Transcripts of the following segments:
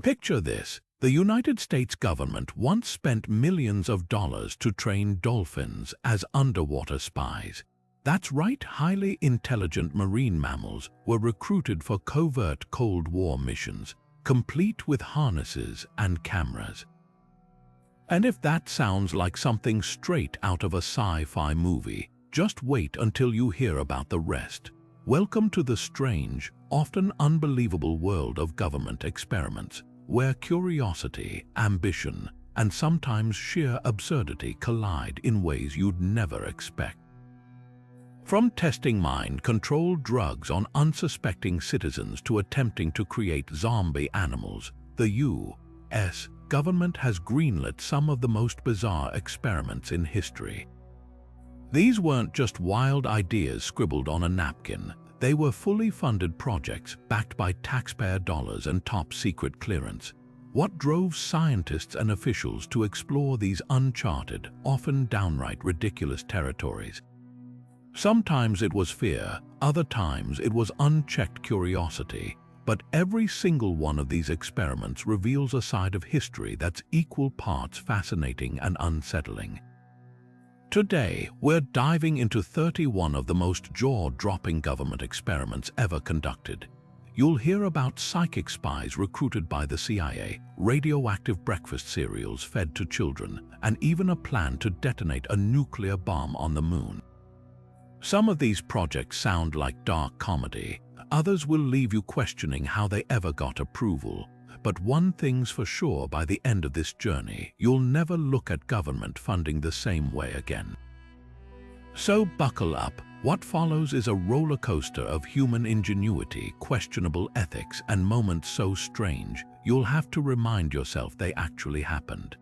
Picture this. The United States government once spent millions of dollars to train dolphins as underwater spies. That's right, highly intelligent marine mammals were recruited for covert Cold War missions, complete with harnesses and cameras. And if that sounds like something straight out of a sci-fi movie, just wait until you hear about the rest. Welcome to the strange, often unbelievable world of government experiments, where curiosity, ambition, and sometimes sheer absurdity collide in ways you'd never expect. From testing mind-controlled drugs on unsuspecting citizens to attempting to create zombie animals, the U.S. government has greenlit some of the most bizarre experiments in history. These weren't just wild ideas scribbled on a napkin. They were fully funded projects backed by taxpayer dollars and top-secret clearance. What drove scientists and officials to explore these uncharted, often downright ridiculous territories? Sometimes it was fear, other times it was unchecked curiosity, but every single one of these experiments reveals a side of history that's equal parts fascinating and unsettling. Today, we're diving into 31 of the most jaw-dropping government experiments ever conducted. You'll hear about psychic spies recruited by the CIA, radioactive breakfast cereals fed to children, and even a plan to detonate a nuclear bomb on the moon. Some of these projects sound like dark comedy. Others will leave you questioning how they ever got approval. But one thing's for sure, by the end of this journey, you'll never look at government funding the same way again. So buckle up. What follows is a roller coaster of human ingenuity, questionable ethics, and moments so strange, you'll have to remind yourself they actually happened.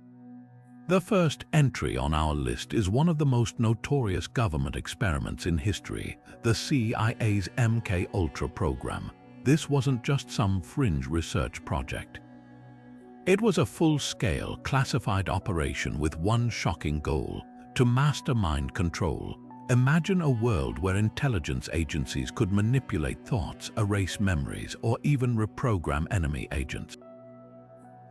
The first entry on our list is one of the most notorious government experiments in history, the CIA's MKUltra program. This wasn't just some fringe research project. It was a full-scale, classified operation with one shocking goal: to master mind control. Imagine a world where intelligence agencies could manipulate thoughts, erase memories, or even reprogram enemy agents.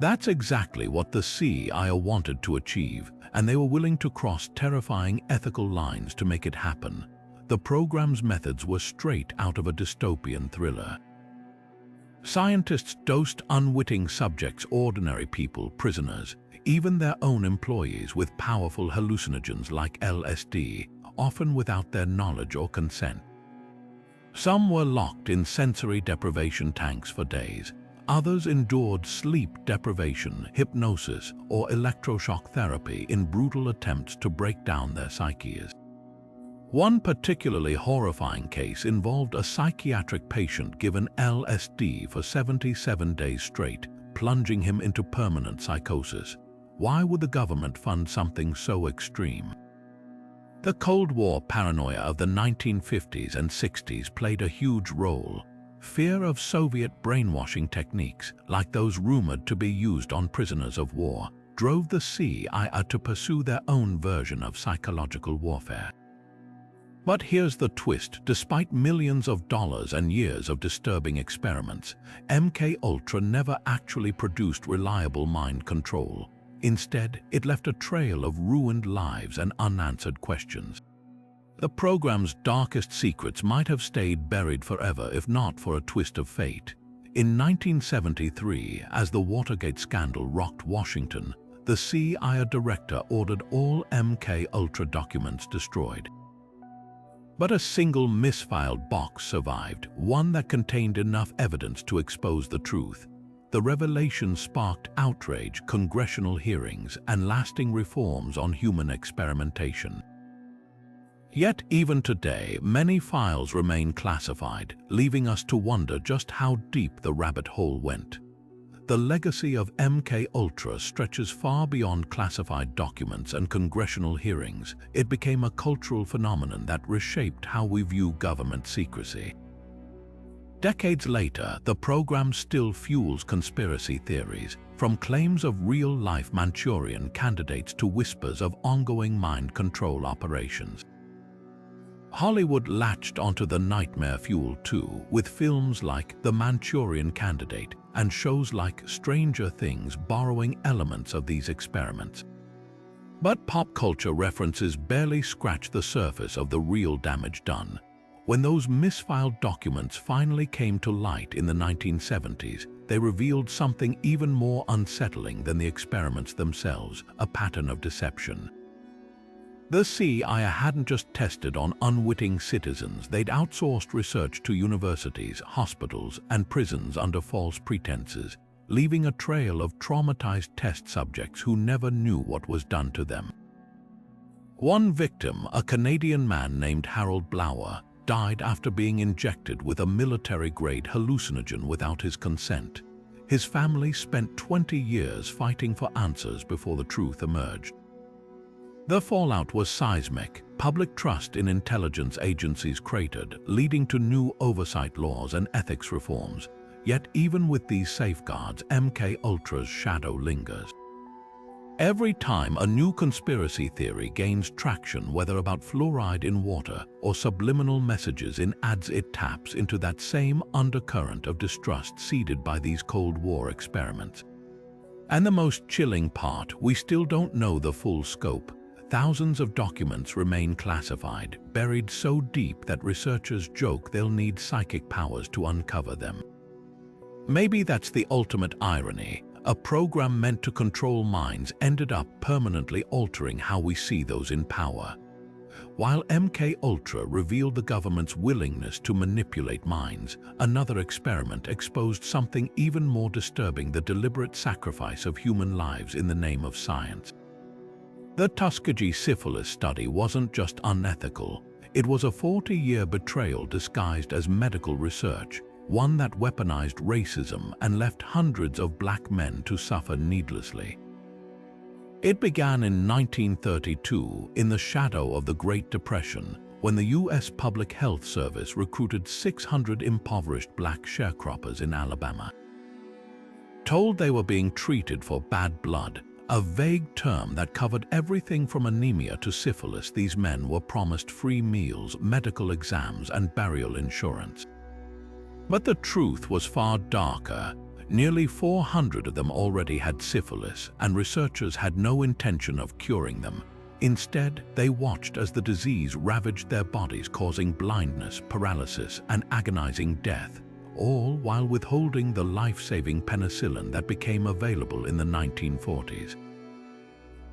That's exactly what the CIA wanted to achieve, and they were willing to cross terrifying ethical lines to make it happen. The program's methods were straight out of a dystopian thriller. Scientists dosed unwitting subjects, ordinary people, prisoners, even their own employees, with powerful hallucinogens like LSD, often without their knowledge or consent. Some were locked in sensory deprivation tanks for days. Others endured sleep deprivation, hypnosis, or electroshock therapy in brutal attempts to break down their psyches. One particularly horrifying case involved a psychiatric patient given LSD for 77 days straight, plunging him into permanent psychosis. Why would the government fund something so extreme? The Cold War paranoia of the 1950s and 60s played a huge role. Fear of Soviet brainwashing techniques, like those rumored to be used on prisoners of war, drove the CIA to pursue their own version of psychological warfare. But here's the twist: despite millions of dollars and years of disturbing experiments, MKUltra never actually produced reliable mind control. Instead, it left a trail of ruined lives and unanswered questions. The program's darkest secrets might have stayed buried forever if not for a twist of fate. In 1973, as the Watergate scandal rocked Washington, the CIA director ordered all MKUltra documents destroyed. But a single misfiled box survived, one that contained enough evidence to expose the truth. The revelation sparked outrage, congressional hearings, and lasting reforms on human experimentation. Yet even today, many files remain classified, leaving us to wonder just how deep the rabbit hole went. The legacy of MKUltra stretches far beyond classified documents and congressional hearings. It became a cultural phenomenon that reshaped how we view government secrecy. Decades later, the program still fuels conspiracy theories, from claims of real-life Manchurian candidates to whispers of ongoing mind control operations. Hollywood latched onto the nightmare fuel too, with films like The Manchurian Candidate and shows like Stranger Things borrowing elements of these experiments. But pop culture references barely scratch the surface of the real damage done. When those misfiled documents finally came to light in the 1970s, they revealed something even more unsettling than the experiments themselves, a pattern of deception. The CIA hadn't just tested on unwitting citizens, they'd outsourced research to universities, hospitals, and prisons under false pretenses, leaving a trail of traumatized test subjects who never knew what was done to them. One victim, a Canadian man named Harold Blower, died after being injected with a military-grade hallucinogen without his consent. His family spent 20 years fighting for answers before the truth emerged. The fallout was seismic. Public trust in intelligence agencies cratered, leading to new oversight laws and ethics reforms. Yet even with these safeguards, MKUltra's shadow lingers. Every time a new conspiracy theory gains traction, whether about fluoride in water or subliminal messages in ads, it taps into that same undercurrent of distrust seeded by these Cold War experiments. And the most chilling part, we still don't know the full scope. Thousands of documents remain classified, buried so deep that researchers joke they'll need psychic powers to uncover them. Maybe that's the ultimate irony. A program meant to control minds ended up permanently altering how we see those in power. While MKUltra revealed the government's willingness to manipulate minds, another experiment exposed something even more disturbing: the deliberate sacrifice of human lives in the name of science. The Tuskegee Syphilis Study wasn't just unethical. It was a 40-year betrayal disguised as medical research, one that weaponized racism and left hundreds of black men to suffer needlessly. It began in 1932, in the shadow of the Great Depression, when the U.S. Public Health Service recruited 600 impoverished black sharecroppers in Alabama. Told they were being treated for bad blood, a vague term that covered everything from anemia to syphilis, these men were promised free meals, medical exams, and burial insurance. But the truth was far darker. Nearly 400 of them already had syphilis, and researchers had no intention of curing them. Instead, they watched as the disease ravaged their bodies, causing blindness, paralysis, and agonizing death, all while withholding the life-saving penicillin that became available in the 1940s.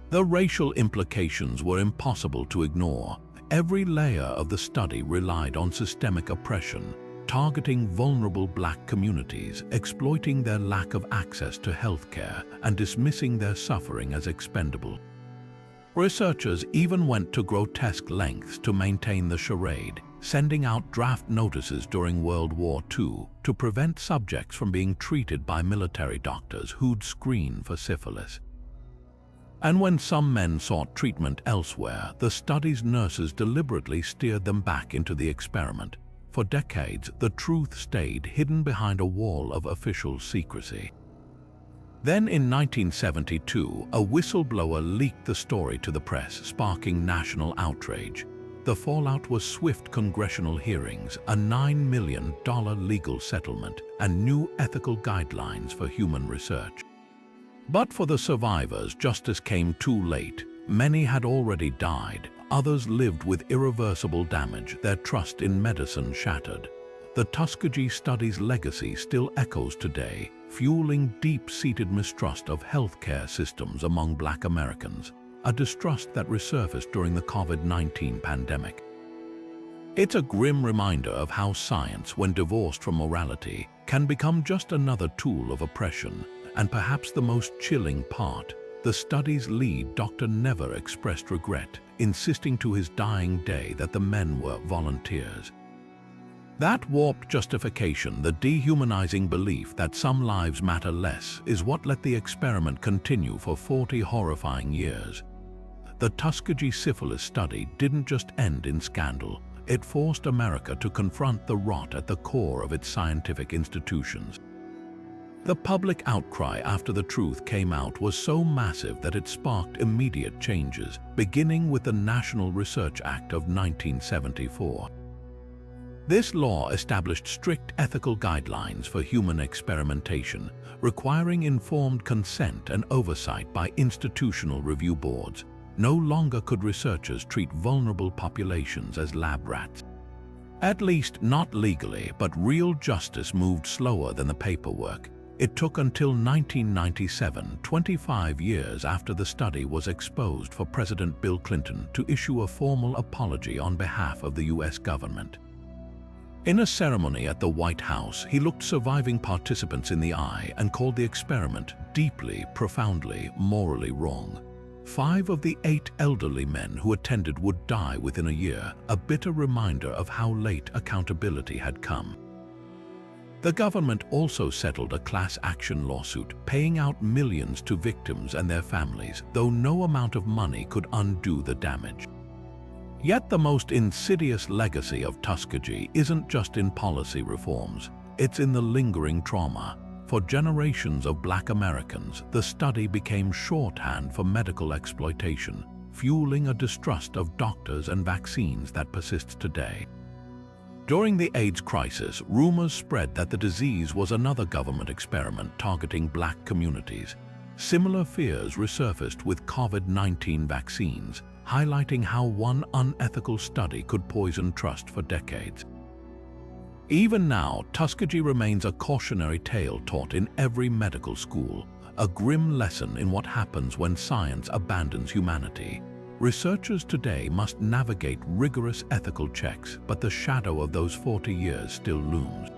The racial implications were impossible to ignore. Every layer of the study relied on systemic oppression, targeting vulnerable black communities, exploiting their lack of access to healthcare, and dismissing their suffering as expendable. Researchers even went to grotesque lengths to maintain the charade, sending out draft notices during World War II to prevent subjects from being treated by military doctors who'd screen for syphilis. And when some men sought treatment elsewhere, the study's nurses deliberately steered them back into the experiment. For decades, the truth stayed hidden behind a wall of official secrecy. Then in 1972, a whistleblower leaked the story to the press, sparking national outrage. The fallout was swift congressional hearings, a $9 million legal settlement, and new ethical guidelines for human research. But for the survivors, justice came too late. Many had already died. Others lived with irreversible damage, their trust in medicine shattered. The Tuskegee Study's legacy still echoes today, fueling deep-seated mistrust of healthcare systems among Black Americans, a distrust that resurfaced during the COVID-19 pandemic. It's a grim reminder of how science, when divorced from morality, can become just another tool of oppression, and perhaps the most chilling part, the study's lead doctor never expressed regret, insisting to his dying day that the men were volunteers. That warped justification, the dehumanizing belief that some lives matter less, is what let the experiment continue for 40 horrifying years. The Tuskegee Syphilis Study didn't just end in scandal, it forced America to confront the rot at the core of its scientific institutions. The public outcry after the truth came out was so massive that it sparked immediate changes, beginning with the National Research Act of 1974. This law established strict ethical guidelines for human experimentation, requiring informed consent and oversight by institutional review boards. No longer could researchers treat vulnerable populations as lab rats. At least not legally, but real justice moved slower than the paperwork. It took until 1997, 25 years after the study was exposed, for President Bill Clinton to issue a formal apology on behalf of the US government. In a ceremony at the White House, he looked surviving participants in the eye and called the experiment deeply, profoundly, morally wrong. 5 of the 8 elderly men who attended would die within a year, a bitter reminder of how late accountability had come. The government also settled a class action lawsuit, paying out millions to victims and their families, though no amount of money could undo the damage. Yet the most insidious legacy of Tuskegee isn't just in policy reforms, it's in the lingering trauma. For generations of Black Americans, the study became shorthand for medical exploitation, fueling a distrust of doctors and vaccines that persists today. During the AIDS crisis, rumors spread that the disease was another government experiment targeting Black communities. Similar fears resurfaced with COVID-19 vaccines, highlighting how one unethical study could poison trust for decades. Even now, Tuskegee remains a cautionary tale taught in every medical school, a grim lesson in what happens when science abandons humanity. Researchers today must navigate rigorous ethical checks, but the shadow of those 40 years still looms.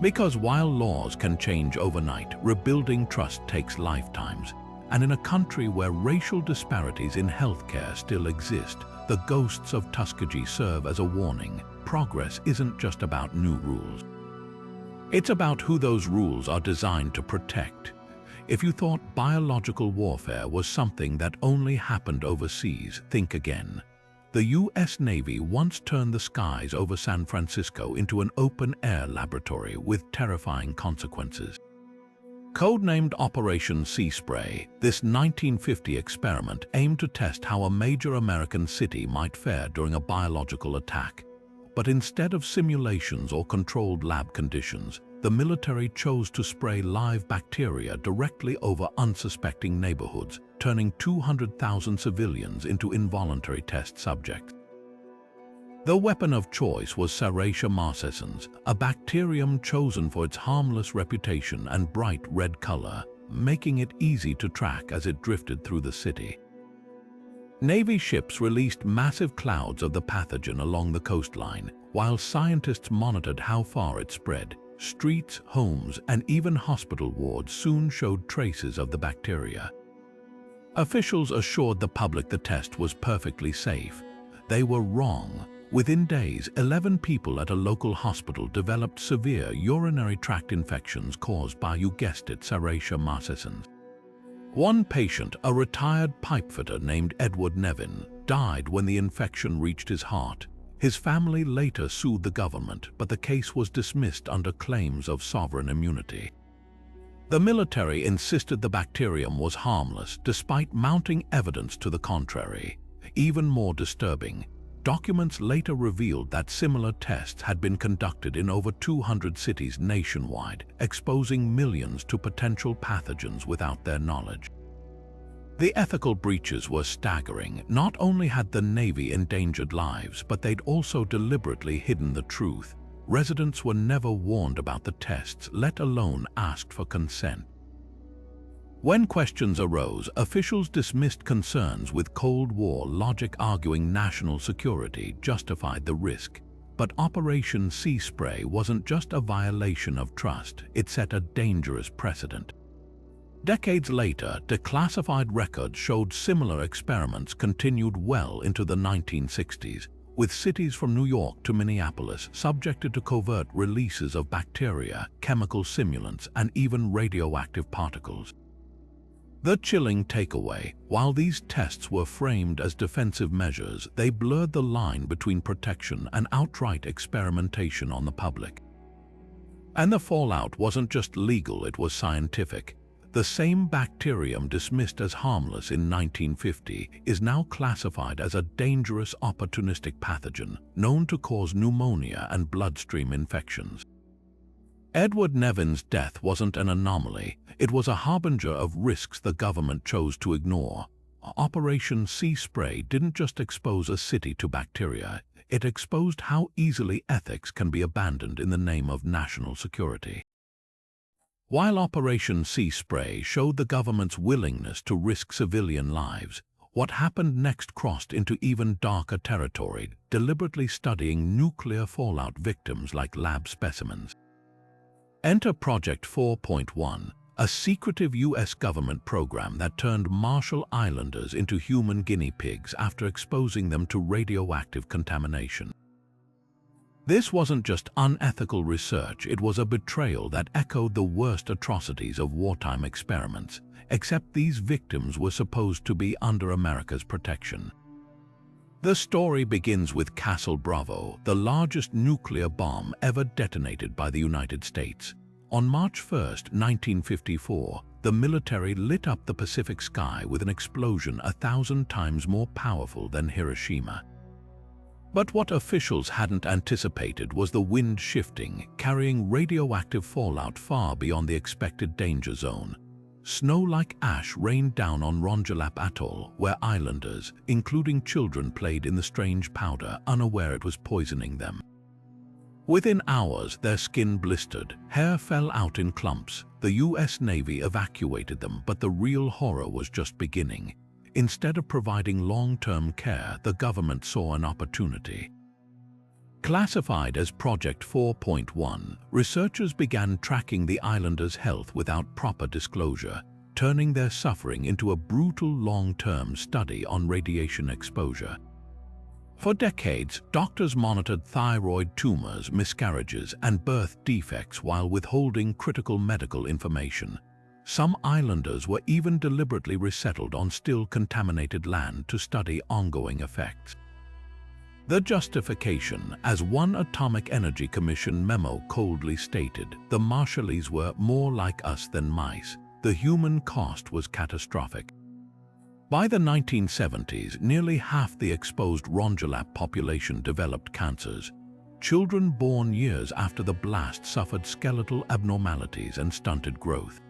Because while laws can change overnight, rebuilding trust takes lifetimes. And in a country where racial disparities in healthcare still exist, the ghosts of Tuskegee serve as a warning. Progress isn't just about new rules. It's about who those rules are designed to protect. If you thought biological warfare was something that only happened overseas, think again. The US Navy once turned the skies over San Francisco into an open-air laboratory with terrifying consequences. Codenamed Operation Sea Spray, this 1950 experiment aimed to test how a major American city might fare during a biological attack. But instead of simulations or controlled lab conditions, the military chose to spray live bacteria directly over unsuspecting neighborhoods, turning 200,000 civilians into involuntary test subjects. The weapon of choice was Serratia marcescens, a bacterium chosen for its harmless reputation and bright red color, making it easy to track as it drifted through the city. Navy ships released massive clouds of the pathogen along the coastline, while scientists monitored how far it spread. Streets, homes, and even hospital wards soon showed traces of the bacteria. Officials assured the public the test was perfectly safe. They were wrong. Within days, 11 people at a local hospital developed severe urinary tract infections caused by, you guessed it, Serratia marcescens. One patient, a retired pipefitter named Edward Nevin, died when the infection reached his heart. His family later sued the government, but the case was dismissed under claims of sovereign immunity. The military insisted the bacterium was harmless, despite mounting evidence to the contrary. Even more disturbing, documents later revealed that similar tests had been conducted in over 200 cities nationwide, exposing millions to potential pathogens without their knowledge. The ethical breaches were staggering. Not only had the Navy endangered lives, but they'd also deliberately hidden the truth. Residents were never warned about the tests, let alone asked for consent. When questions arose, officials dismissed concerns with Cold War logic, arguing national security justified the risk. But Operation Sea Spray wasn't just a violation of trust, it set a dangerous precedent. Decades later, declassified records showed similar experiments continued well into the 1960s, with cities from New York to Minneapolis subjected to covert releases of bacteria, chemical simulants, and even radioactive particles. The chilling takeaway: while these tests were framed as defensive measures, they blurred the line between protection and outright experimentation on the public. And the fallout wasn't just legal, it was scientific. The same bacterium dismissed as harmless in 1950 is now classified as a dangerous opportunistic pathogen known to cause pneumonia and bloodstream infections. Edward Nevin's death wasn't an anomaly, it was a harbinger of risks the government chose to ignore. Operation Sea Spray didn't just expose a city to bacteria, it exposed how easily ethics can be abandoned in the name of national security. While Operation Sea Spray showed the government's willingness to risk civilian lives, what happened next crossed into even darker territory, deliberately studying nuclear fallout victims like lab specimens. Enter Project 4.1, a secretive U.S. government program that turned Marshall Islanders into human guinea pigs after exposing them to radioactive contamination. This wasn't just unethical research, it was a betrayal that echoed the worst atrocities of wartime experiments, except these victims were supposed to be under America's protection. The story begins with Castle Bravo, the largest nuclear bomb ever detonated by the United States. On March 1, 1954, the military lit up the Pacific sky with an explosion 1,000 times more powerful than Hiroshima. But what officials hadn't anticipated was the wind shifting, carrying radioactive fallout far beyond the expected danger zone. Snow like ash rained down on Rongelap Atoll, where islanders, including children, played in the strange powder, unaware it was poisoning them. Within hours, their skin blistered, hair fell out in clumps. The U.S. Navy evacuated them, but the real horror was just beginning. Instead of providing long-term care, the government saw an opportunity. Classified as Project 4.1, researchers began tracking the islanders' health without proper disclosure, turning their suffering into a brutal long-term study on radiation exposure. For decades, doctors monitored thyroid tumors, miscarriages, and birth defects while withholding critical medical information. Some islanders were even deliberately resettled on still contaminated land to study ongoing effects. The justification, as one Atomic Energy Commission memo coldly stated, the Marshallese were more like us than mice. The human cost was catastrophic. By the 1970s, nearly half the exposed Rongelap population developed cancers. Children born years after the blast suffered skeletal abnormalities and stunted growth.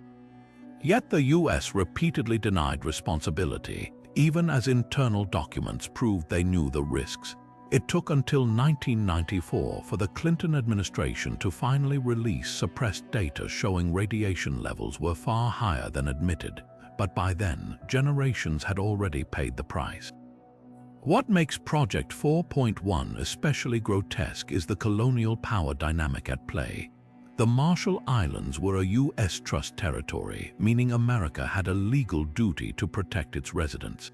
Yet the U.S. repeatedly denied responsibility, even as internal documents proved they knew the risks. It took until 1994 for the Clinton administration to finally release suppressed data showing radiation levels were far higher than admitted, but by then, generations had already paid the price. What makes Project 4.1 especially grotesque is the colonial power dynamic at play. The Marshall Islands were a U.S. trust territory, meaning America had a legal duty to protect its residents.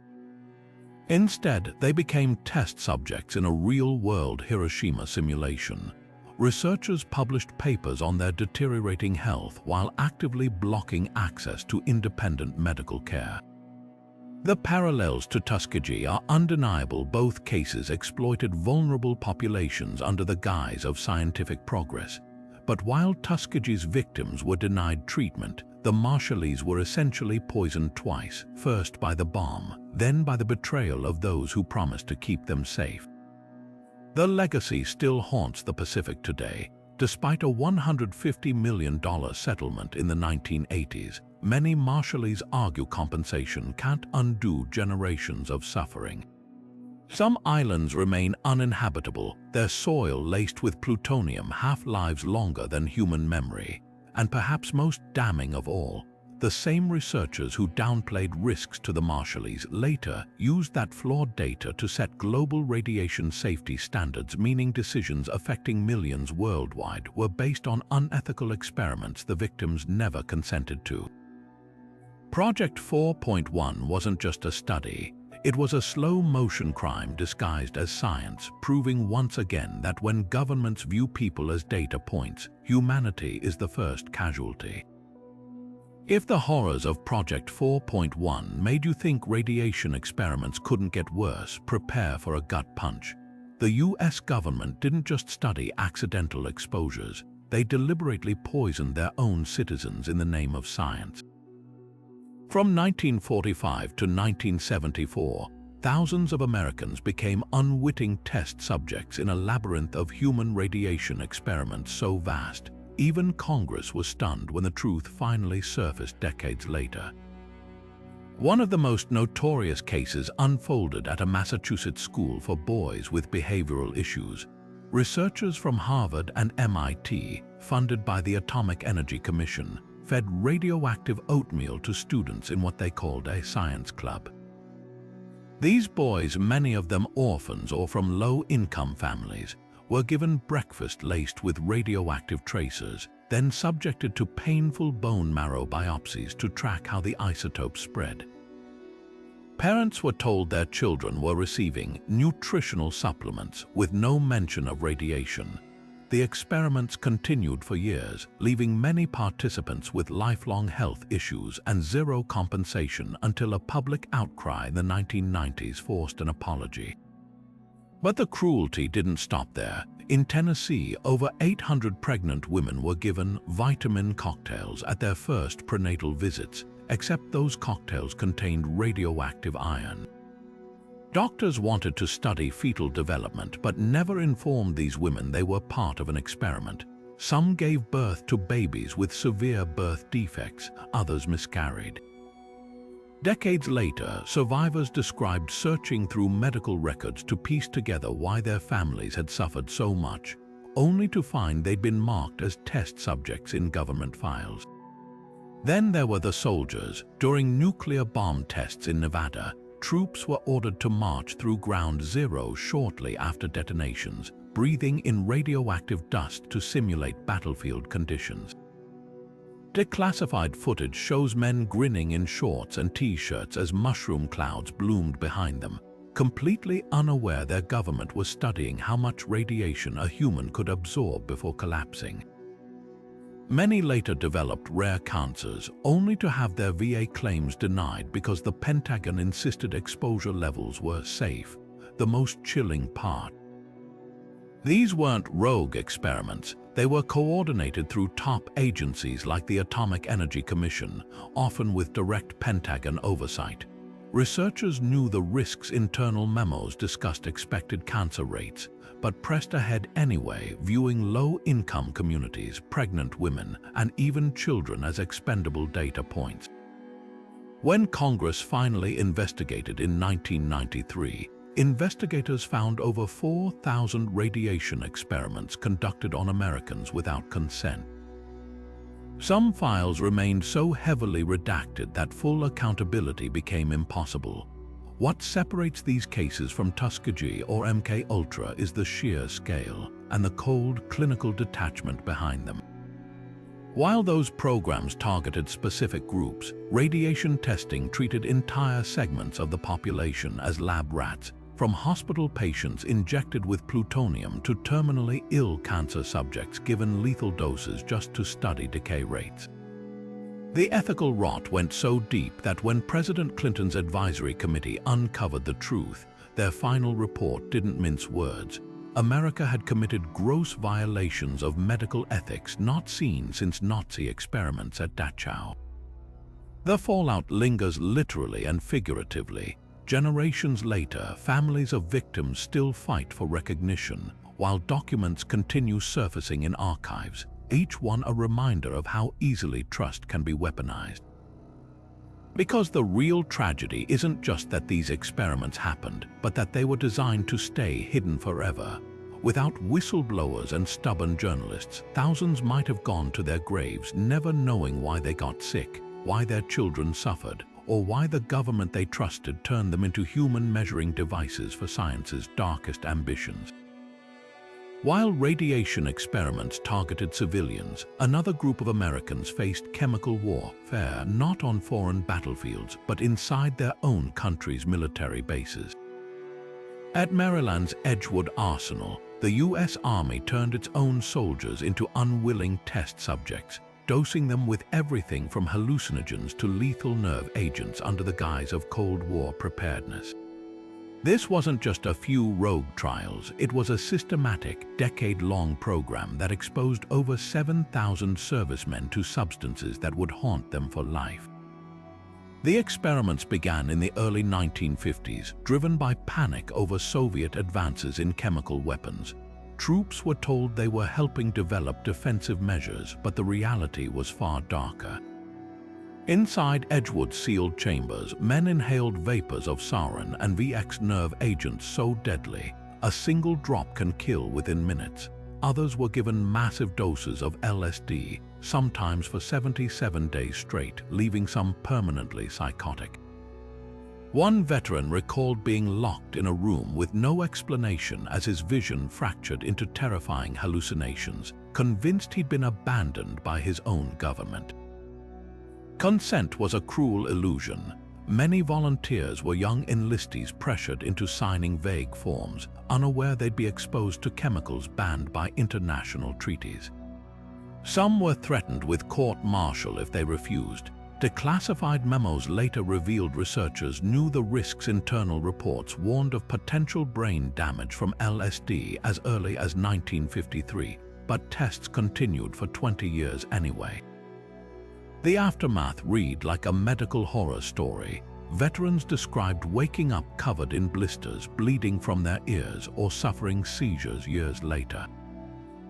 Instead, they became test subjects in a real-world Hiroshima simulation. Researchers published papers on their deteriorating health while actively blocking access to independent medical care. The parallels to Tuskegee are undeniable. Both cases exploited vulnerable populations under the guise of scientific progress. But while Tuskegee's victims were denied treatment, the Marshallese were essentially poisoned twice, first by the bomb, then by the betrayal of those who promised to keep them safe. The legacy still haunts the Pacific today. Despite a $150 million settlement in the 1980s, many Marshallese argue compensation can't undo generations of suffering. Some islands remain uninhabitable, their soil laced with plutonium half-lives longer than human memory. And perhaps most damning of all, the same researchers who downplayed risks to the Marshallese later used that flawed data to set global radiation safety standards, meaning decisions affecting millions worldwide were based on unethical experiments the victims never consented to. Project 4.1 wasn't just a study. It was a slow-motion crime disguised as science, proving once again that when governments view people as data points, humanity is the first casualty. If the horrors of Project 4.1 made you think radiation experiments couldn't get worse, prepare for a gut punch. The U.S. government didn't just study accidental exposures. they deliberately poisoned their own citizens in the name of science. From 1945 to 1974, thousands of Americans became unwitting test subjects in a labyrinth of human radiation experiments so vast, even Congress was stunned when the truth finally surfaced decades later. One of the most notorious cases unfolded at a Massachusetts school for boys with behavioral issues. Researchers from Harvard and MIT, funded by the Atomic Energy Commission, fed radioactive oatmeal to students in what they called a science club. These boys, many of them orphans or from low-income families, were given breakfast laced with radioactive tracers, then subjected to painful bone marrow biopsies to track how the isotopes spread. Parents were told their children were receiving nutritional supplements with no mention of radiation. The experiments continued for years, leaving many participants with lifelong health issues and zero compensation until a public outcry in the 1990s forced an apology. But the cruelty didn't stop there. In Tennessee, over 800 pregnant women were given vitamin cocktails at their first prenatal visits, except those cocktails contained radioactive iron. Doctors wanted to study fetal development but never informed these women they were part of an experiment. Some gave birth to babies with severe birth defects, others miscarried. Decades later, survivors described searching through medical records to piece together why their families had suffered so much, only to find they'd been marked as test subjects in government files. Then there were the soldiers. During nuclear bomb tests in Nevada, troops were ordered to march through Ground Zero shortly after detonations, breathing in radioactive dust to simulate battlefield conditions. Declassified footage shows men grinning in shorts and t-shirts as mushroom clouds bloomed behind them, completely unaware their government was studying how much radiation a human could absorb before collapsing. Many later developed rare cancers, only to have their VA claims denied because the Pentagon insisted exposure levels were safe, the most chilling part. These weren't rogue experiments. They were coordinated through top agencies like the Atomic Energy Commission, often with direct Pentagon oversight. Researchers knew the risks. Internal memos discussed expected cancer rates, but pressed ahead anyway, viewing low-income communities, pregnant women, and even children as expendable data points. When Congress finally investigated in 1993, investigators found over 4,000 radiation experiments conducted on Americans without consent. Some files remained so heavily redacted that full accountability became impossible. What separates these cases from Tuskegee or MK Ultra is the sheer scale and the cold clinical detachment behind them. While those programs targeted specific groups, radiation testing treated entire segments of the population as lab rats, from hospital patients injected with plutonium to terminally ill cancer subjects given lethal doses just to study decay rates. The ethical rot went so deep that when President Clinton's advisory committee uncovered the truth, their final report didn't mince words. America had committed gross violations of medical ethics not seen since Nazi experiments at Dachau. The fallout lingers literally and figuratively. Generations later, families of victims still fight for recognition, while documents continue surfacing in archives, each one a reminder of how easily trust can be weaponized. Because the real tragedy isn't just that these experiments happened, but that they were designed to stay hidden forever. Without whistleblowers and stubborn journalists, thousands might have gone to their graves never knowing why they got sick, why their children suffered, or why the government they trusted turned them into human measuring devices for science's darkest ambitions. While radiation experiments targeted civilians, another group of Americans faced chemical warfare not on foreign battlefields, but inside their own country's military bases. At Maryland's Edgewood Arsenal, the U.S. Army turned its own soldiers into unwilling test subjects, dosing them with everything from hallucinogens to lethal nerve agents under the guise of Cold War preparedness. This wasn't just a few rogue trials, it was a systematic, decade-long program that exposed over 7,000 servicemen to substances that would haunt them for life. The experiments began in the early 1950s, driven by panic over Soviet advances in chemical weapons. Troops were told they were helping develop defensive measures, but the reality was far darker. Inside Edgewood's sealed chambers, men inhaled vapors of sarin and VX nerve agents so deadly, a single drop can kill within minutes. Others were given massive doses of LSD, sometimes for 77 days straight, leaving some permanently psychotic. One veteran recalled being locked in a room with no explanation as his vision fractured into terrifying hallucinations, convinced he'd been abandoned by his own government. Consent was a cruel illusion. Many volunteers were young enlistees pressured into signing vague forms, unaware they'd be exposed to chemicals banned by international treaties. Some were threatened with court-martial if they refused. Declassified memos later revealed researchers knew the risks. Internal reports warned of potential brain damage from LSD as early as 1953, but tests continued for 20 years anyway. The aftermath read like a medical horror story. Veterans described waking up covered in blisters, bleeding from their ears, or suffering seizures years later.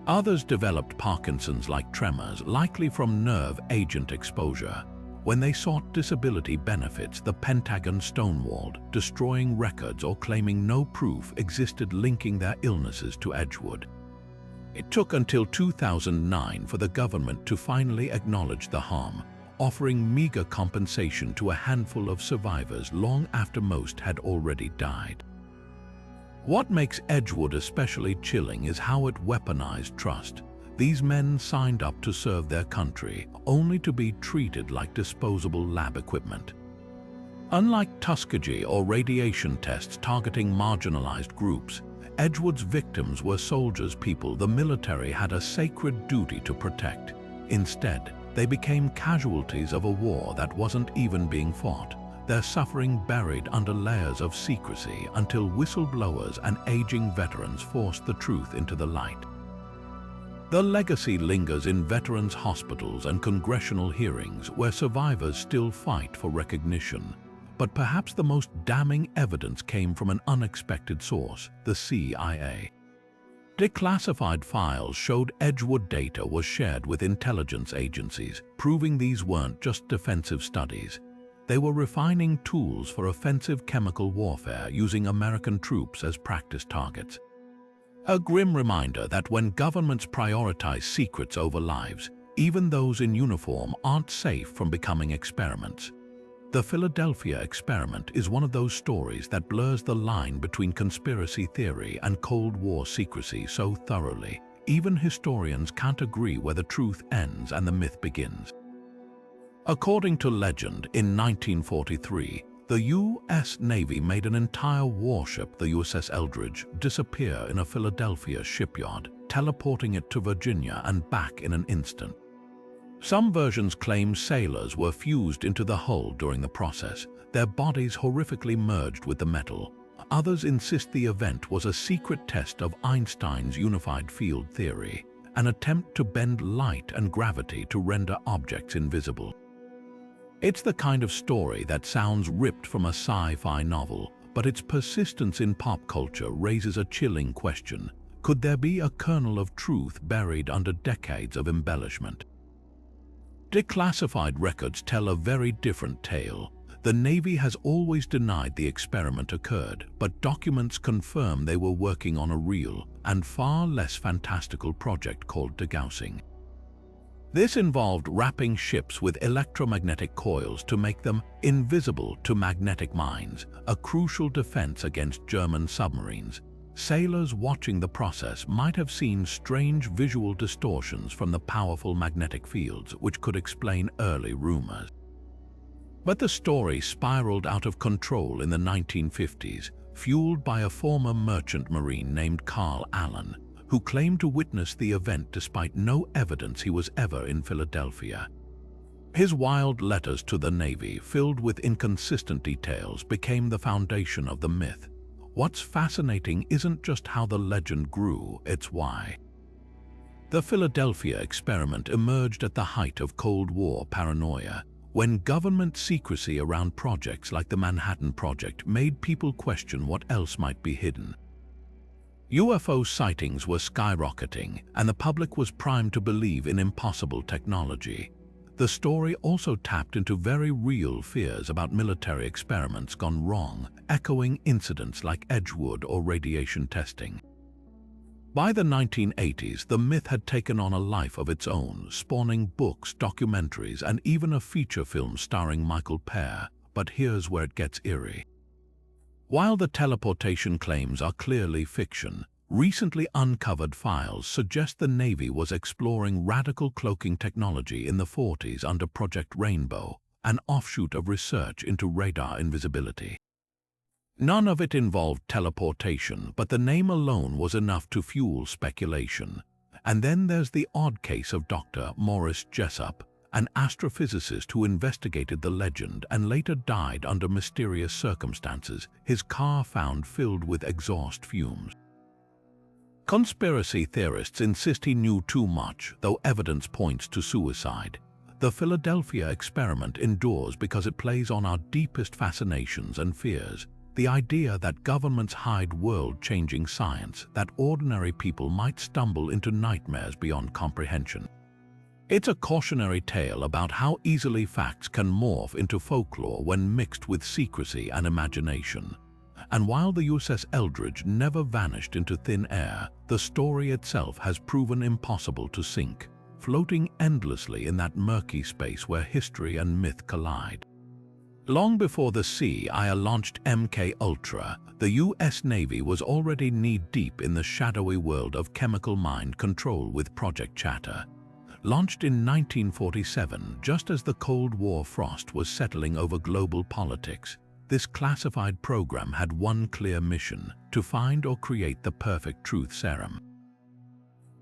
Others developed Parkinson's-like tremors, likely from nerve agent exposure. When they sought disability benefits, the Pentagon stonewalled, destroying records or claiming no proof existed linking their illnesses to Edgewood. It took until 2009 for the government to finally acknowledge the harm, offering meager compensation to a handful of survivors long after most had already died. What makes Edgewood especially chilling is how it weaponized trust. These men signed up to serve their country, only to be treated like disposable lab equipment. Unlike Tuskegee or radiation tests targeting marginalized groups, Edgewood's victims were soldiers, people the military had a sacred duty to protect. Instead, they became casualties of a war that wasn't even being fought, their suffering buried under layers of secrecy until whistleblowers and aging veterans forced the truth into the light. The legacy lingers in veterans' hospitals and congressional hearings where survivors still fight for recognition. But perhaps the most damning evidence came from an unexpected source, the CIA. Declassified files showed Edgewood data was shared with intelligence agencies, proving these weren't just defensive studies. They were refining tools for offensive chemical warfare using American troops as practice targets. A grim reminder that when governments prioritize secrets over lives, even those in uniform aren't safe from becoming experiments. The Philadelphia experiment is one of those stories that blurs the line between conspiracy theory and Cold War secrecy so thoroughly, even historians can't agree where the truth ends and the myth begins. According to legend, in 1943, the U.S. Navy made an entire warship, the USS Eldridge, disappear in a Philadelphia shipyard, teleporting it to Virginia and back in an instant. Some versions claim sailors were fused into the hull during the process, their bodies horrifically merged with the metal. Others insist the event was a secret test of Einstein's unified field theory, an attempt to bend light and gravity to render objects invisible. It's the kind of story that sounds ripped from a sci-fi novel, but its persistence in pop culture raises a chilling question. Could there be a kernel of truth buried under decades of embellishment? Declassified records tell a very different tale. The Navy has always denied the experiment occurred, but documents confirm they were working on a real and far less fantastical project called degaussing. This involved wrapping ships with electromagnetic coils to make them invisible to magnetic mines, a crucial defense against German submarines. Sailors watching the process might have seen strange visual distortions from the powerful magnetic fields, which could explain early rumors. But the story spiraled out of control in the 1950s, fueled by a former merchant marine named Carl Allen, who claimed to witness the event despite no evidence he was ever in Philadelphia. His wild letters to the Navy, filled with inconsistent details, became the foundation of the myth. What's fascinating isn't just how the legend grew, it's why. The Philadelphia experiment emerged at the height of Cold War paranoia, when government secrecy around projects like the Manhattan Project made people question what else might be hidden. UFO sightings were skyrocketing, and the public was primed to believe in impossible technology. The story also tapped into very real fears about military experiments gone wrong, echoing incidents like Edgewood or radiation testing. By the 1980s, the myth had taken on a life of its own, spawning books, documentaries, and even a feature film starring Michael Pear. But here's where it gets eerie. While the teleportation claims are clearly fiction, recently uncovered files suggest the Navy was exploring radical cloaking technology in the 40s under Project Rainbow, an offshoot of research into radar invisibility. None of it involved teleportation, but the name alone was enough to fuel speculation. And then there's the odd case of Dr. Morris Jessup, an astrophysicist who investigated the legend and later died under mysterious circumstances, his car found filled with exhaust fumes. Conspiracy theorists insist he knew too much, though evidence points to suicide. The Philadelphia experiment endures because it plays on our deepest fascinations and fears. The idea that governments hide world-changing science, that ordinary people might stumble into nightmares beyond comprehension. It's a cautionary tale about how easily facts can morph into folklore when mixed with secrecy and imagination. And while the USS Eldridge never vanished into thin air, the story itself has proven impossible to sink, floating endlessly in that murky space where history and myth collide. Long before the CIA launched MK-Ultra, the US Navy was already knee-deep in the shadowy world of chemical mind control with Project Chatter. Launched in 1947, just as the Cold War frost was settling over global politics, this classified program had one clear mission: to find or create the perfect truth serum.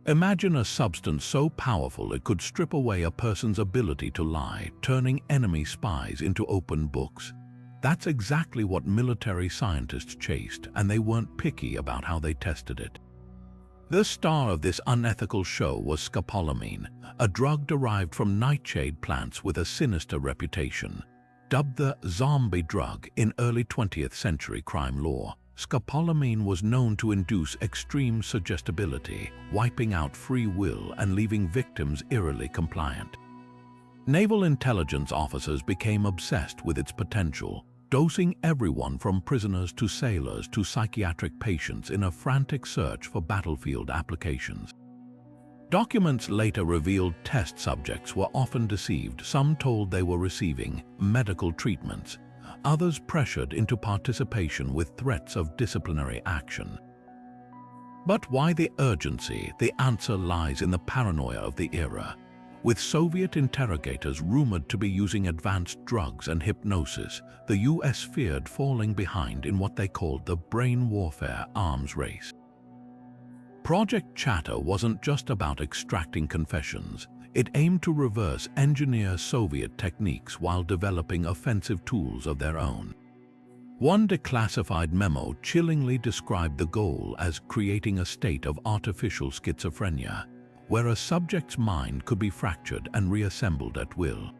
Imagine a substance so powerful it could strip away a person's ability to lie, turning enemy spies into open books. That's exactly what military scientists chased, and they weren't picky about how they tested it. The star of this unethical show was scopolamine, a drug derived from nightshade plants with a sinister reputation. Dubbed the zombie drug in early 20th century crime lore, scopolamine was known to induce extreme suggestibility, wiping out free will and leaving victims eerily compliant. Naval intelligence officers became obsessed with its potential, dosing everyone from prisoners to sailors to psychiatric patients in a frantic search for battlefield applications. Documents later revealed test subjects were often deceived, some told they were receiving medical treatments, others pressured into participation with threats of disciplinary action. But why the urgency? The answer lies in the paranoia of the era. With Soviet interrogators rumored to be using advanced drugs and hypnosis, the US feared falling behind in what they called the brain warfare arms race. Project Chatter wasn't just about extracting confessions. It aimed to reverse engineer Soviet techniques while developing offensive tools of their own. One declassified memo chillingly described the goal as creating a state of artificial schizophrenia, where a subject's mind could be fractured and reassembled at will.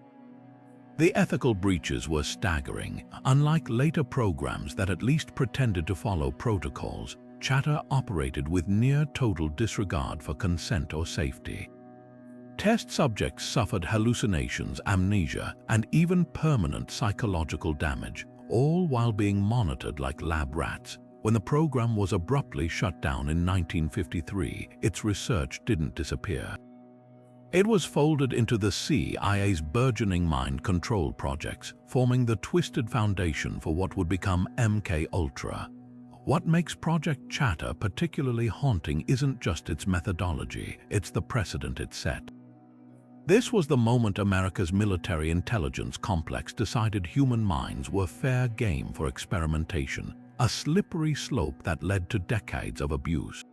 The ethical breaches were staggering. Unlike later programs that at least pretended to follow protocols, Chatter operated with near-total disregard for consent or safety. Test subjects suffered hallucinations, amnesia, and even permanent psychological damage, all while being monitored like lab rats. When the program was abruptly shut down in 1953, its research didn't disappear. It was folded into the CIA's burgeoning mind control projects, forming the twisted foundation for what would become MK-Ultra. What makes Project Chatter particularly haunting isn't just its methodology, it's the precedent it set. This was the moment America's military intelligence complex decided human minds were fair game for experimentation, a slippery slope that led to decades of abuse.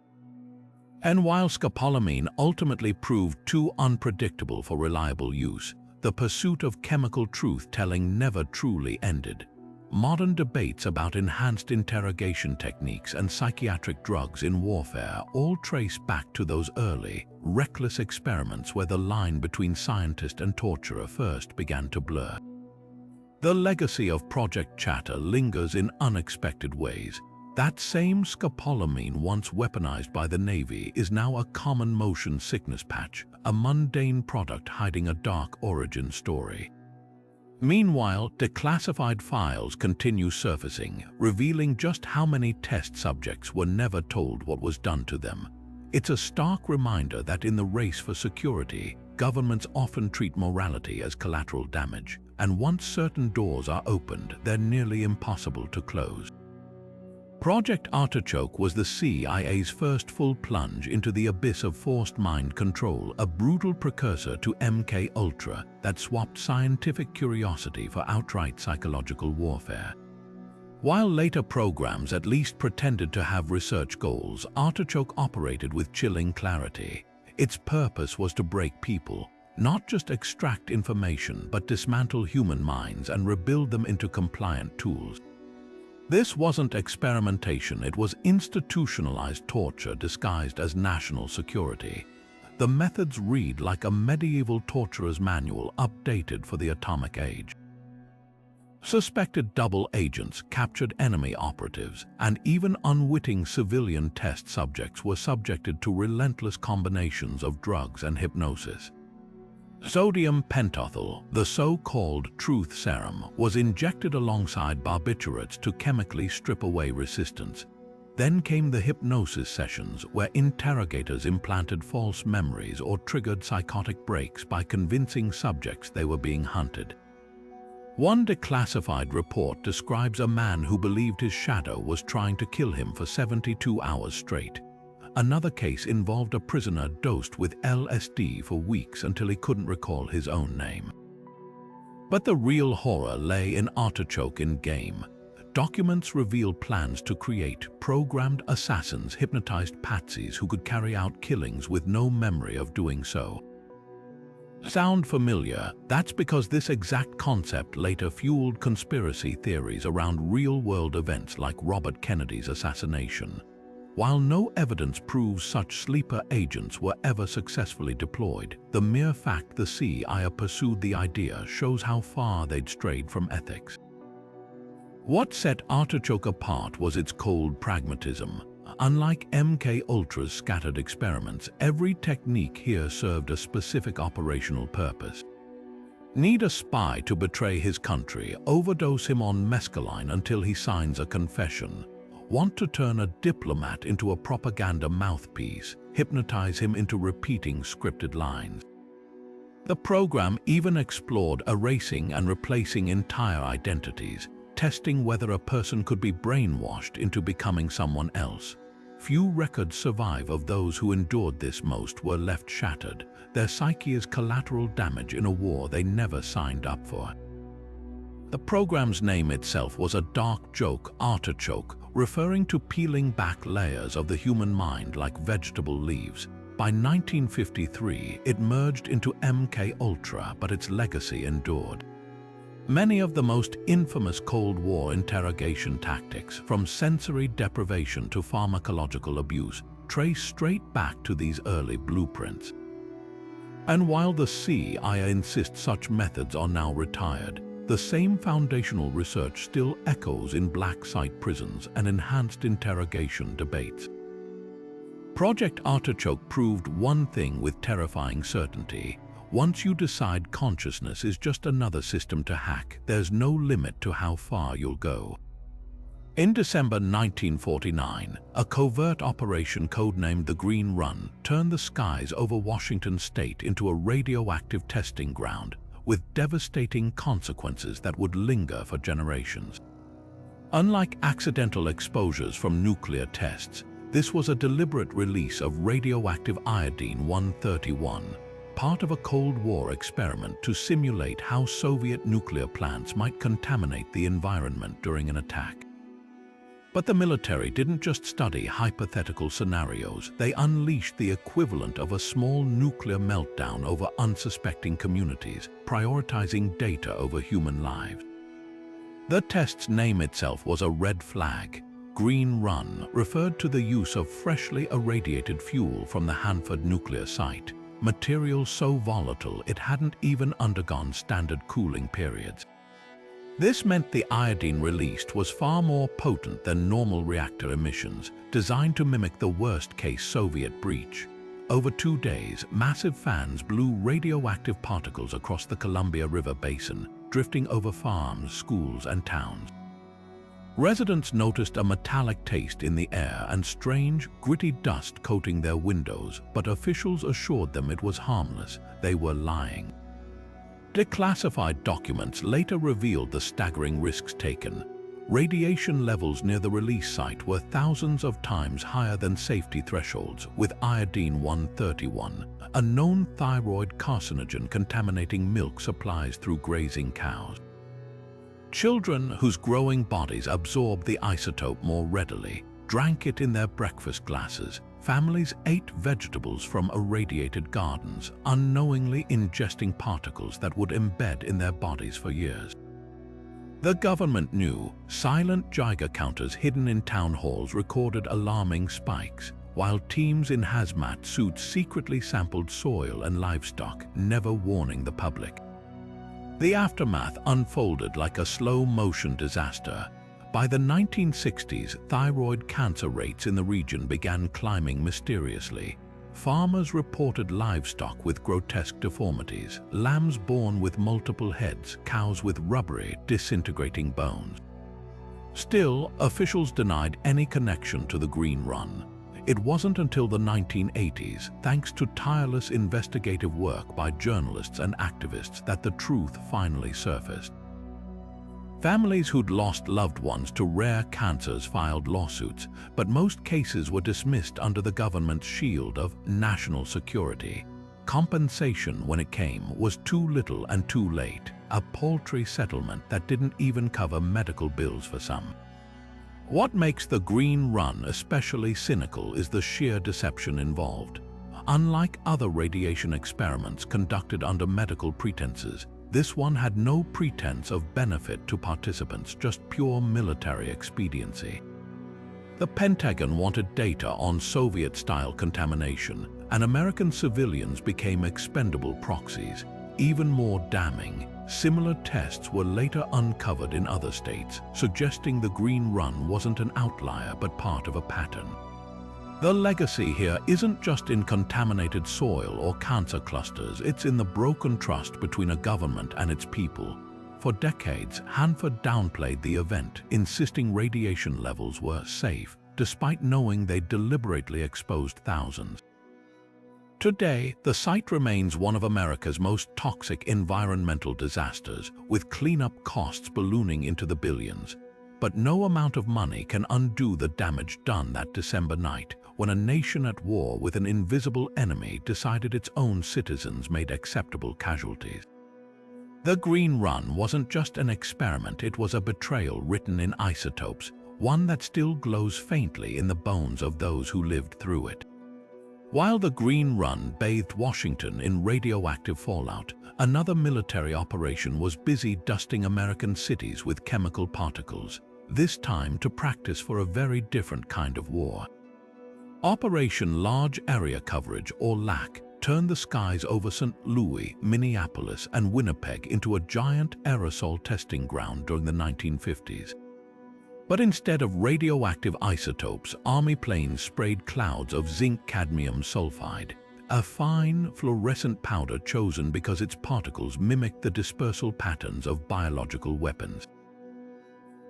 And while scopolamine ultimately proved too unpredictable for reliable use, the pursuit of chemical truth-telling never truly ended. Modern debates about enhanced interrogation techniques and psychiatric drugs in warfare all trace back to those early, reckless experiments where the line between scientist and torturer first began to blur. The legacy of Project Chatter lingers in unexpected ways. That same scopolamine once weaponized by the Navy is now a common motion sickness patch, a mundane product hiding a dark origin story. Meanwhile, declassified files continue surfacing, revealing just how many test subjects were never told what was done to them. It's a stark reminder that in the race for security, governments often treat morality as collateral damage, and once certain doors are opened, they're nearly impossible to close. Project Artichoke was the CIA's first full plunge into the abyss of forced mind control, a brutal precursor to MK Ultra that swapped scientific curiosity for outright psychological warfare. While later programs at least pretended to have research goals, Artichoke operated with chilling clarity. Its purpose was to break people, not just extract information, but dismantle human minds and rebuild them into compliant tools. This wasn't experimentation, it was institutionalized torture disguised as national security. The methods read like a medieval torturer's manual updated for the atomic age. Suspected double agents captured enemy operatives, and even unwitting civilian test subjects were subjected to relentless combinations of drugs and hypnosis. Sodium pentothal, the so-called truth serum, was injected alongside barbiturates to chemically strip away resistance. Then came the hypnosis sessions, where interrogators implanted false memories or triggered psychotic breaks by convincing subjects they were being hunted. One declassified report describes a man who believed his shadow was trying to kill him for 72 hours straight. Another case involved a prisoner dosed with LSD for weeks until he couldn't recall his own name. But the real horror lay in Artichoke in game. Documents reveal plans to create programmed assassins, hypnotized patsies who could carry out killings with no memory of doing so. Sound familiar? That's because this exact concept later fueled conspiracy theories around real-world events like Robert Kennedy's assassination. While no evidence proves such sleeper agents were ever successfully deployed, the mere fact the CIA pursued the idea shows how far they'd strayed from ethics. What set Artichoke apart was its cold pragmatism. Unlike MK Ultra's scattered experiments, every technique here served a specific operational purpose. Need a spy to betray his country? Overdose him on mescaline until he signs a confession. Want to turn a diplomat into a propaganda mouthpiece? Hypnotize him into repeating scripted lines. The program even explored erasing and replacing entire identities, testing whether a person could be brainwashed into becoming someone else. Few records survive of those who endured this. Most were left shattered, their psyche as collateral damage in a war they never signed up for. The program's name itself was a dark joke, Artichoke, referring to peeling back layers of the human mind like vegetable leaves. By 1953, it merged into MK Ultra, but its legacy endured. Many of the most infamous Cold War interrogation tactics, from sensory deprivation to pharmacological abuse, trace straight back to these early blueprints. And while the CIA insists such methods are now retired, the same foundational research still echoes in black site prisons and enhanced interrogation debates. Project Artichoke proved one thing with terrifying certainty. Once you decide consciousness is just another system to hack, there's no limit to how far you'll go. In December 1949, a covert operation codenamed the Green Run turned the skies over Washington state into a radioactive testing ground, with devastating consequences that would linger for generations. Unlike accidental exposures from nuclear tests, this was a deliberate release of radioactive iodine-131, part of a Cold War experiment to simulate how Soviet nuclear plants might contaminate the environment during an attack. But the military didn't just study hypothetical scenarios, they unleashed the equivalent of a small nuclear meltdown over unsuspecting communities, prioritizing data over human lives. The test's name itself was a red flag. Green Run referred to the use of freshly irradiated fuel from the Hanford nuclear site, material so volatile it hadn't even undergone standard cooling periods. This meant the iodine released was far more potent than normal reactor emissions, designed to mimic the worst-case Soviet breach. Over 2 days, massive fans blew radioactive particles across the Columbia River basin, drifting over farms, schools, and towns. Residents noticed a metallic taste in the air and strange, gritty dust coating their windows, but officials assured them it was harmless. They were lying. Declassified documents later revealed the staggering risks taken. Radiation levels near the release site were thousands of times higher than safety thresholds, with iodine-131, a known thyroid carcinogen contaminating milk supplies through grazing cows. Children whose growing bodies absorbed the isotope more readily drank it in their breakfast glasses. Families ate vegetables from irradiated gardens, unknowingly ingesting particles that would embed in their bodies for years. The government knew. Silent Geiger counters hidden in town halls recorded alarming spikes, while teams in hazmat suits secretly sampled soil and livestock, never warning the public. The aftermath unfolded like a slow-motion disaster. By the 1960s, thyroid cancer rates in the region began climbing mysteriously. Farmers reported livestock with grotesque deformities, lambs born with multiple heads, cows with rubbery, disintegrating bones. Still, officials denied any connection to the Green Run. It wasn't until the 1980s, thanks to tireless investigative work by journalists and activists, that the truth finally surfaced. Families who'd lost loved ones to rare cancers filed lawsuits, but most cases were dismissed under the government's shield of national security. Compensation, when it came, was too little and too late, a paltry settlement that didn't even cover medical bills for some. What makes the Green Run especially cynical is the sheer deception involved. Unlike other radiation experiments conducted under medical pretenses, this one had no pretense of benefit to participants, just pure military expediency. The Pentagon wanted data on Soviet-style contamination, and American civilians became expendable proxies. Even more damning, similar tests were later uncovered in other states, suggesting the Green Run wasn't an outlier but part of a pattern. The legacy here isn't just in contaminated soil or cancer clusters, it's in the broken trust between a government and its people. For decades, Hanford downplayed the event, insisting radiation levels were safe, despite knowing they deliberately exposed thousands. Today, the site remains one of America's most toxic environmental disasters, with cleanup costs ballooning into the billions. But no amount of money can undo the damage done that December night, when a nation at war with an invisible enemy decided its own citizens made acceptable casualties. The Green Run wasn't just an experiment, it was a betrayal written in isotopes, one that still glows faintly in the bones of those who lived through it. While the Green Run bathed Washington in radioactive fallout, another military operation was busy dusting American cities with chemical particles, this time to practice for a very different kind of war. Operation Large Area Coverage, or LAC, turned the skies over St. Louis, Minneapolis, and Winnipeg into a giant aerosol testing ground during the 1950s. But instead of radioactive isotopes, Army planes sprayed clouds of zinc-cadmium sulfide, a fine, fluorescent powder chosen because its particles mimicked the dispersal patterns of biological weapons.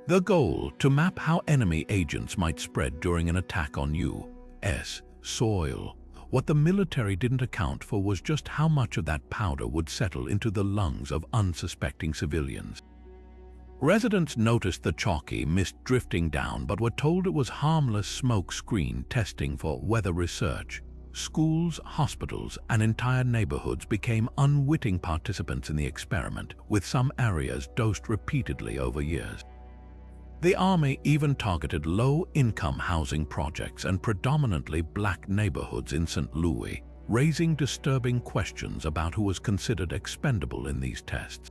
The goal: to map how enemy agents might spread during an attack on U.S. soil. What the military didn't account for was just how much of that powder would settle into the lungs of unsuspecting civilians. Residents noticed the chalky mist drifting down but were told it was harmless smoke screen testing for weather research. Schools, hospitals, and entire neighborhoods became unwitting participants in the experiment, with some areas dosed repeatedly over years. The Army even targeted low-income housing projects and predominantly black neighborhoods in St. Louis, raising disturbing questions about who was considered expendable in these tests.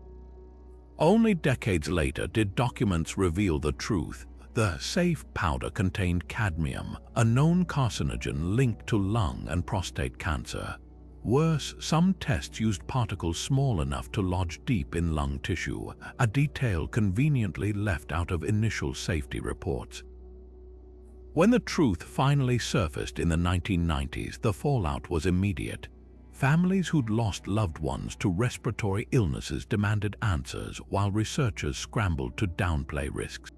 Only decades later did documents reveal the truth. The safe powder contained cadmium, a known carcinogen linked to lung and prostate cancer. Worse, some tests used particles small enough to lodge deep in lung tissue, a detail conveniently left out of initial safety reports. When the truth finally surfaced in the 1990s, the fallout was immediate. Families who'd lost loved ones to respiratory illnesses demanded answers, while researchers scrambled to downplay risks.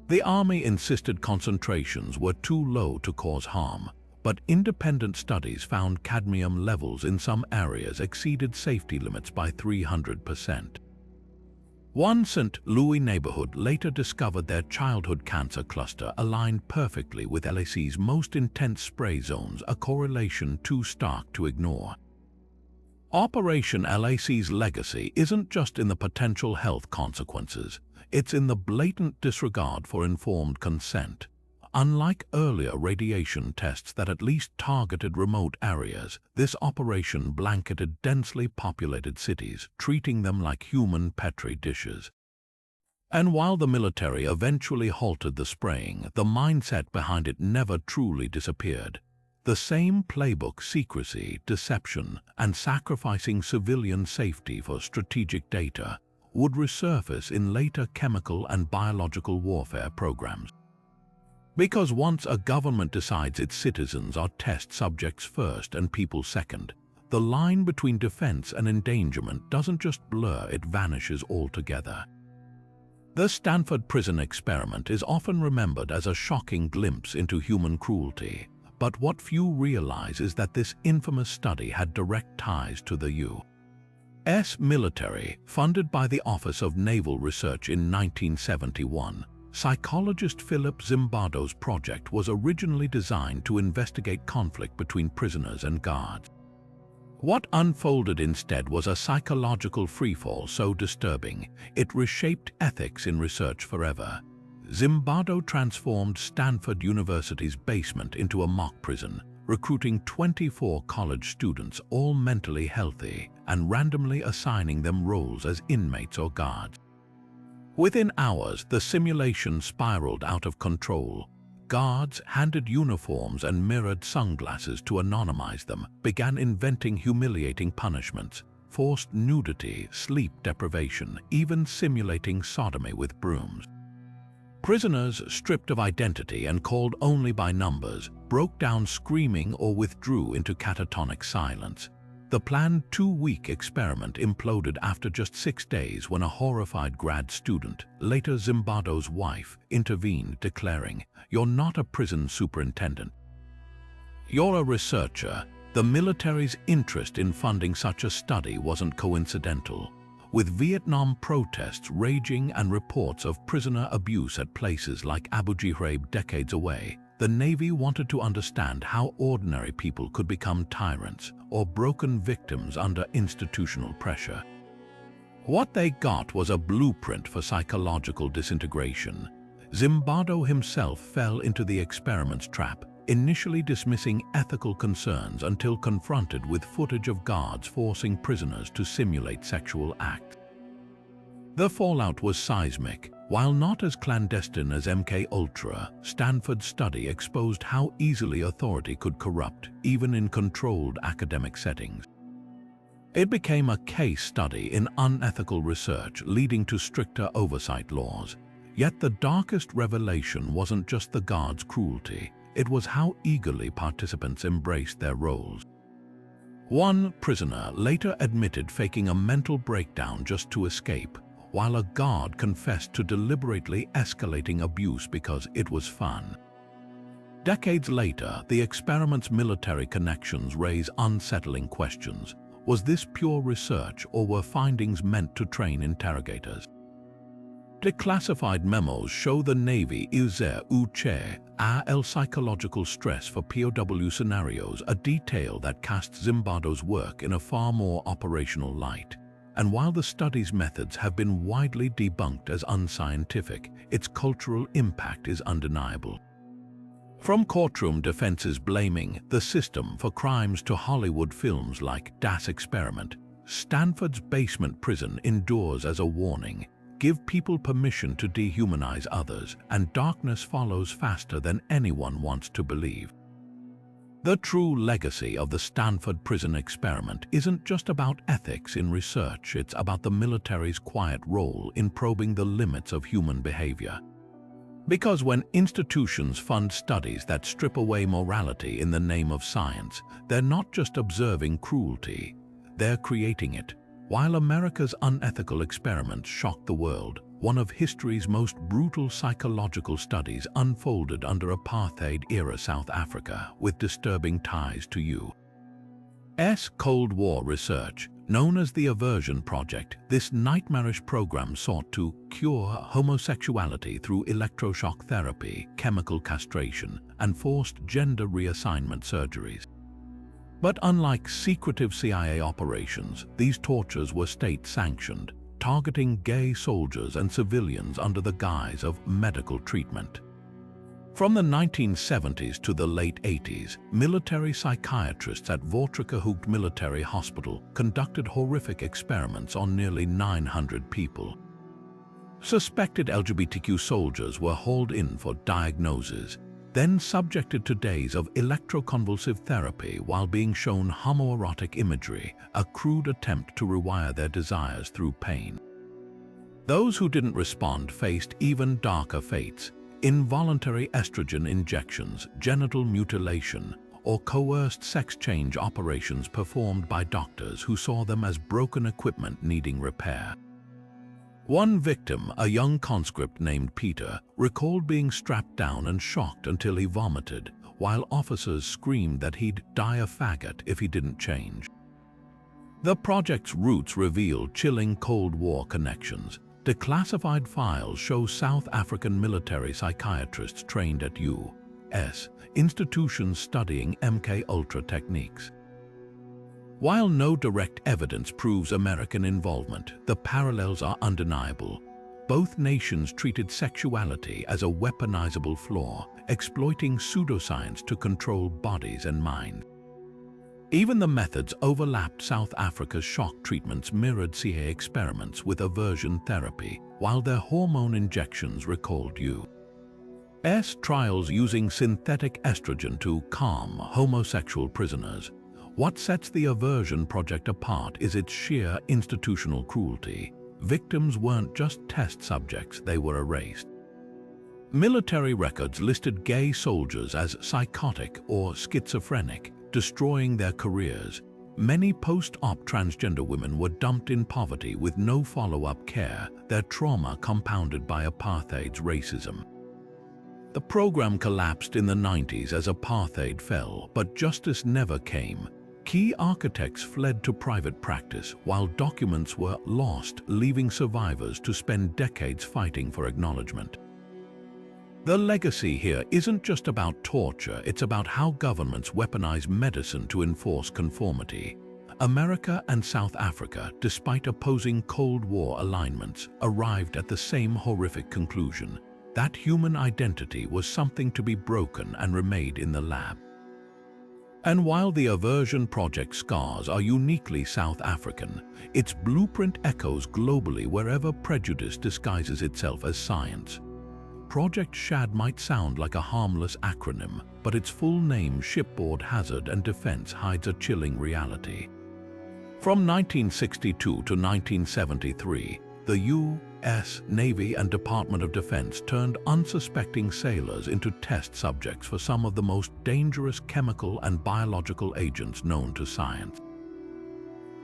The Army insisted concentrations were too low to cause harm, but independent studies found cadmium levels in some areas exceeded safety limits by 300%. One St. Louis neighborhood later discovered their childhood cancer cluster aligned perfectly with LAC's most intense spray zones, a correlation too stark to ignore. Operation LAC's legacy isn't just in the potential health consequences, it's in the blatant disregard for informed consent. Unlike earlier radiation tests that at least targeted remote areas, this operation blanketed densely populated cities, treating them like human petri dishes. And while the military eventually halted the spraying, the mindset behind it never truly disappeared. The same playbook: secrecy, deception, and sacrificing civilian safety for strategic data would resurface in later chemical and biological warfare programs. Because once a government decides its citizens are test subjects first and people second, the line between defense and endangerment doesn't just blur, it vanishes altogether. The Stanford prison experiment is often remembered as a shocking glimpse into human cruelty, but what few realize is that this infamous study had direct ties to the U.S. military. Funded by the Office of Naval Research in 1971, psychologist Philip Zimbardo's project was originally designed to investigate conflict between prisoners and guards. What unfolded instead was a psychological freefall so disturbing, it reshaped ethics in research forever. Zimbardo transformed Stanford University's basement into a mock prison, recruiting 24 college students, all mentally healthy, and randomly assigning them roles as inmates or guards. Within hours, the simulation spiraled out of control. Guards, handed uniforms and mirrored sunglasses to anonymize them, began inventing humiliating punishments, forced nudity, sleep deprivation, even simulating sodomy with brooms. Prisoners, stripped of identity and called only by numbers, broke down screaming or withdrew into catatonic silence. The planned 2-week experiment imploded after just 6 days when a horrified grad student, later Zimbardo's wife, intervened, declaring, "You're not a prison superintendent. You're a researcher." The military's interest in funding such a study wasn't coincidental. With Vietnam protests raging and reports of prisoner abuse at places like Abu Ghraib decades away, the Navy wanted to understand how ordinary people could become tyrants or broken victims under institutional pressure. What they got was a blueprint for psychological disintegration. Zimbardo himself fell into the experiment's trap, initially dismissing ethical concerns until confronted with footage of guards forcing prisoners to simulate sexual acts. The fallout was seismic. While not as clandestine as MK Ultra, Stanford's study exposed how easily authority could corrupt, even in controlled academic settings. It became a case study in unethical research, leading to stricter oversight laws. Yet the darkest revelation wasn't just the guards' cruelty, it was how eagerly participants embraced their roles. One prisoner later admitted faking a mental breakdown just to escape, while a guard confessed to deliberately escalating abuse because it was fun. Decades later, the experiment's military connections raise unsettling questions. Was this pure research, or were findings meant to train interrogators? Declassified memos show the Navy usait el psychological stress for POW scenarios, a detail that casts Zimbardo's work in a far more operational light. And while the study's methods have been widely debunked as unscientific, its cultural impact is undeniable. From courtroom defenses blaming the system for crimes to Hollywood films like Das Experiment, Stanford's basement prison endures as a warning. Give people permission to dehumanize others, and darkness follows faster than anyone wants to believe. The true legacy of the Stanford prison experiment isn't just about ethics in research, it's about the military's quiet role in probing the limits of human behavior. Because when institutions fund studies that strip away morality in the name of science, they're not just observing cruelty, they're creating it. While America's unethical experiments shocked the world, one of history's most brutal psychological studies unfolded under apartheid-era South Africa with disturbing ties to U.S. Cold War research. Known as the Aversion Project, this nightmarish program sought to cure homosexuality through electroshock therapy, chemical castration, and forced gender reassignment surgeries. But unlike secretive CIA operations, these tortures were state-sanctioned, targeting gay soldiers and civilians under the guise of medical treatment. From the 1970s to the late 80s, military psychiatrists at Voortrekker Military Hospital conducted horrific experiments on nearly 900 people. Suspected LGBTQ soldiers were hauled in for diagnosis, then subjected to days of electroconvulsive therapy while being shown homoerotic imagery, a crude attempt to rewire their desires through pain. Those who didn't respond faced even darker fates: involuntary estrogen injections, genital mutilation, or coerced sex change operations performed by doctors who saw them as broken equipment needing repair. One victim, a young conscript named Peter, recalled being strapped down and shocked until he vomited, while officers screamed that he'd die a faggot if he didn't change. The project's roots reveal chilling Cold War connections. Declassified files show South African military psychiatrists trained at U.S. institutions studying MK-Ultra techniques. While no direct evidence proves American involvement, the parallels are undeniable. Both nations treated sexuality as a weaponizable flaw, exploiting pseudoscience to control bodies and minds. Even the methods overlapped. South Africa's shock treatments mirrored CIA experiments with aversion therapy, while their hormone injections recalled U.S. trials using synthetic estrogen to calm homosexual prisoners. What sets the Aversion Project apart is its sheer institutional cruelty. Victims weren't just test subjects, they were erased. Military records listed gay soldiers as psychotic or schizophrenic, destroying their careers. Many post-op transgender women were dumped in poverty with no follow-up care, their trauma compounded by apartheid's racism. The program collapsed in the 90s as apartheid fell, but justice never came. Key architects fled to private practice, while documents were lost, leaving survivors to spend decades fighting for acknowledgement. The legacy here isn't just about torture, it's about how governments weaponize medicine to enforce conformity. America and South Africa, despite opposing Cold War alignments, arrived at the same horrific conclusion: that human identity was something to be broken and remade in the lab. And while the Aversion Project scars are uniquely South African, its blueprint echoes globally wherever prejudice disguises itself as science. Project SHAD might sound like a harmless acronym, but its full name, Shipboard Hazard and Defense, hides a chilling reality. From 1962 to 1973, the U.S. Navy and Department of Defense turned unsuspecting sailors into test subjects for some of the most dangerous chemical and biological agents known to science.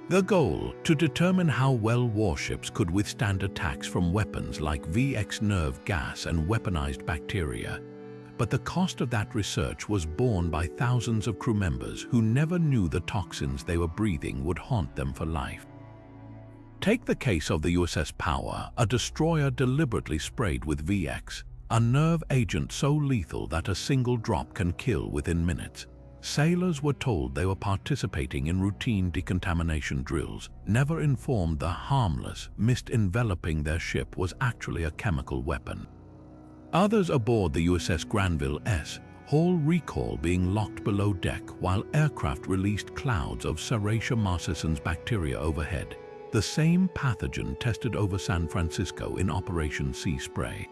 The goal: to determine how well warships could withstand attacks from weapons like VX nerve gas and weaponized bacteria. But the cost of that research was borne by thousands of crew members who never knew the toxins they were breathing would haunt them for life. Take the case of the USS Power, a destroyer deliberately sprayed with VX, a nerve agent so lethal that a single drop can kill within minutes. Sailors were told they were participating in routine decontamination drills, never informed the harmless mist enveloping their ship was actually a chemical weapon. Others aboard the USS Granville S Hall recall being locked below deck while aircraft released clouds of Serratia marcescens bacteria overhead, the same pathogen tested over San Francisco in Operation Sea Spray.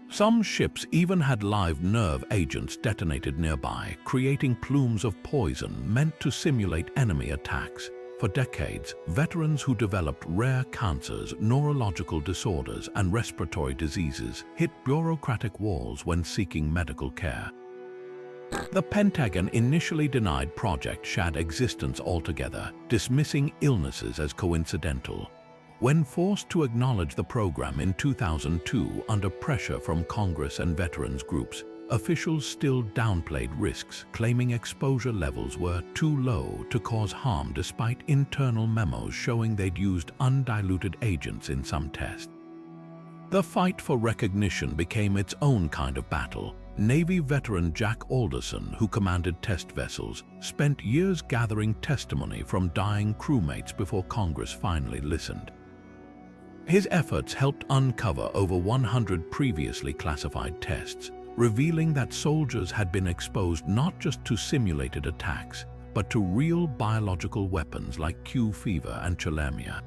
Some ships even had live nerve agents detonated nearby, creating plumes of poison meant to simulate enemy attacks. For decades, veterans who developed rare cancers, neurological disorders, and respiratory diseases hit bureaucratic walls when seeking medical care. The Pentagon initially denied Project SHAD's existence altogether, dismissing illnesses as coincidental. When forced to acknowledge the program in 2002 under pressure from Congress and veterans groups, officials still downplayed risks, claiming exposure levels were too low to cause harm despite internal memos showing they'd used undiluted agents in some tests. The fight for recognition became its own kind of battle. Navy veteran Jack Alderson, who commanded test vessels, spent years gathering testimony from dying crewmates before Congress finally listened. His efforts helped uncover over 100 previously classified tests, revealing that soldiers had been exposed not just to simulated attacks, but to real biological weapons like Q fever and tularemia.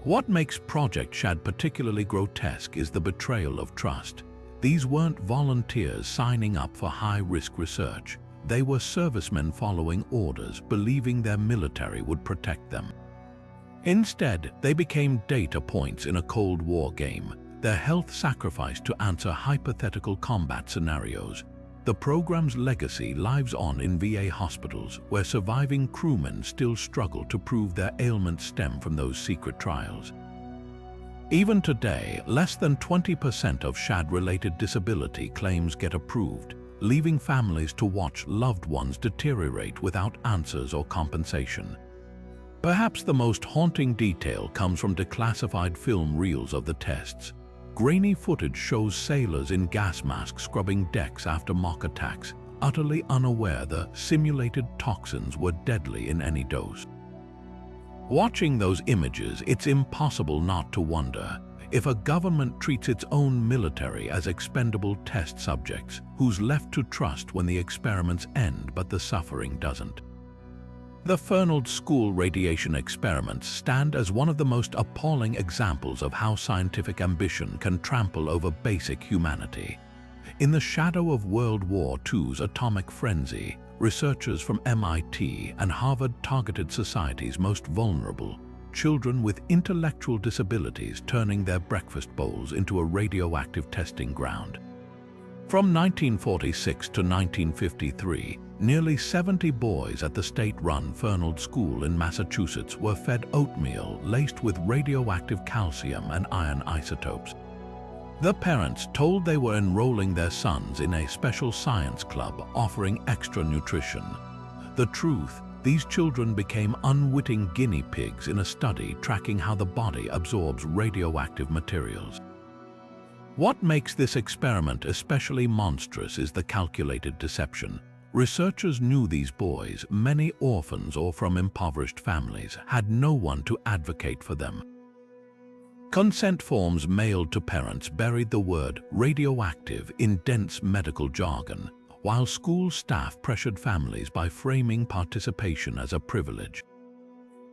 What makes Project SHAD particularly grotesque is the betrayal of trust. These weren't volunteers signing up for high-risk research. They were servicemen following orders, believing their military would protect them. Instead, they became data points in a Cold War game, their health sacrificed to answer hypothetical combat scenarios. The program's legacy lives on in VA hospitals, where surviving crewmen still struggle to prove their ailments stem from those secret trials. Even today, less than 20% of SHAD-related disability claims get approved, leaving families to watch loved ones deteriorate without answers or compensation. Perhaps the most haunting detail comes from declassified film reels of the tests. Grainy footage shows sailors in gas masks scrubbing decks after mock attacks, utterly unaware the simulated toxins were deadly in any dose. Watching those images, it's impossible not to wonder, if a government treats its own military as expendable test subjects, who's left to trust when the experiments end but the suffering doesn't? The Fernald School radiation experiments stand as one of the most appalling examples of how scientific ambition can trample over basic humanity. In the shadow of World War II's atomic frenzy, researchers from MIT and Harvard targeted society's most vulnerable, children with intellectual disabilities, turning their breakfast bowls into a radioactive testing ground. From 1946 to 1953, nearly 70 boys at the state-run Fernald School in Massachusetts were fed oatmeal laced with radioactive calcium and iron isotopes. The parents told they were enrolling their sons in a special science club offering extra nutrition. The truth, these children became unwitting guinea pigs in a study tracking how the body absorbs radioactive materials. What makes this experiment especially monstrous is the calculated deception. Researchers knew these boys, many orphans or from impoverished families, had no one to advocate for them. Consent forms mailed to parents buried the word radioactive in dense medical jargon, while school staff pressured families by framing participation as a privilege.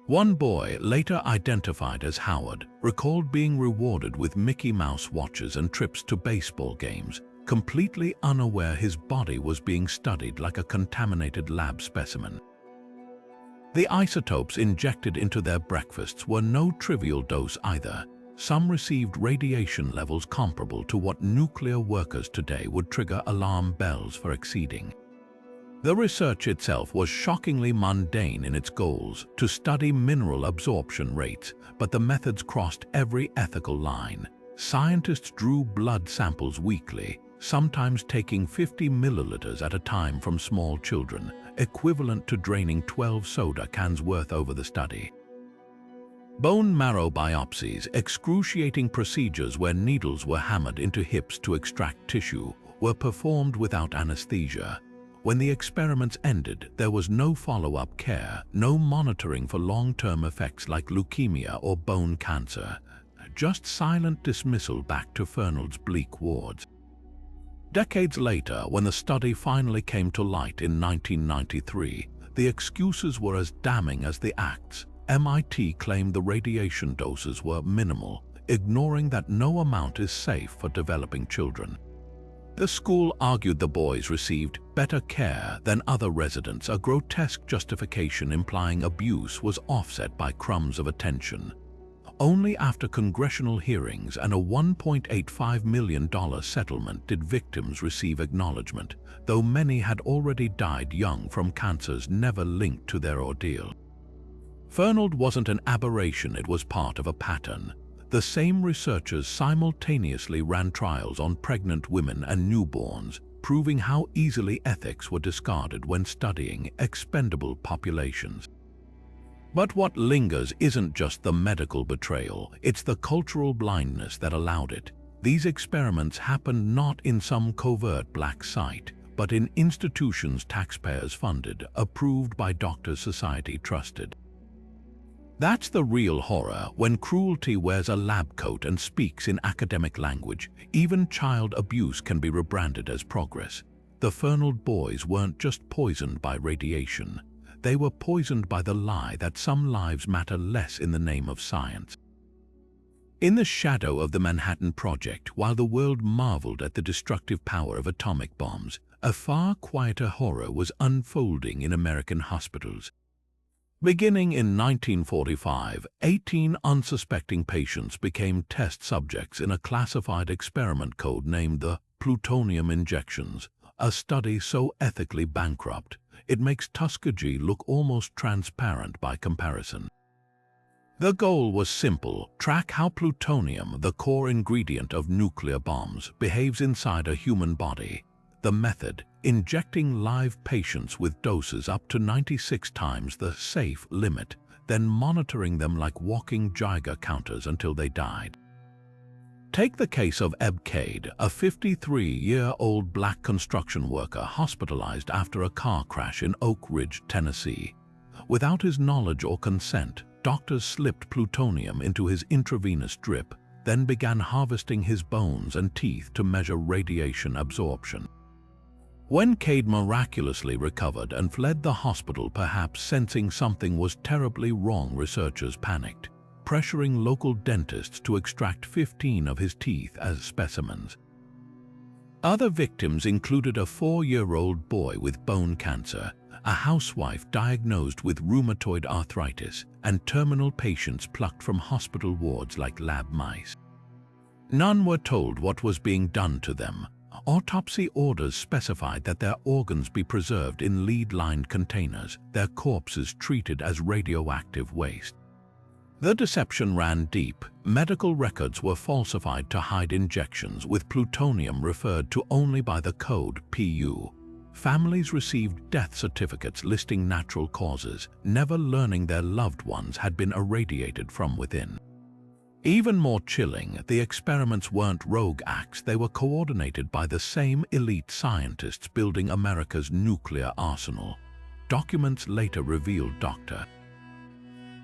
One boy, later identified as Howard, recalled being rewarded with Mickey Mouse watches and trips to baseball games, completely unaware his body was being studied like a contaminated lab specimen. The isotopes injected into their breakfasts were no trivial dose either. Some received radiation levels comparable to what nuclear workers today would trigger alarm bells for exceeding. The research itself was shockingly mundane in its goals, to study mineral absorption rates, but the methods crossed every ethical line. Scientists drew blood samples weekly, sometimes taking 50 milliliters at a time from small children, equivalent to draining 12 soda cans worth over the study. Bone marrow biopsies, excruciating procedures where needles were hammered into hips to extract tissue, were performed without anesthesia. When the experiments ended, there was no follow-up care, no monitoring for long-term effects like leukemia or bone cancer, just silent dismissal back to Fernald's bleak wards. Decades later, when the study finally came to light in 1993, the excuses were as damning as the acts. MIT claimed the radiation doses were minimal, ignoring that no amount is safe for developing children. The school argued the boys received better care than other residents, a grotesque justification implying abuse was offset by crumbs of attention. Only after congressional hearings and a $1.85 million settlement did victims receive acknowledgement, though many had already died young from cancers never linked to their ordeal. Fernald wasn't an aberration, it was part of a pattern. The same researchers simultaneously ran trials on pregnant women and newborns, proving how easily ethics were discarded when studying expendable populations. But what lingers isn't just the medical betrayal, it's the cultural blindness that allowed it. These experiments happened not in some covert black site, but in institutions taxpayers funded, approved by doctors society trusted. That's the real horror, when cruelty wears a lab coat and speaks in academic language. Even child abuse can be rebranded as progress. The Fernald boys weren't just poisoned by radiation. They were poisoned by the lie that some lives matter less in the name of science. In the shadow of the Manhattan Project, while the world marveled at the destructive power of atomic bombs, a far quieter horror was unfolding in American hospitals. Beginning in 1945, 18 unsuspecting patients became test subjects in a classified experiment code named the plutonium injections, a study so ethically bankrupt, it makes Tuskegee look almost transparent by comparison. The goal was simple: track how plutonium, the core ingredient of nuclear bombs, behaves inside a human body. The method: injecting live patients with doses up to 96 times the safe limit, then monitoring them like walking Geiger counters until they died. Take the case of Eb Cade, a 53-year-old black construction worker hospitalized after a car crash in Oak Ridge, Tennessee. Without his knowledge or consent, doctors slipped plutonium into his intravenous drip, then began harvesting his bones and teeth to measure radiation absorption. When Cade miraculously recovered and fled the hospital, perhaps sensing something was terribly wrong, researchers panicked, pressuring local dentists to extract 15 of his teeth as specimens. Other victims included a 4-year-old boy with bone cancer, a housewife diagnosed with rheumatoid arthritis, and terminal patients plucked from hospital wards like lab mice. None were told what was being done to them. Autopsy orders specified that their organs be preserved in lead-lined containers, their corpses treated as radioactive waste. The deception ran deep. Medical records were falsified to hide injections with plutonium referred to only by the code PU. Families received death certificates listing natural causes, never learning their loved ones had been irradiated from within. Even more chilling, the experiments weren't rogue acts, they were coordinated by the same elite scientists building America's nuclear arsenal. Documents later revealed Dr.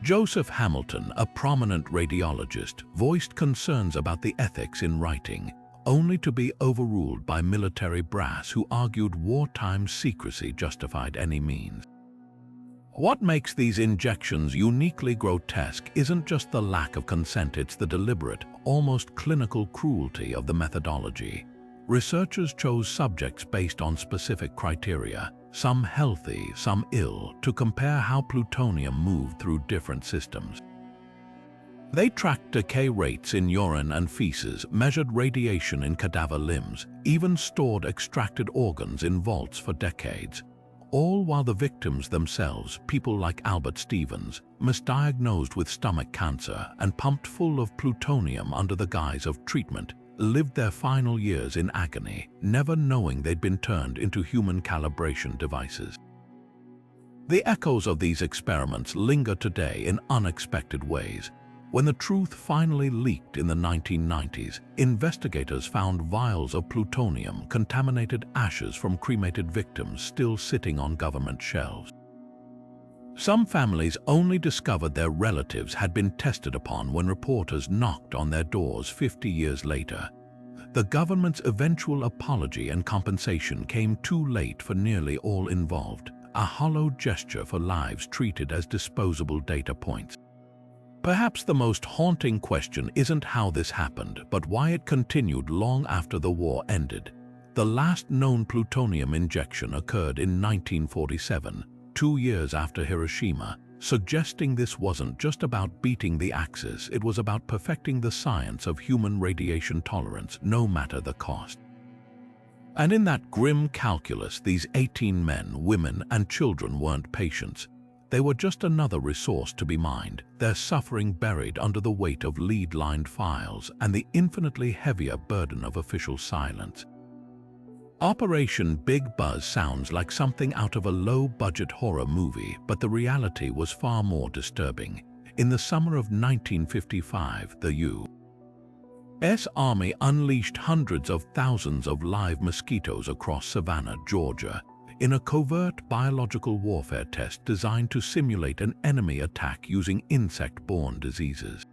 Joseph Hamilton, a prominent radiologist, voiced concerns about the ethics in writing, only to be overruled by military brass who argued wartime secrecy justified any means. What makes these injections uniquely grotesque isn't just the lack of consent, it's the deliberate, almost clinical cruelty of the methodology. Researchers chose subjects based on specific criteria, some healthy, some ill, to compare how plutonium moved through different systems. They tracked decay rates in urine and feces, measured radiation in cadaver limbs, even stored extracted organs in vaults for decades. All while the victims themselves, people like Albert Stevens, misdiagnosed with stomach cancer and pumped full of plutonium under the guise of treatment, lived their final years in agony, never knowing they'd been turned into human calibration devices. The echoes of these experiments linger today in unexpected ways. When the truth finally leaked in the 1990s, investigators found vials of plutonium, contaminated ashes from cremated victims still sitting on government shelves. Some families only discovered their relatives had been tested upon when reporters knocked on their doors 50 years later. The government's eventual apology and compensation came too late for nearly all involved, a hollow gesture for lives treated as disposable data points. Perhaps the most haunting question isn't how this happened, but why it continued long after the war ended. The last known plutonium injection occurred in 1947, 2 years after Hiroshima, suggesting this wasn't just about beating the Axis, it was about perfecting the science of human radiation tolerance, no matter the cost. And in that grim calculus, these 18 men, women, and children weren't patients. They were just another resource to be mined, their suffering buried under the weight of lead-lined files and the infinitely heavier burden of official silence. Operation Big Buzz sounds like something out of a low-budget horror movie, but the reality was far more disturbing. In the summer of 1955, the U.S. Army unleashed hundreds of thousands of live mosquitoes across Savannah, Georgia, in a covert biological warfare test designed to simulate an enemy attack using insect-borne diseases.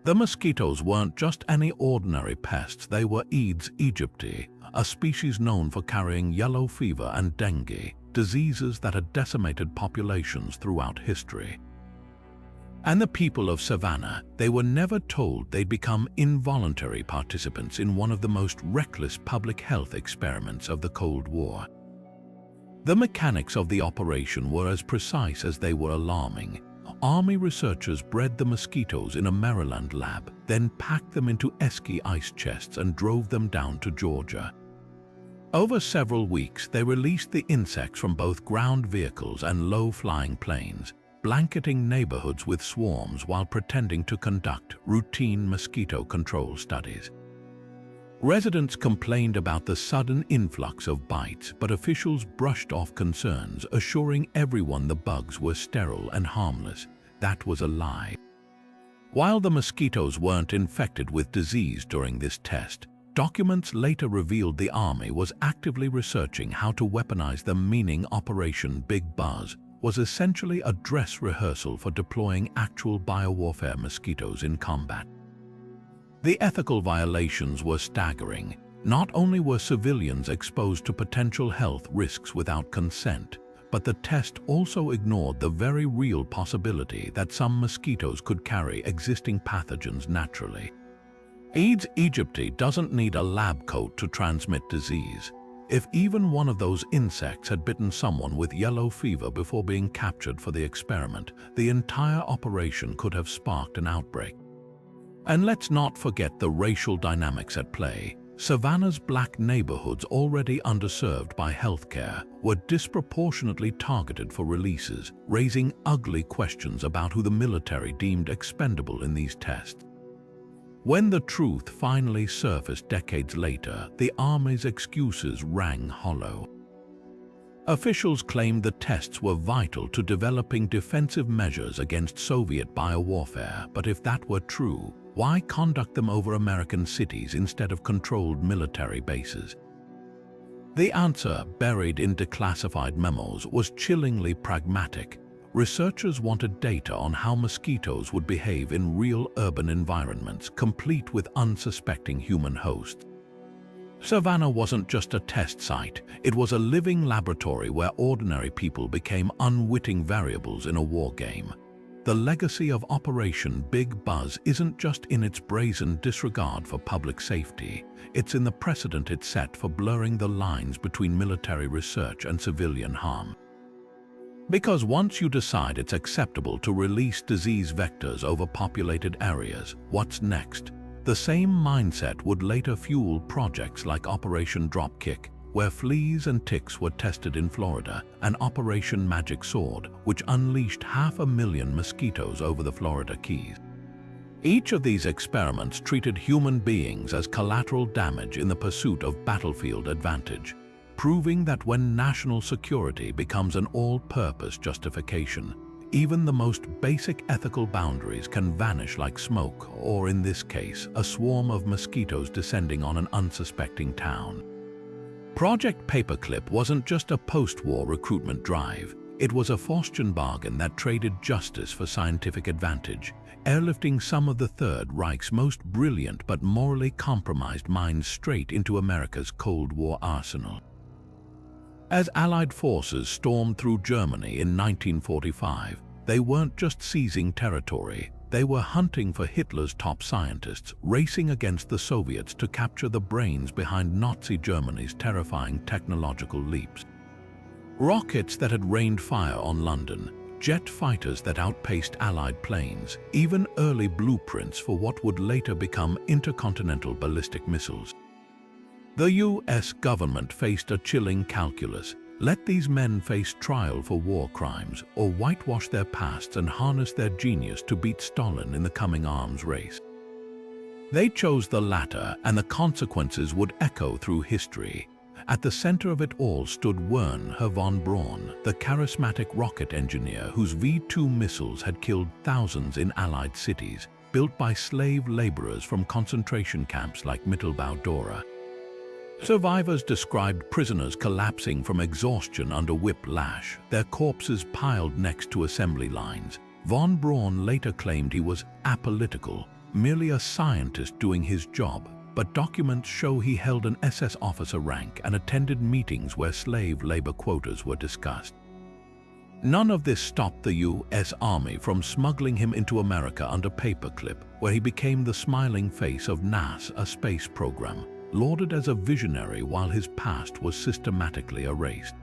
The mosquitoes weren't just any ordinary pests, they were Aedes aegypti, a species known for carrying yellow fever and dengue, diseases that had decimated populations throughout history. And the people of Savannah, they were never told they'd become involuntary participants in one of the most reckless public health experiments of the Cold War. The mechanics of the operation were as precise as they were alarming. Army researchers bred the mosquitoes in a Maryland lab, then packed them into Esky ice chests and drove them down to Georgia. Over several weeks, they released the insects from both ground vehicles and low-flying planes, blanketing neighborhoods with swarms while pretending to conduct routine mosquito control studies. Residents complained about the sudden influx of bites, but officials brushed off concerns, assuring everyone the bugs were sterile and harmless. That was a lie. While the mosquitoes weren't infected with disease during this test, documents later revealed the Army was actively researching how to weaponize them, meaning Operation Big Buzz was essentially a dress rehearsal for deploying actual biowarfare mosquitoes in combat. The ethical violations were staggering. Not only were civilians exposed to potential health risks without consent, but the test also ignored the very real possibility that some mosquitoes could carry existing pathogens naturally. Aedes aegypti doesn't need a lab coat to transmit disease. If even one of those insects had bitten someone with yellow fever before being captured for the experiment, the entire operation could have sparked an outbreak. And let's not forget the racial dynamics at play. Savannah's black neighborhoods, already underserved by healthcare, were disproportionately targeted for releases, raising ugly questions about who the military deemed expendable in these tests. When the truth finally surfaced decades later, the Army's excuses rang hollow. Officials claimed the tests were vital to developing defensive measures against Soviet biowarfare, but if that were true, why conduct them over American cities instead of controlled military bases? The answer, buried in declassified memos, was chillingly pragmatic. Researchers wanted data on how mosquitoes would behave in real urban environments, complete with unsuspecting human hosts. Savannah wasn't just a test site, it was a living laboratory where ordinary people became unwitting variables in a war game. The legacy of Operation Big Buzz isn't just in its brazen disregard for public safety, it's in the precedent it set for blurring the lines between military research and civilian harm. Because once you decide it's acceptable to release disease vectors over populated areas, what's next? The same mindset would later fuel projects like Operation Dropkick, where fleas and ticks were tested in Florida, and Operation Magic Sword, which unleashed 500,000 mosquitoes over the Florida Keys. Each of these experiments treated human beings as collateral damage in the pursuit of battlefield advantage, proving that when national security becomes an all-purpose justification, even the most basic ethical boundaries can vanish like smoke, or in this case, a swarm of mosquitoes descending on an unsuspecting town. Project Paperclip wasn't just a post-war recruitment drive. It was a Faustian bargain that traded justice for scientific advantage, airlifting some of the Third Reich's most brilliant but morally compromised minds straight into America's Cold War arsenal. As Allied forces stormed through Germany in 1945, they weren't just seizing territory, they were hunting for Hitler's top scientists, racing against the Soviets to capture the brains behind Nazi Germany's terrifying technological leaps. Rockets that had rained fire on London, jet fighters that outpaced Allied planes, even early blueprints for what would later become intercontinental ballistic missiles. The US government faced a chilling calculus. Let these men face trial for war crimes or whitewash their pasts and harness their genius to beat Stalin in the coming arms race. They chose the latter, and the consequences would echo through history. At the center of it all stood Wernher von Braun, the charismatic rocket engineer whose V-2 missiles had killed thousands in Allied cities, built by slave laborers from concentration camps like Mittelbau-Dora. Survivors described prisoners collapsing from exhaustion under whiplash, their corpses piled next to assembly lines. Von Braun later claimed he was apolitical, merely a scientist doing his job, but documents show he held an SS officer rank and attended meetings where slave labor quotas were discussed. None of this stopped the US Army from smuggling him into America under paperclip, where he became the smiling face of NASA space program, lauded as a visionary while his past was systematically erased.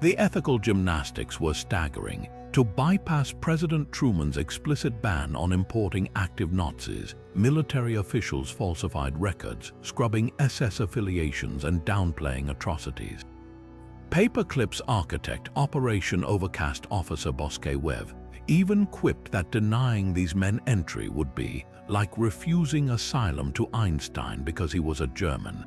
The ethical gymnastics were staggering. To bypass President Truman's explicit ban on importing active Nazis, military officials falsified records, scrubbing SS affiliations and downplaying atrocities. Paperclip's architect, Operation Overcast Officer Bosquet-Wev, even quipped that denying these men entry would be like refusing asylum to Einstein because he was a German.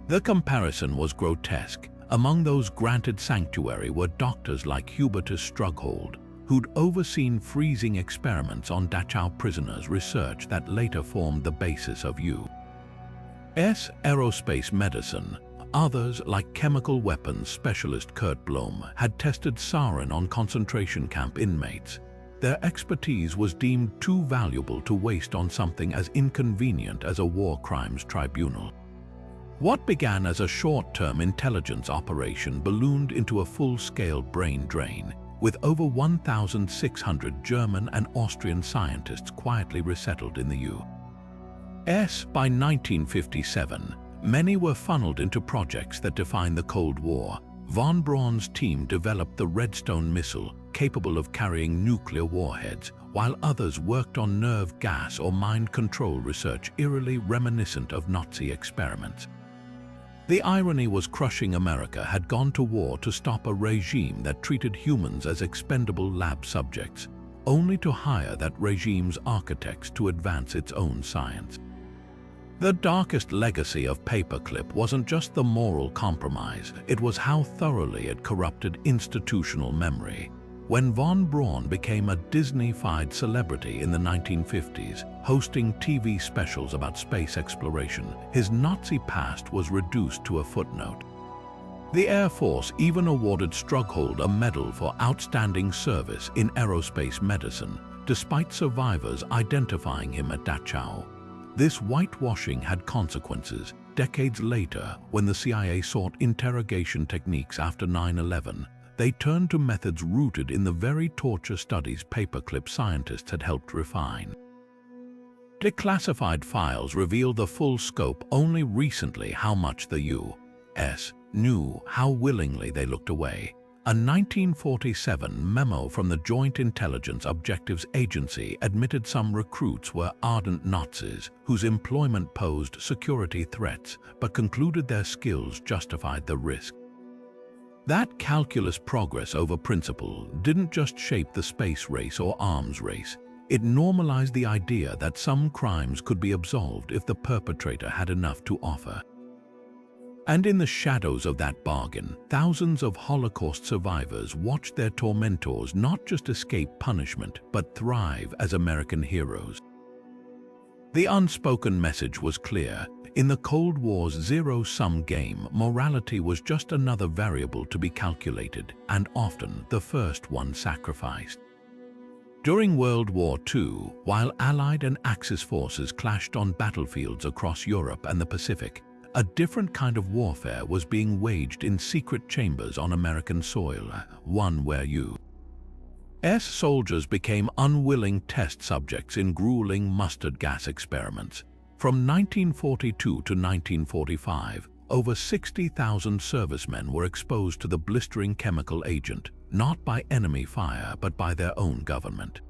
The comparison was grotesque. Among those granted sanctuary were doctors like Hubertus Strughold, who'd overseen freezing experiments on Dachau prisoners, research that later formed the basis of U.S. aerospace medicine. Others, like chemical weapons specialist Kurt Blom, had tested sarin on concentration camp inmates. Their expertise was deemed too valuable to waste on something as inconvenient as a war crimes tribunal. What began as a short-term intelligence operation ballooned into a full-scale brain drain, with over 1,600 German and Austrian scientists quietly resettled in the U.S. By 1957, many were funneled into projects that defined the Cold War. Von Braun's team developed the Redstone missile, capable of carrying nuclear warheads, while others worked on nerve gas or mind control research eerily reminiscent of Nazi experiments. The irony was crushing America had gone to war to stop a regime that treated humans as expendable lab subjects, only to hire that regime's architects to advance its own science. The darkest legacy of Paperclip wasn't just the moral compromise, it was how thoroughly it corrupted institutional memory. When von Braun became a Disney-fied celebrity in the 1950s, hosting TV specials about space exploration, his Nazi past was reduced to a footnote. The Air Force even awarded Strughold a medal for outstanding service in aerospace medicine, despite survivors identifying him at Dachau. This whitewashing had consequences. Decades later, when the CIA sought interrogation techniques after 9/11, they turned to methods rooted in the very torture studies Paperclip scientists had helped refine. Declassified files revealed the full scope only recently. How much the U.S. knew, how willingly they looked away. A 1947 memo from the Joint Intelligence Objectives Agency admitted some recruits were ardent Nazis whose employment posed security threats, but concluded their skills justified the risk. That calculus progress over principle didn't just shape the space race or arms race. It normalized the idea that some crimes could be absolved if the perpetrator had enough to offer. And in the shadows of that bargain, thousands of Holocaust survivors watched their tormentors not just escape punishment, but thrive as American heroes. The unspoken message was clear. In the Cold War's zero-sum game, morality was just another variable to be calculated, and often the first one sacrificed. During World War II, while Allied and Axis forces clashed on battlefields across Europe and the Pacific, a different kind of warfare was being waged in secret chambers on American soil, one where U.S. soldiers became unwilling test subjects in grueling mustard gas experiments. From 1942 to 1945, over 60,000 servicemen were exposed to the blistering chemical agent, not by enemy fire but by their own government.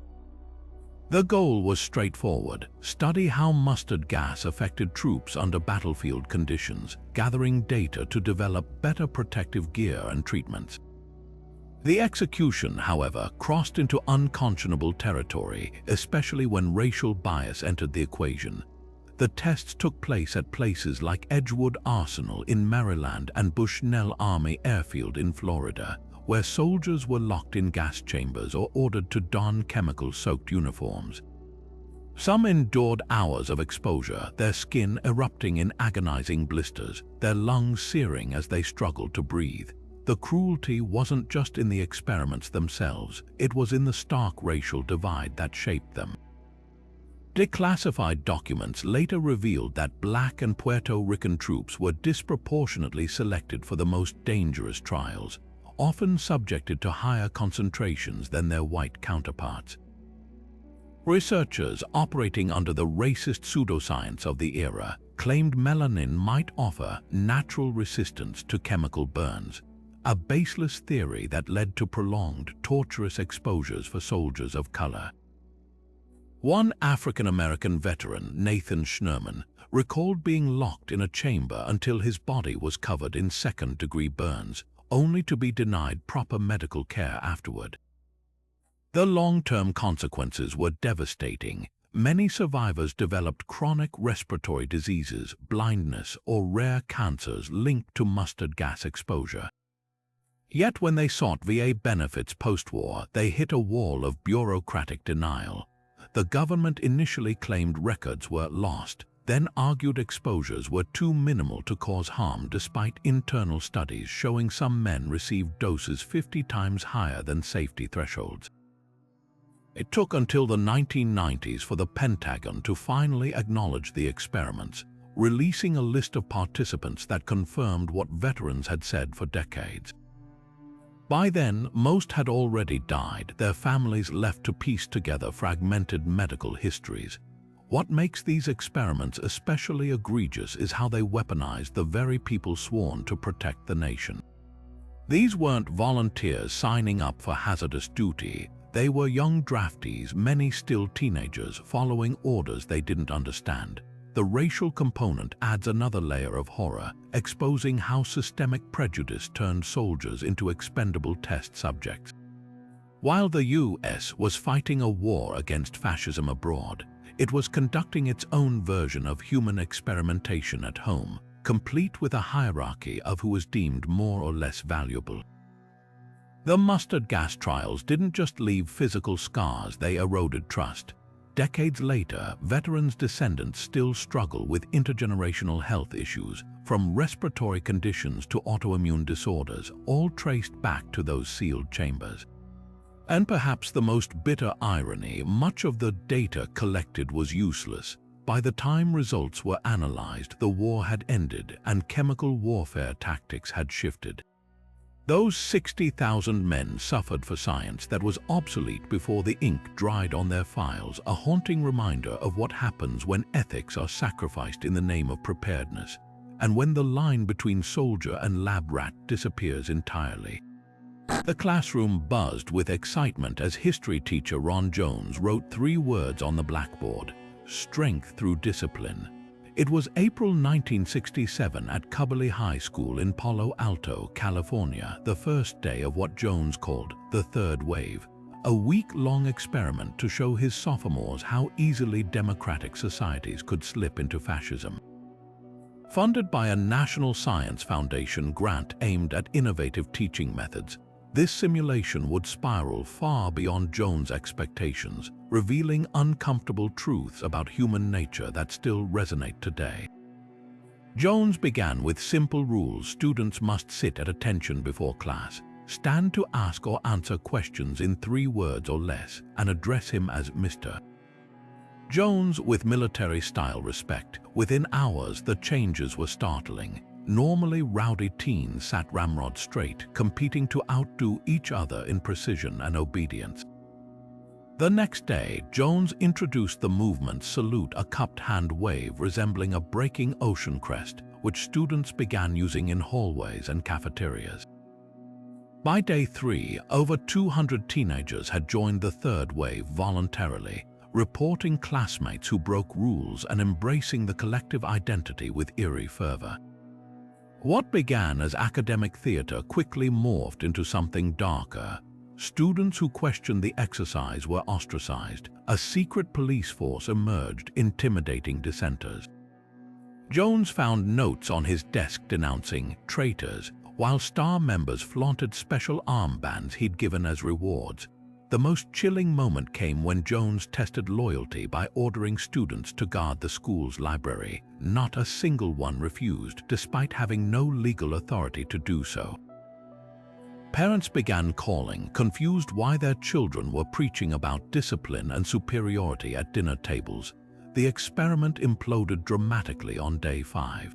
The goal was straightforward: study how mustard gas affected troops under battlefield conditions, gathering data to develop better protective gear and treatments. The execution, however, crossed into unconscionable territory, especially when racial bias entered the equation. The tests took place at places like Edgewood Arsenal in Maryland and Bushnell Army Airfield in Florida, where soldiers were locked in gas chambers or ordered to don chemical-soaked uniforms. Some endured hours of exposure, their skin erupting in agonizing blisters, their lungs searing as they struggled to breathe. The cruelty wasn't just in the experiments themselves, it was in the stark racial divide that shaped them. Declassified documents later revealed that Black and Puerto Rican troops were disproportionately selected for the most dangerous trials, often subjected to higher concentrations than their white counterparts. Researchers operating under the racist pseudoscience of the era claimed melanin might offer natural resistance to chemical burns, a baseless theory that led to prolonged, torturous exposures for soldiers of color. One African-American veteran, Nathan Schnerman, recalled being locked in a chamber until his body was covered in second-degree burns, only to be denied proper medical care afterward. The long-term consequences were devastating. Many survivors developed chronic respiratory diseases, blindness, or rare cancers linked to mustard gas exposure. Yet when they sought VA benefits post-war, they hit a wall of bureaucratic denial. The government initially claimed records were lost, then argued exposures were too minimal to cause harm despite internal studies showing some men received doses 50 times higher than safety thresholds. It took until the 1990s for the Pentagon to finally acknowledge the experiments, releasing a list of participants that confirmed what veterans had said for decades. By then, most had already died, their families left to piece together fragmented medical histories. What makes these experiments especially egregious is how they weaponized the very people sworn to protect the nation. These weren't volunteers signing up for hazardous duty. They were young draftees, many still teenagers, following orders they didn't understand. The racial component adds another layer of horror, exposing how systemic prejudice turned soldiers into expendable test subjects. While the U.S. was fighting a war against fascism abroad, it was conducting its own version of human experimentation at home, complete with a hierarchy of who was deemed more or less valuable. The mustard gas trials didn't just leave physical scars, they eroded trust. Decades later, veterans' descendants still struggle with intergenerational health issues, from respiratory conditions to autoimmune disorders, all traced back to those sealed chambers. And perhaps the most bitter irony, much of the data collected was useless. By the time results were analyzed, the war had ended and chemical warfare tactics had shifted. Those 60,000 men suffered for science that was obsolete before the ink dried on their files, a haunting reminder of what happens when ethics are sacrificed in the name of preparedness, and when the line between soldier and lab rat disappears entirely. The classroom buzzed with excitement as history teacher Ron Jones wrote 3 words on the blackboard: strength through discipline. It was April 1967 at Cubberley High School in Palo Alto, California, the first day of what Jones called the third wave, a week-long experiment to show his sophomores how easily democratic societies could slip into fascism. Funded by a National Science Foundation grant aimed at innovative teaching methods, this simulation would spiral far beyond Jones' expectations, revealing uncomfortable truths about human nature that still resonate today. Jones began with simple rules. Students must sit at attention before class, stand to ask or answer questions in 3 words or less, and address him as Mr. Jones with military-style respect. Within hours, the changes were startling. Normally rowdy teens sat ramrod straight, competing to outdo each other in precision and obedience. The next day, Jones introduced the movement salute, a cupped hand wave resembling a breaking ocean crest, which students began using in hallways and cafeterias. By day 3, over 200 teenagers had joined the third wave voluntarily, reporting classmates who broke rules and embracing the collective identity with eerie fervor. What began as academic theater quickly morphed into something darker. Students who questioned the exercise were ostracized. A secret police force emerged, intimidating dissenters. Jones found notes on his desk denouncing traitors, while star members flaunted special armbands he'd given as rewards. The most chilling moment came when Jones tested loyalty by ordering students to guard the school's library. Not a single one refused, despite having no legal authority to do so. Parents began calling, confused why their children were preaching about discipline and superiority at dinner tables. The experiment imploded dramatically on day 5.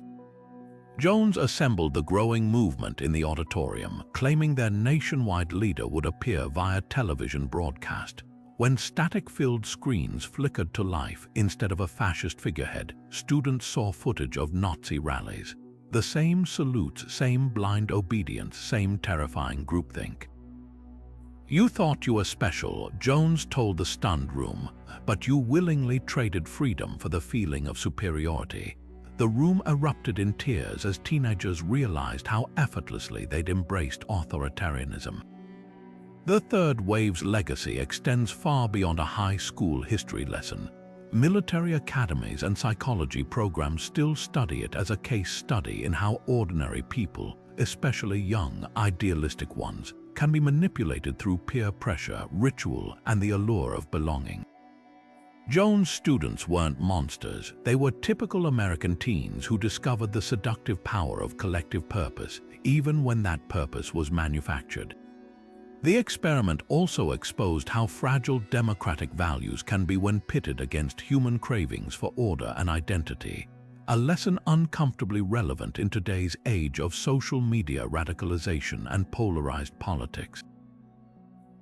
Jones assembled the growing movement in the auditorium, claiming their nationwide leader would appear via television broadcast. When static-filled screens flickered to life instead of a fascist figurehead, students saw footage of Nazi rallies. The same salutes, same blind obedience, same terrifying groupthink. "You thought you were special," Jones told the stunned room, "but you willingly traded freedom for the feeling of superiority." The room erupted in tears as teenagers realized how effortlessly they'd embraced authoritarianism. The third wave's legacy extends far beyond a high school history lesson. Military academies and psychology programs still study it as a case study in how ordinary people, especially young, idealistic ones, can be manipulated through peer pressure, ritual, and the allure of belonging. Jones' students weren't monsters. They were typical American teens who discovered the seductive power of collective purpose, even when that purpose was manufactured. The experiment also exposed how fragile democratic values can be when pitted against human cravings for order and identity, a lesson uncomfortably relevant in today's age of social media radicalization and polarized politics.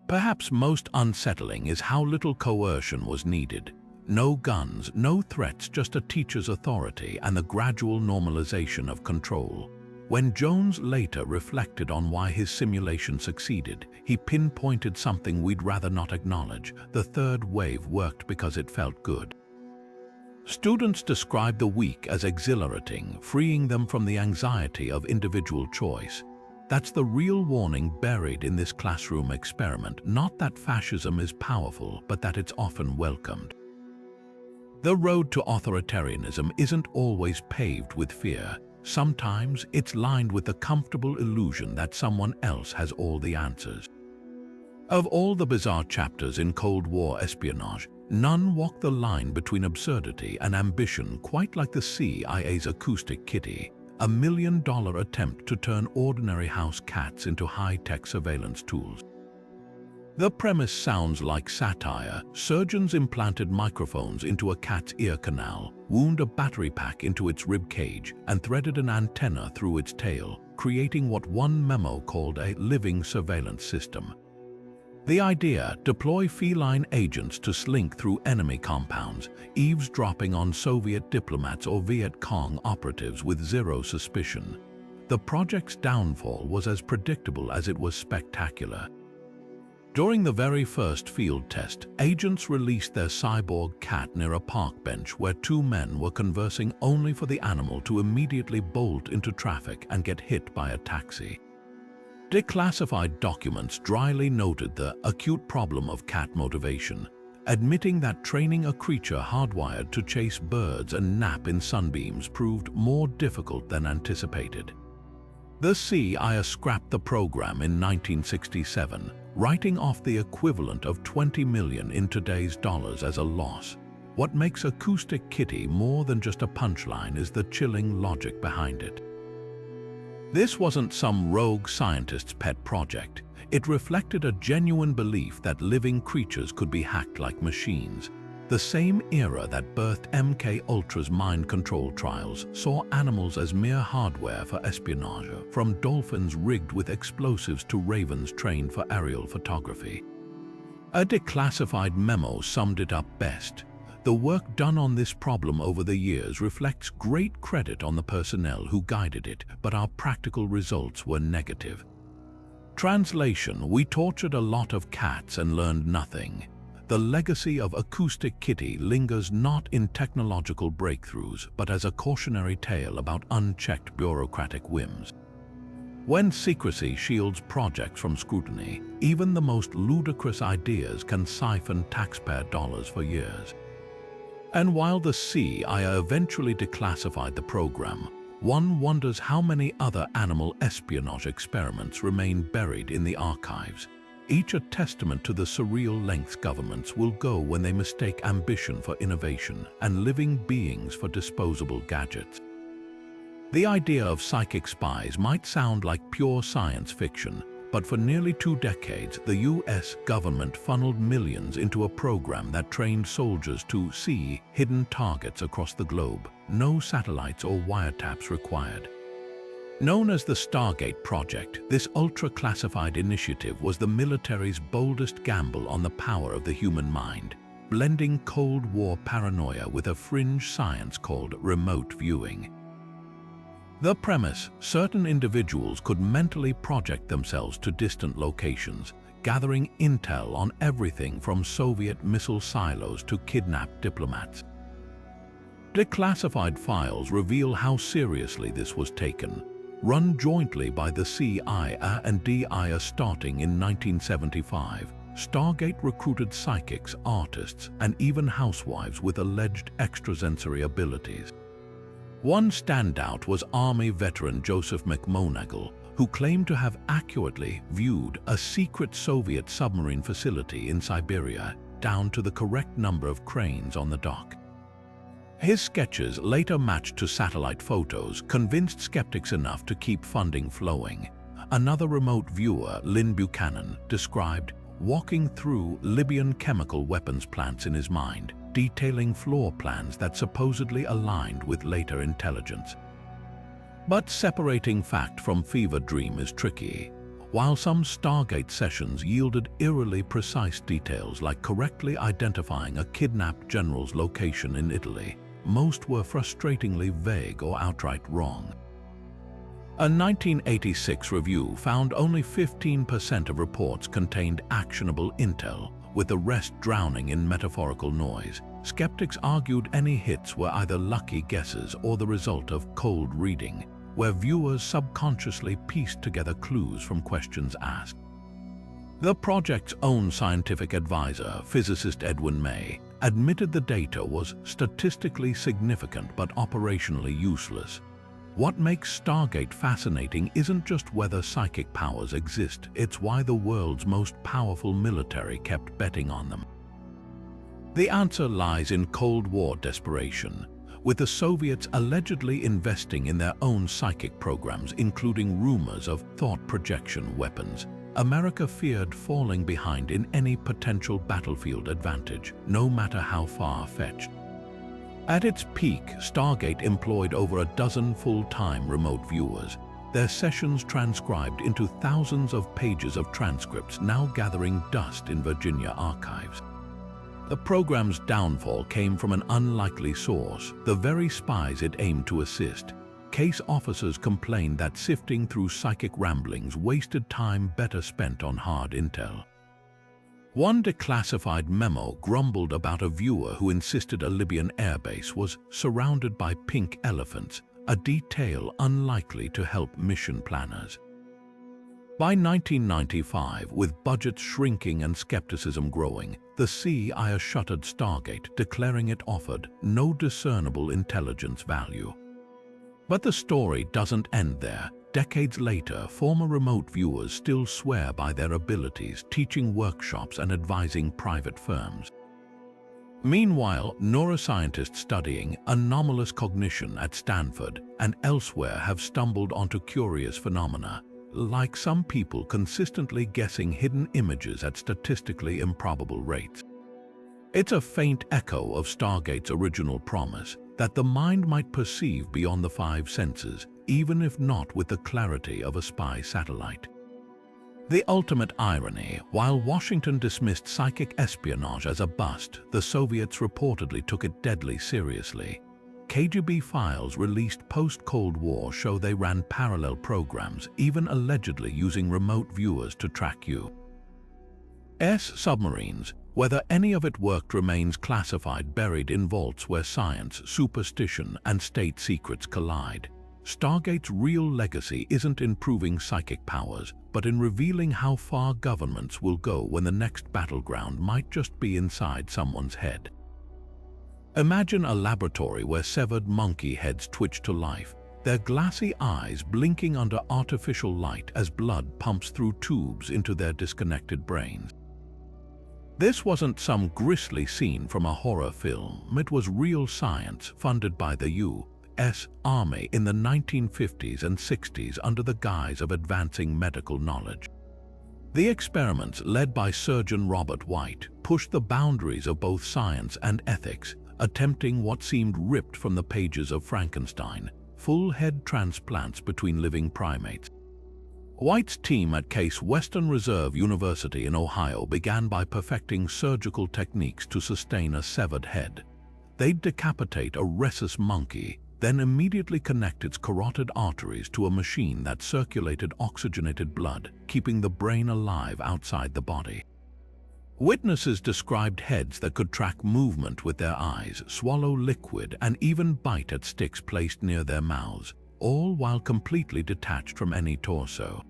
Perhaps most unsettling is how little coercion was needed. No guns, no threats, just a teacher's authority and the gradual normalization of control. When Jones later reflected on why his simulation succeeded, he pinpointed something we'd rather not acknowledge. The third wave worked because it felt good. Students described the week as exhilarating, freeing them from the anxiety of individual choice. That's the real warning buried in this classroom experiment, not that fascism is powerful, but that it's often welcomed. The road to authoritarianism isn't always paved with fear. Sometimes it's lined with the comfortable illusion that someone else has all the answers. Of all the bizarre chapters in Cold War espionage, none walk the line between absurdity and ambition quite like the CIA's Acoustic Kitty, a $1 million attempt to turn ordinary house cats into high-tech surveillance tools. The premise sounds like satire. Surgeons implanted microphones into a cat's ear canal, wound a battery pack into its rib cage, and threaded an antenna through its tail, creating what one memo called a living surveillance system. The idea: deploy feline agents to slink through enemy compounds, eavesdropping on Soviet diplomats or Viet Cong operatives with zero suspicion. The project's downfall was as predictable as it was spectacular. During the very first field test, agents released their cyborg cat near a park bench where 2 men were conversing only for the animal to immediately bolt into traffic and get hit by a taxi. Declassified documents dryly noted the acute problem of cat motivation, admitting that training a creature hardwired to chase birds and nap in sunbeams proved more difficult than anticipated. The CIA scrapped the program in 1967, writing off the equivalent of $20 million in today's dollars as a loss. What makes Acoustic Kitty more than just a punchline is the chilling logic behind it. This wasn't some rogue scientist's pet project. It reflected a genuine belief that living creatures could be hacked like machines. The same era that birthed MK Ultra's mind control trials saw animals as mere hardware for espionage, from dolphins rigged with explosives to ravens trained for aerial photography. A declassified memo summed it up best. The work done on this problem over the years reflects great credit on the personnel who guided it, but our practical results were negative. Translation: we tortured a lot of cats and learned nothing. The legacy of Acoustic Kitty lingers not in technological breakthroughs, but as a cautionary tale about unchecked bureaucratic whims. When secrecy shields projects from scrutiny, even the most ludicrous ideas can siphon taxpayer dollars for years. And while the CIA eventually declassified the program, one wonders how many other animal espionage experiments remain buried in the archives, each a testament to the surreal lengths governments will go when they mistake ambition for innovation and living beings for disposable gadgets. The idea of psychic spies might sound like pure science fiction, but for nearly 2 decades, the US government funneled millions into a program that trained soldiers to see hidden targets across the globe, no satellites or wiretaps required. Known as the Stargate Project, this ultra-classified initiative was the military's boldest gamble on the power of the human mind, blending Cold War paranoia with a fringe science called remote viewing. The premise: certain individuals could mentally project themselves to distant locations, gathering intel on everything from Soviet missile silos to kidnapped diplomats. Declassified files reveal how seriously this was taken. Run jointly by the CIA and DIA starting in 1975, Stargate recruited psychics, artists, and even housewives with alleged extrasensory abilities. One standout was Army veteran Joseph McMoneagle, who claimed to have accurately viewed a secret Soviet submarine facility in Siberia down to the correct number of cranes on the dock. His sketches, later matched to satellite photos, convinced skeptics enough to keep funding flowing. Another remote viewer, Lynn Buchanan, described walking through Libyan chemical weapons plants in his mind, detailing floor plans that supposedly aligned with later intelligence. But separating fact from fever dream is tricky. While some Stargate sessions yielded eerily precise details like correctly identifying a kidnapped general's location in Italy, most were frustratingly vague or outright wrong. A 1986 review found only 15% of reports contained actionable intel, with the rest drowning in metaphorical noise. Skeptics argued any hits were either lucky guesses or the result of cold reading, where viewers subconsciously pieced together clues from questions asked. The project's own scientific advisor, physicist Edwin May, admitted the data was statistically significant but operationally useless. What makes Stargate fascinating isn't just whether psychic powers exist, it's why the world's most powerful military kept betting on them. The answer lies in Cold War desperation, with the Soviets allegedly investing in their own psychic programs, including rumors of thought projection weapons. America feared falling behind in any potential battlefield advantage, no matter how far-fetched. At its peak, Stargate employed over a dozen full-time remote viewers, their sessions transcribed into thousands of pages of transcripts now gathering dust in Virginia archives. The program's downfall came from an unlikely source, the very spies it aimed to assist. Case officers complained that sifting through psychic ramblings wasted time better spent on hard intel. One declassified memo grumbled about a viewer who insisted a Libyan airbase was surrounded by pink elephants, a detail unlikely to help mission planners. By 1995, with budgets shrinking and skepticism growing, the CIA shuttered Stargate, declaring it offered no discernible intelligence value. But the story doesn't end there. Decades later, former remote viewers still swear by their abilities, teaching workshops and advising private firms. Meanwhile, neuroscientists studying anomalous cognition at Stanford and elsewhere have stumbled onto curious phenomena, like some people consistently guessing hidden images at statistically improbable rates. It's a faint echo of Stargate's original promise that the mind might perceive beyond the five senses, even if not with the clarity of a spy satellite. The ultimate irony, while Washington dismissed psychic espionage as a bust, the Soviets reportedly took it deadly seriously. KGB files released post-Cold War show they ran parallel programs, even allegedly using remote viewers to track U.S. submarines. Whether any of it worked remains classified, buried in vaults where science, superstition, and state secrets collide. Stargate's real legacy isn't in proving psychic powers, but in revealing how far governments will go when the next battleground might just be inside someone's head. Imagine a laboratory where severed monkey heads twitch to life, their glassy eyes blinking under artificial light as blood pumps through tubes into their disconnected brains. This wasn't some grisly scene from a horror film. It was real science funded by the U.S. Army in the 1950s and 60s under the guise of advancing medical knowledge. The experiments, led by surgeon Robert White, pushed the boundaries of both science and ethics, attempting what seemed ripped from the pages of Frankenstein, full head transplants between living primates. White's team at Case Western Reserve University in Ohio began by perfecting surgical techniques to sustain a severed head. They'd decapitate a rhesus monkey, then immediately connect its carotid arteries to a machine that circulated oxygenated blood, keeping the brain alive outside the body. Witnesses described heads that could track movement with their eyes, swallow liquid, and even bite at sticks placed near their mouths, all while completely detached from any torso.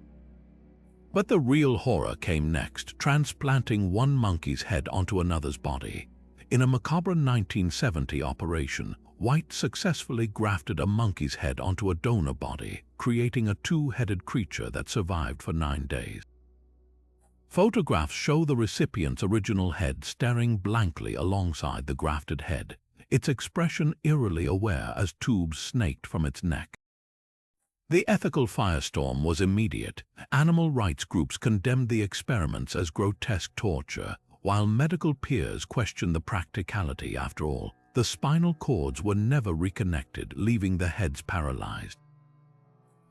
But the real horror came next, transplanting one monkey's head onto another's body. In a macabre 1970 operation, White successfully grafted a monkey's head onto a donor body, creating a two-headed creature that survived for 9 days. Photographs show the recipient's original head staring blankly alongside the grafted head, its expression eerily aware as tubes snaked from its neck. The ethical firestorm was immediate. Animal rights groups condemned the experiments as grotesque torture, while medical peers questioned the practicality. After all, the spinal cords were never reconnected, leaving the heads paralyzed.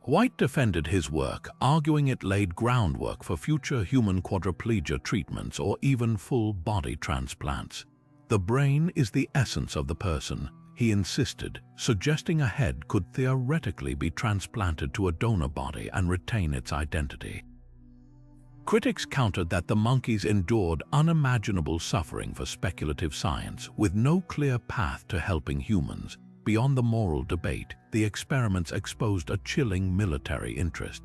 White defended his work, arguing it laid groundwork for future human quadriplegia treatments or even full-body transplants. The brain is the essence of the person, he insisted, suggesting a head could theoretically be transplanted to a donor body and retain its identity. Critics countered that the monkeys endured unimaginable suffering for speculative science, with no clear path to helping humans. Beyond the moral debate, the experiments exposed a chilling military interest.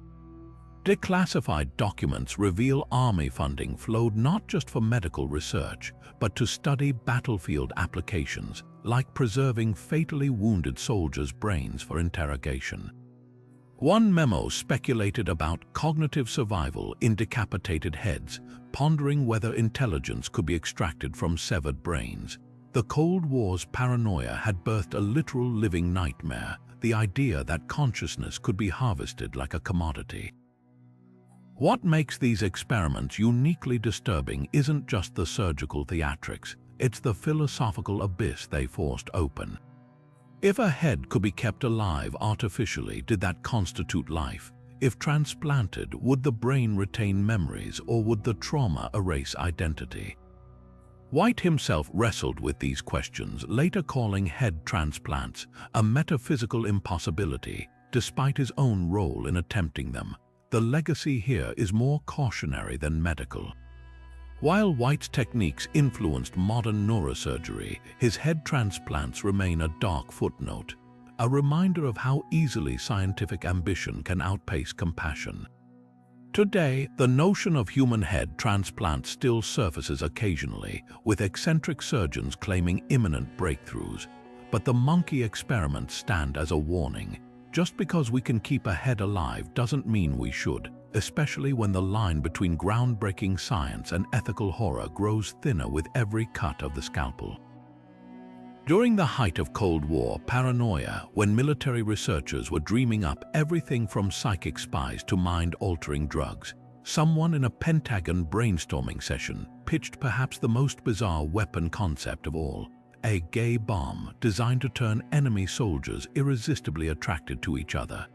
Declassified documents reveal Army funding flowed not just for medical research, but to study battlefield applications, like preserving fatally wounded soldiers' brains for interrogation. One memo speculated about cognitive survival in decapitated heads, pondering whether intelligence could be extracted from severed brains. The Cold War's paranoia had birthed a literal living nightmare, the idea that consciousness could be harvested like a commodity. What makes these experiments uniquely disturbing isn't just the surgical theatrics, it's the philosophical abyss they forced open. If a head could be kept alive artificially, did that constitute life? If transplanted, would the brain retain memories, or would the trauma erase identity? White himself wrestled with these questions, later calling head transplants a metaphysical impossibility, despite his own role in attempting them. The legacy here is more cautionary than medical. While White's techniques influenced modern neurosurgery, his head transplants remain a dark footnote, a reminder of how easily scientific ambition can outpace compassion. Today, the notion of human head transplants still surfaces occasionally, with eccentric surgeons claiming imminent breakthroughs. But the monkey experiments stand as a warning. Just because we can keep a head alive doesn't mean we should, especially when the line between groundbreaking science and ethical horror grows thinner with every cut of the scalpel. During the height of Cold War paranoia, when military researchers were dreaming up everything from psychic spies to mind-altering drugs, someone in a Pentagon brainstorming session pitched perhaps the most bizarre weapon concept of all: a gay bomb designed to turn enemy soldiers irresistibly attracted to each other.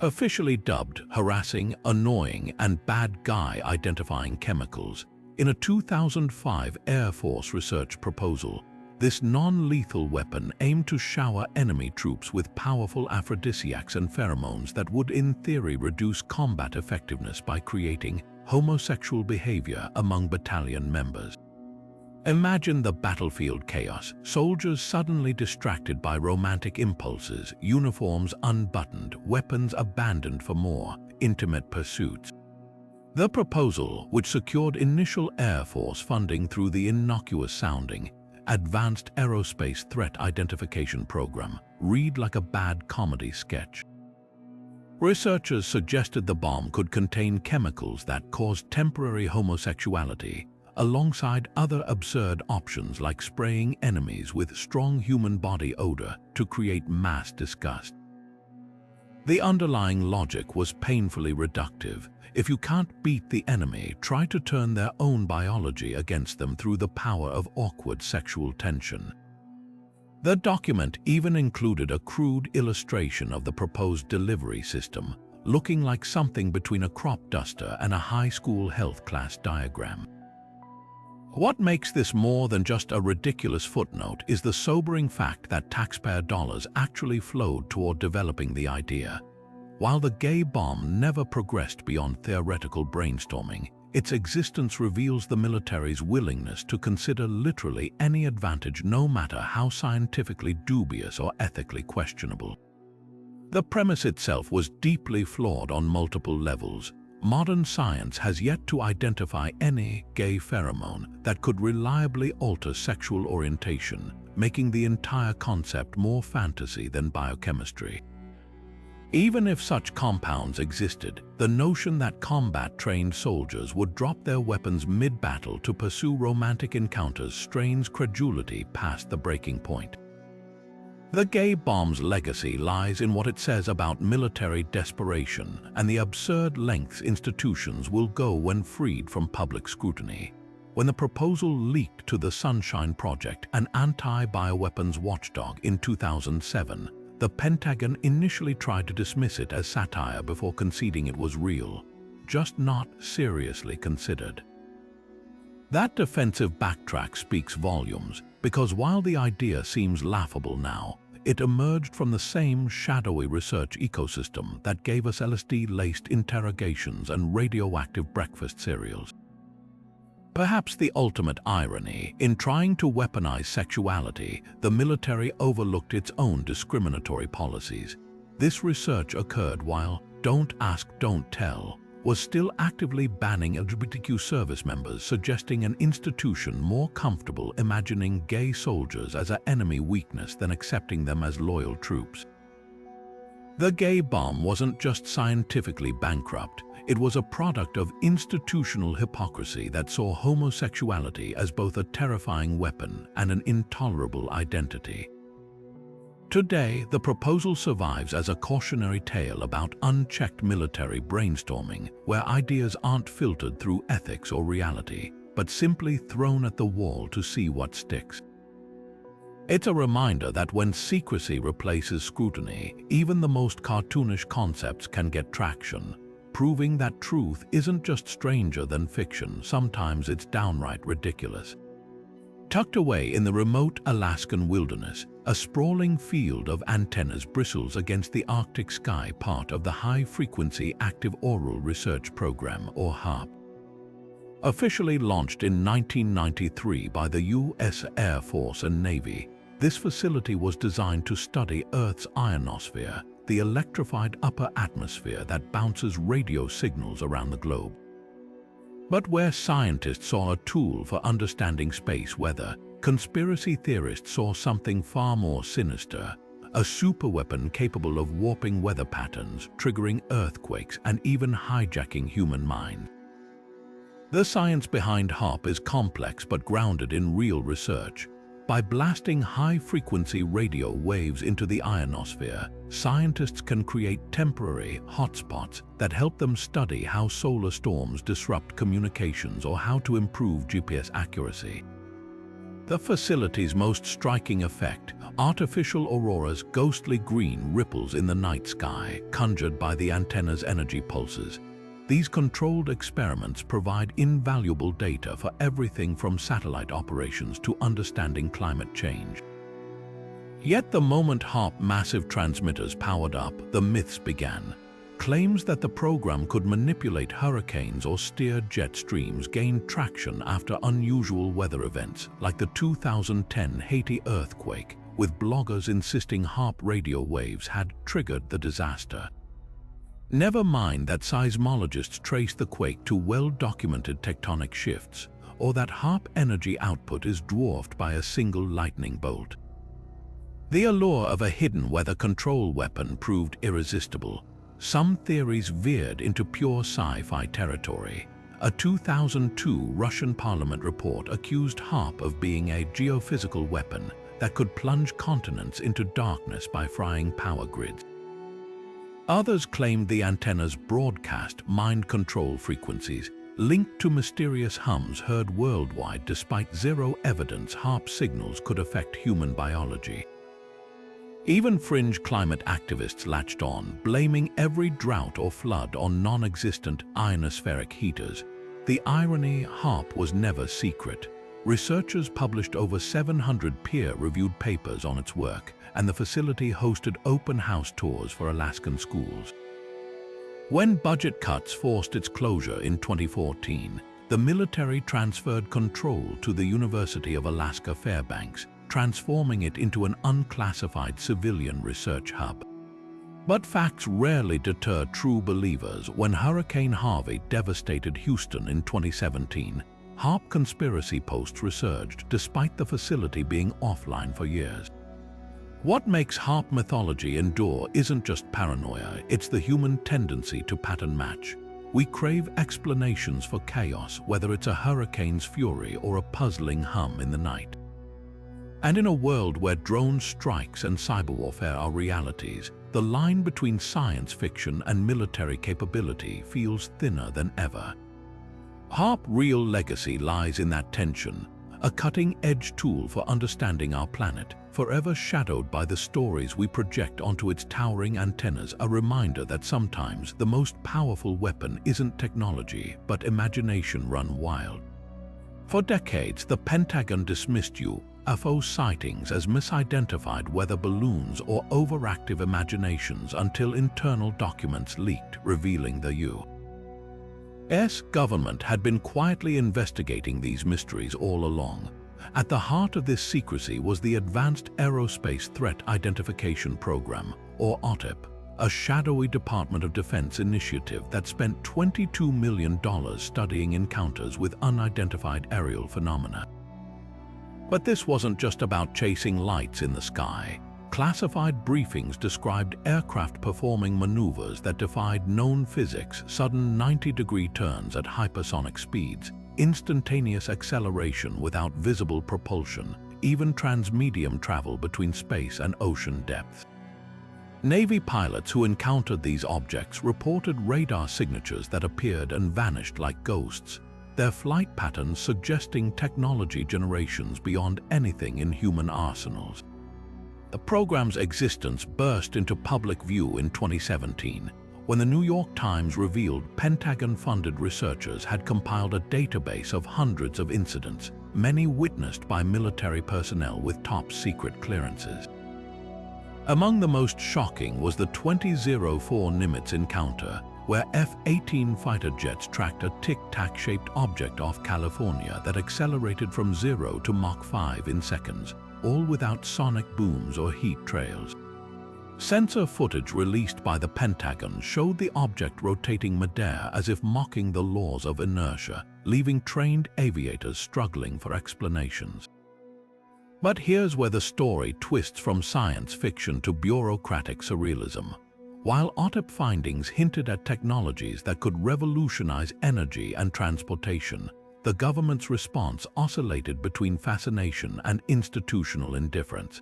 Officially dubbed harassing, annoying, and bad guy identifying chemicals, in a 2005 Air Force research proposal, this non-lethal weapon aimed to shower enemy troops with powerful aphrodisiacs and pheromones that would in theory reduce combat effectiveness by creating homosexual behavior among battalion members. Imagine the battlefield chaos: soldiers suddenly distracted by romantic impulses, uniforms unbuttoned, weapons abandoned for more intimate pursuits. The proposal, which secured initial Air Force funding through the innocuous-sounding Advanced Aerospace Threat Identification Program, read like a bad comedy sketch. Researchers suggested the bomb could contain chemicals that caused temporary homosexuality, alongside other absurd options like spraying enemies with strong human body odor to create mass disgust. The underlying logic was painfully reductive. If you can't beat the enemy, try to turn their own biology against them through the power of awkward sexual tension. The document even included a crude illustration of the proposed delivery system, looking like something between a crop duster and a high school health class diagram. What makes this more than just a ridiculous footnote is the sobering fact that taxpayer dollars actually flowed toward developing the idea. While the gay bomb never progressed beyond theoretical brainstorming, its existence reveals the military's willingness to consider literally any advantage, no matter how scientifically dubious or ethically questionable. The premise itself was deeply flawed on multiple levels. Modern science has yet to identify any gay pheromone that could reliably alter sexual orientation, making the entire concept more fantasy than biochemistry. Even if such compounds existed, the notion that combat-trained soldiers would drop their weapons mid-battle to pursue romantic encounters strains credulity past the breaking point. The gay bomb's legacy lies in what it says about military desperation and the absurd lengths institutions will go when freed from public scrutiny. When the proposal leaked to the Sunshine Project, an anti-bioweapons watchdog, in 2007, the Pentagon initially tried to dismiss it as satire before conceding it was real, just not seriously considered. That defensive backtrack speaks volumes, because while the idea seems laughable now, it emerged from the same shadowy research ecosystem that gave us LSD-laced interrogations and radioactive breakfast cereals. Perhaps the ultimate irony: in trying to weaponize sexuality, the military overlooked its own discriminatory policies. This research occurred while "Don't Ask, Don't Tell" was still actively banning LGBTQ service members, suggesting an institution more comfortable imagining gay soldiers as an enemy weakness than accepting them as loyal troops. The gay bomb wasn't just scientifically bankrupt, it was a product of institutional hypocrisy that saw homosexuality as both a terrifying weapon and an intolerable identity. Today, the proposal survives as a cautionary tale about unchecked military brainstorming, where ideas aren't filtered through ethics or reality, but simply thrown at the wall to see what sticks. It's a reminder that when secrecy replaces scrutiny, even the most cartoonish concepts can get traction, proving that truth isn't just stranger than fiction, sometimes it's downright ridiculous. Tucked away in the remote Alaskan wilderness, a sprawling field of antennas bristles against the Arctic sky, part of the High-Frequency Active Auroral Research Program, or HAARP. Officially launched in 1993 by the U.S. Air Force and Navy, this facility was designed to study Earth's ionosphere, the electrified upper atmosphere that bounces radio signals around the globe. But where scientists saw a tool for understanding space weather, conspiracy theorists saw something far more sinister: a superweapon capable of warping weather patterns, triggering earthquakes, and even hijacking human minds. The science behind HAARP is complex but grounded in real research. By blasting high-frequency radio waves into the ionosphere, scientists can create temporary hotspots that help them study how solar storms disrupt communications or how to improve GPS accuracy. The facility's most striking effect, artificial aurora's ghostly green ripples in the night sky, conjured by the antenna's energy pulses. These controlled experiments provide invaluable data for everything from satellite operations to understanding climate change. Yet the moment HAARP massive transmitters powered up, the myths began. Claims that the program could manipulate hurricanes or steer jet streams gained traction after unusual weather events like the 2010 Haiti earthquake, with bloggers insisting HAARP radio waves had triggered the disaster. Never mind that seismologists traced the quake to well-documented tectonic shifts, or that HAARP energy output is dwarfed by a single lightning bolt. The allure of a hidden weather control weapon proved irresistible. Some theories veered into pure sci-fi territory. A 2002 Russian parliament report accused HAARP of being a geophysical weapon that could plunge continents into darkness by frying power grids. Others claimed the antenna's broadcast mind control frequencies linked to mysterious hums heard worldwide despite zero evidence HAARP signals could affect human biology. Even fringe climate activists latched on, blaming every drought or flood on non-existent ionospheric heaters. The irony, HAARP was never secret. Researchers published over 700 peer-reviewed papers on its work, and the facility hosted open house tours for Alaskan schools. When budget cuts forced its closure in 2014, the military transferred control to the University of Alaska Fairbanks, transforming it into an unclassified civilian research hub. But facts rarely deter true believers. When Hurricane Harvey devastated Houston in 2017, HAARP conspiracy posts resurged despite the facility being offline for years. What makes HAARP mythology endure isn't just paranoia, it's the human tendency to pattern match. We crave explanations for chaos, whether it's a hurricane's fury or a puzzling hum in the night. And in a world where drone strikes and cyber warfare are realities, the line between science fiction and military capability feels thinner than ever. HAARP's real legacy lies in that tension, a cutting-edge tool for understanding our planet, forever shadowed by the stories we project onto its towering antennas, a reminder that sometimes the most powerful weapon isn't technology, but imagination run wild. For decades, the Pentagon dismissed UFO sightings as misidentified weather balloons or overactive imaginations until internal documents leaked, revealing the U.S. government had been quietly investigating these mysteries all along. At the heart of this secrecy was the Advanced Aerospace Threat Identification Program, or OTIP, a shadowy Department of Defense initiative that spent $22 million studying encounters with unidentified aerial phenomena. But this wasn't just about chasing lights in the sky. Classified briefings described aircraft performing maneuvers that defied known physics, sudden 90-degree turns at hypersonic speeds, instantaneous acceleration without visible propulsion, even transmedium travel between space and ocean depths. Navy pilots who encountered these objects reported radar signatures that appeared and vanished like ghosts, their flight patterns suggesting technology generations beyond anything in human arsenals. The program's existence burst into public view in 2017, when the New York Times revealed Pentagon-funded researchers had compiled a database of hundreds of incidents, many witnessed by military personnel with top-secret clearances. Among the most shocking was the 2004 Nimitz encounter, where F-18 fighter jets tracked a tic-tac-shaped object off California that accelerated from 0 to Mach 5 in seconds, all without sonic booms or heat trails. Sensor footage released by the Pentagon showed the object rotating midair as if mocking the laws of inertia, leaving trained aviators struggling for explanations. But here's where the story twists from science fiction to bureaucratic surrealism. While OTIP findings hinted at technologies that could revolutionize energy and transportation, the government's response oscillated between fascination and institutional indifference.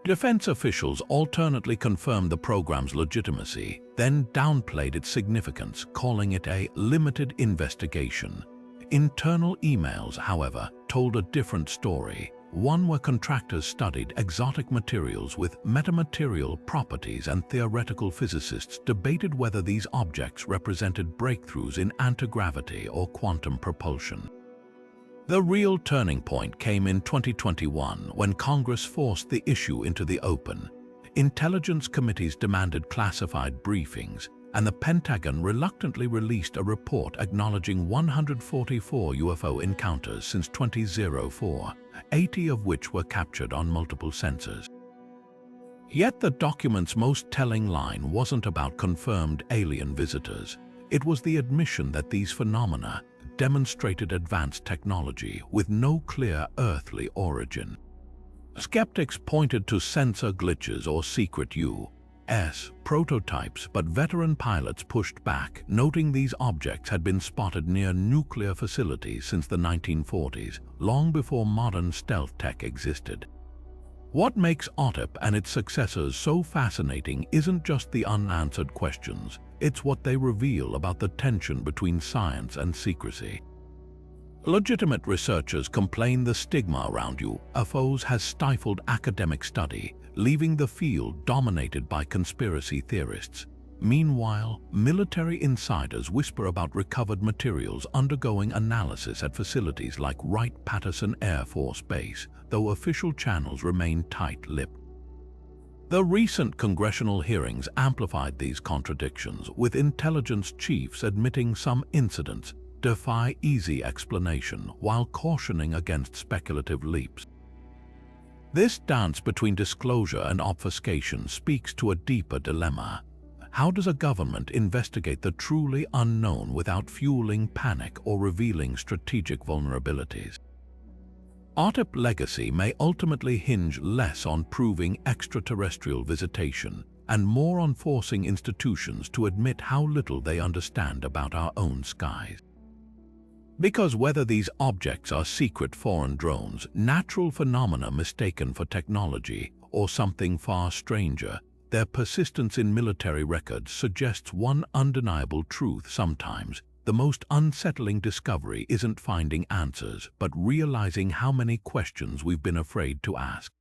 Defense officials alternately confirmed the program's legitimacy, then downplayed its significance, calling it a limited investigation. Internal emails, however, told a different story, one where contractors studied exotic materials with metamaterial properties and theoretical physicists debated whether these objects represented breakthroughs in anti-gravity or quantum propulsion. The real turning point came in 2021 when Congress forced the issue into the open. Intelligence committees demanded classified briefings, and the Pentagon reluctantly released a report acknowledging 144 UFO encounters since 2004, 80 of which were captured on multiple sensors. Yet the document's most telling line wasn't about confirmed alien visitors. It was the admission that these phenomena demonstrated advanced technology with no clear earthly origin. Skeptics pointed to sensor glitches or secret U.S. prototypes, but veteran pilots pushed back, noting these objects had been spotted near nuclear facilities since the 1940s, long before modern stealth tech existed. What makes HAARP and its successors so fascinating isn't just the unanswered questions, it's what they reveal about the tension between science and secrecy. Legitimate researchers complain the stigma around UFOs has stifled academic study, leaving the field dominated by conspiracy theorists. Meanwhile, military insiders whisper about recovered materials undergoing analysis at facilities like Wright-Patterson Air Force Base, though official channels remain tight-lipped. The recent congressional hearings amplified these contradictions, with intelligence chiefs admitting some incidents defy easy explanation while cautioning against speculative leaps. This dance between disclosure and obfuscation speaks to a deeper dilemma. How does a government investigate the truly unknown without fueling panic or revealing strategic vulnerabilities? HAARP legacy may ultimately hinge less on proving extraterrestrial visitation and more on forcing institutions to admit how little they understand about our own skies. Because whether these objects are secret foreign drones, natural phenomena mistaken for technology, or something far stranger, their persistence in military records suggests one undeniable truth sometimes. The most unsettling discovery isn't finding answers, but realizing how many questions we've been afraid to ask.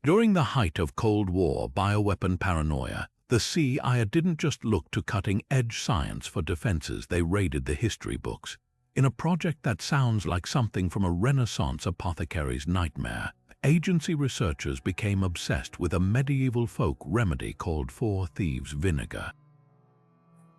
During the height of Cold War bioweapon paranoia, the CIA didn't just look to cutting-edge science for defenses, they raided the history books. In a project that sounds like something from a Renaissance apothecary's nightmare, agency researchers became obsessed with a medieval folk remedy called Four Thieves vinegar.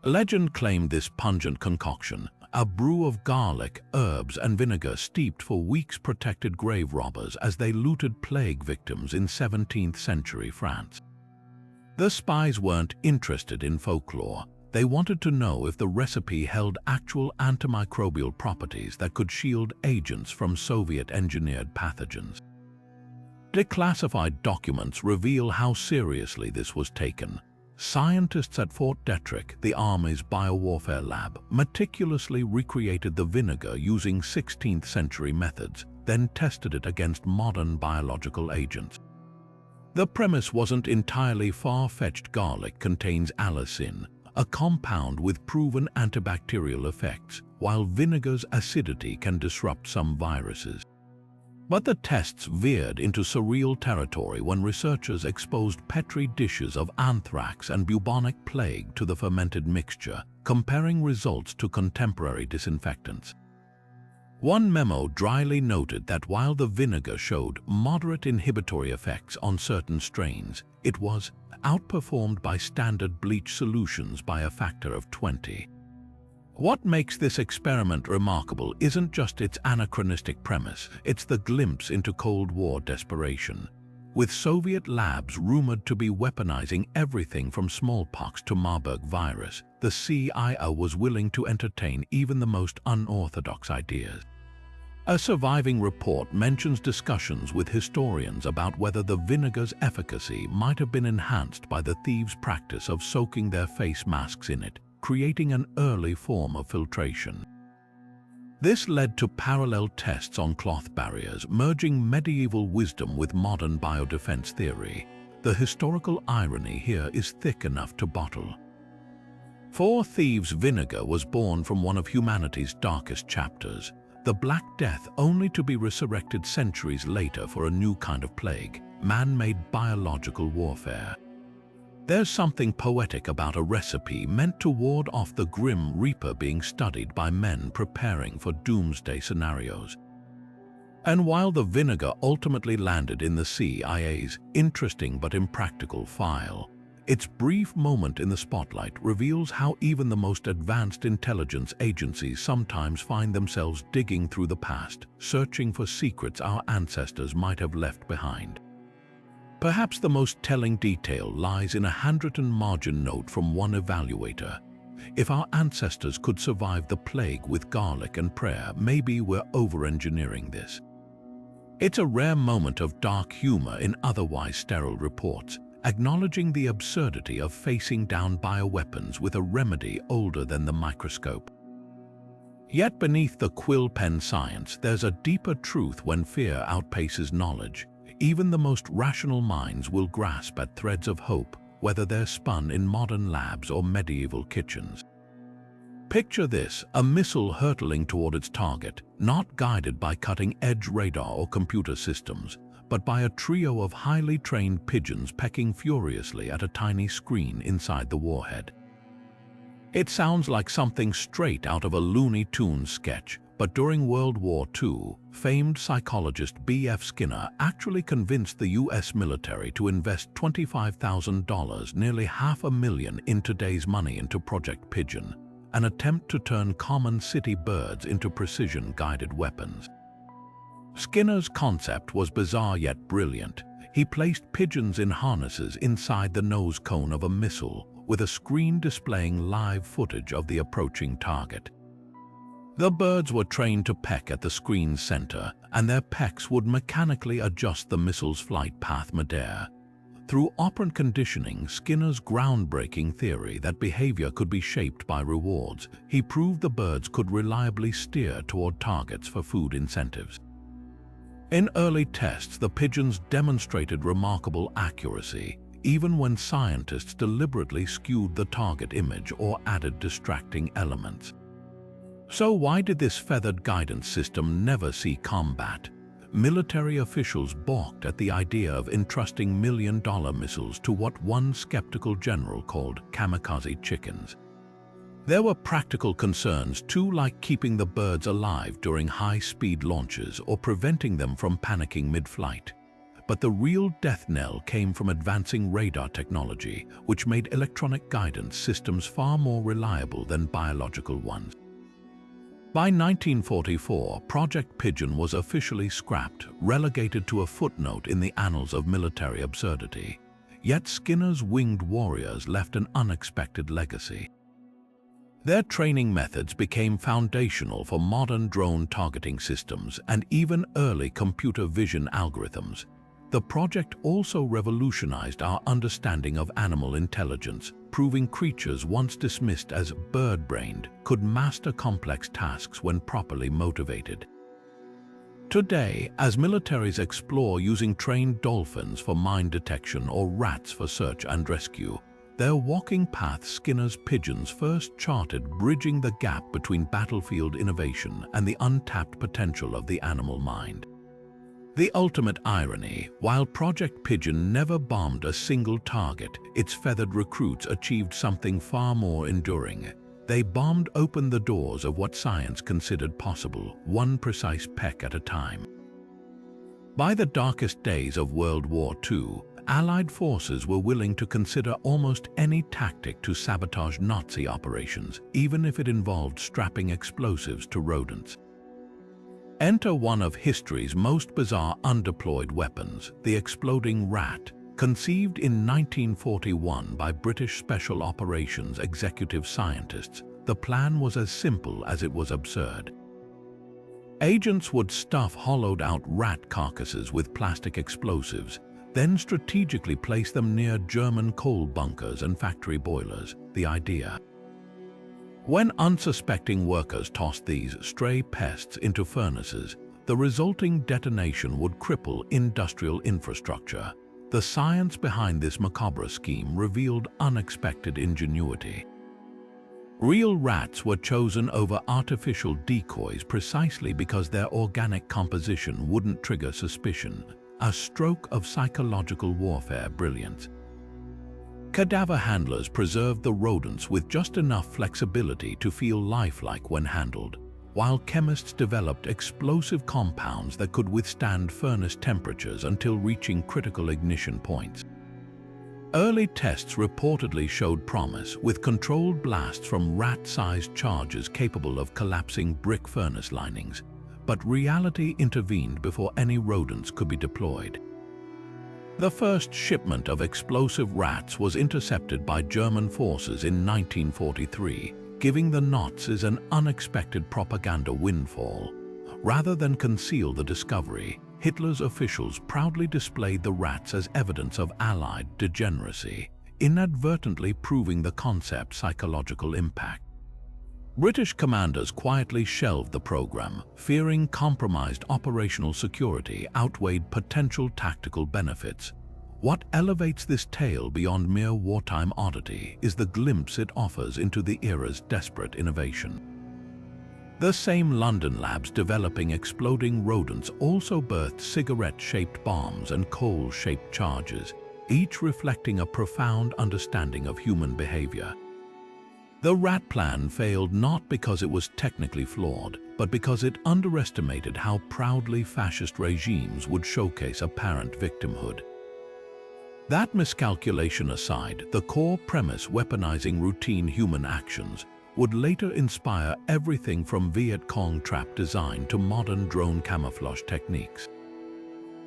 Legend claimed this pungent concoction, a brew of garlic, herbs, and vinegar steeped for weeks, protected grave robbers as they looted plague victims in 17th century France. The spies weren't interested in folklore. They wanted to know if the recipe held actual antimicrobial properties that could shield agents from Soviet-engineered pathogens. Declassified documents reveal how seriously this was taken. Scientists at Fort Detrick, the Army's biowarfare lab, meticulously recreated the vinegar using 16th century methods, then tested it against modern biological agents. The premise wasn't entirely far-fetched. Garlic contains allicin, a compound with proven antibacterial effects, while vinegar's acidity can disrupt some viruses. But the tests veered into surreal territory when researchers exposed petri dishes of anthrax and bubonic plague to the fermented mixture, comparing results to contemporary disinfectants. One memo dryly noted that while the vinegar showed moderate inhibitory effects on certain strains, it was outperformed by standard bleach solutions by a factor of 20. What makes this experiment remarkable isn't just its anachronistic premise, it's the glimpse into Cold War desperation. With Soviet labs rumored to be weaponizing everything from smallpox to Marburg virus, the CIA was willing to entertain even the most unorthodox ideas. A surviving report mentions discussions with historians about whether the vinegar's efficacy might have been enhanced by the thieves' practice of soaking their face masks in it, creating an early form of filtration. This led to parallel tests on cloth barriers, merging medieval wisdom with modern biodefense theory. The historical irony here is thick enough to bottle. Four Thieves vinegar was born from one of humanity's darkest chapters, the Black Death, only to be resurrected centuries later for a new kind of plague, man-made biological warfare. There's something poetic about a recipe meant to ward off the grim reaper being studied by men preparing for doomsday scenarios. And while the vinegar ultimately landed in the CIA's interesting but impractical file, its brief moment in the spotlight reveals how even the most advanced intelligence agencies sometimes find themselves digging through the past, searching for secrets our ancestors might have left behind. Perhaps the most telling detail lies in a handwritten margin note from one evaluator. If our ancestors could survive the plague with garlic and prayer, maybe we're over-engineering this. It's a rare moment of dark humor in otherwise sterile reports, acknowledging the absurdity of facing down bioweapons with a remedy older than the microscope. Yet beneath the quill pen science, there's a deeper truth. When fear outpaces knowledge, even the most rational minds will grasp at threads of hope, whether they're spun in modern labs or medieval kitchens. Picture this: a missile hurtling toward its target, not guided by cutting-edge radar or computer systems, but by a trio of highly trained pigeons pecking furiously at a tiny screen inside the warhead. It sounds like something straight out of a Looney Tunes sketch, but during World War II, famed psychologist B.F. Skinner actually convinced the U.S. military to invest $25,000, nearly $500,000 in today's money, into Project Pigeon, an attempt to turn common city birds into precision-guided weapons. Skinner's concept was bizarre yet brilliant. He placed pigeons in harnesses inside the nose cone of a missile, with a screen displaying live footage of the approaching target. The birds were trained to peck at the screen's center, and their pecks would mechanically adjust the missile's flight path midair. Through operant conditioning, Skinner's groundbreaking theory that behavior could be shaped by rewards, he proved the birds could reliably steer toward targets for food incentives. In early tests, the pigeons demonstrated remarkable accuracy, even when scientists deliberately skewed the target image or added distracting elements. So why did this feathered guidance system never see combat? Military officials balked at the idea of entrusting million-dollar missiles to what one skeptical general called kamikaze chickens. There were practical concerns too, like keeping the birds alive during high-speed launches or preventing them from panicking mid-flight. But the real death knell came from advancing radar technology, which made electronic guidance systems far more reliable than biological ones. By 1944, Project Pigeon was officially scrapped, relegated to a footnote in the annals of military absurdity. Yet Skinner's winged warriors left an unexpected legacy. Their training methods became foundational for modern drone targeting systems and even early computer vision algorithms. The project also revolutionized our understanding of animal intelligence, proving creatures once dismissed as bird-brained could master complex tasks when properly motivated. Today, as militaries explore using trained dolphins for mine detection or rats for search and rescue, they're walking paths Skinner's pigeons first charted, bridging the gap between battlefield innovation and the untapped potential of the animal mind. The ultimate irony: while Project Pigeon never bombed a single target, its feathered recruits achieved something far more enduring. They bombed open the doors of what science considered possible, one precise peck at a time. By the darkest days of World War II, Allied forces were willing to consider almost any tactic to sabotage Nazi operations, even if it involved strapping explosives to rodents. Enter one of history's most bizarre undeployed weapons, the exploding rat. Conceived in 1941 by British Special Operations executive scientists, the plan was as simple as it was absurd. Agents would stuff hollowed-out rat carcasses with plastic explosives, then strategically place them near German coal bunkers and factory boilers. The idea: When unsuspecting workers tossed these stray pests into furnaces, the resulting detonation would cripple industrial infrastructure. The science behind this macabre scheme revealed unexpected ingenuity. Real rats were chosen over artificial decoys precisely because their organic composition wouldn't trigger suspicion, a stroke of psychological warfare brilliance. Cadaver handlers preserved the rodents with just enough flexibility to feel lifelike when handled, while chemists developed explosive compounds that could withstand furnace temperatures until reaching critical ignition points. Early tests reportedly showed promise, with controlled blasts from rat-sized charges capable of collapsing brick furnace linings, but reality intervened before any rodents could be deployed. The first shipment of explosive rats was intercepted by German forces in 1943, giving the Nazis an unexpected propaganda windfall. Rather than conceal the discovery, Hitler's officials proudly displayed the rats as evidence of Allied degeneracy, inadvertently proving the concept's psychological impact. British commanders quietly shelved the program, fearing compromised operational security outweighed potential tactical benefits. What elevates this tale beyond mere wartime oddity is the glimpse it offers into the era's desperate innovation. The same London labs developing exploding rodents also birthed cigarette-shaped bombs and coal-shaped charges, each reflecting a profound understanding of human behavior. The rat plan failed not because it was technically flawed, but because it underestimated how proudly fascist regimes would showcase apparent victimhood. That miscalculation aside, the core premise, weaponizing routine human actions, would later inspire everything from Viet Cong trap design to modern drone camouflage techniques.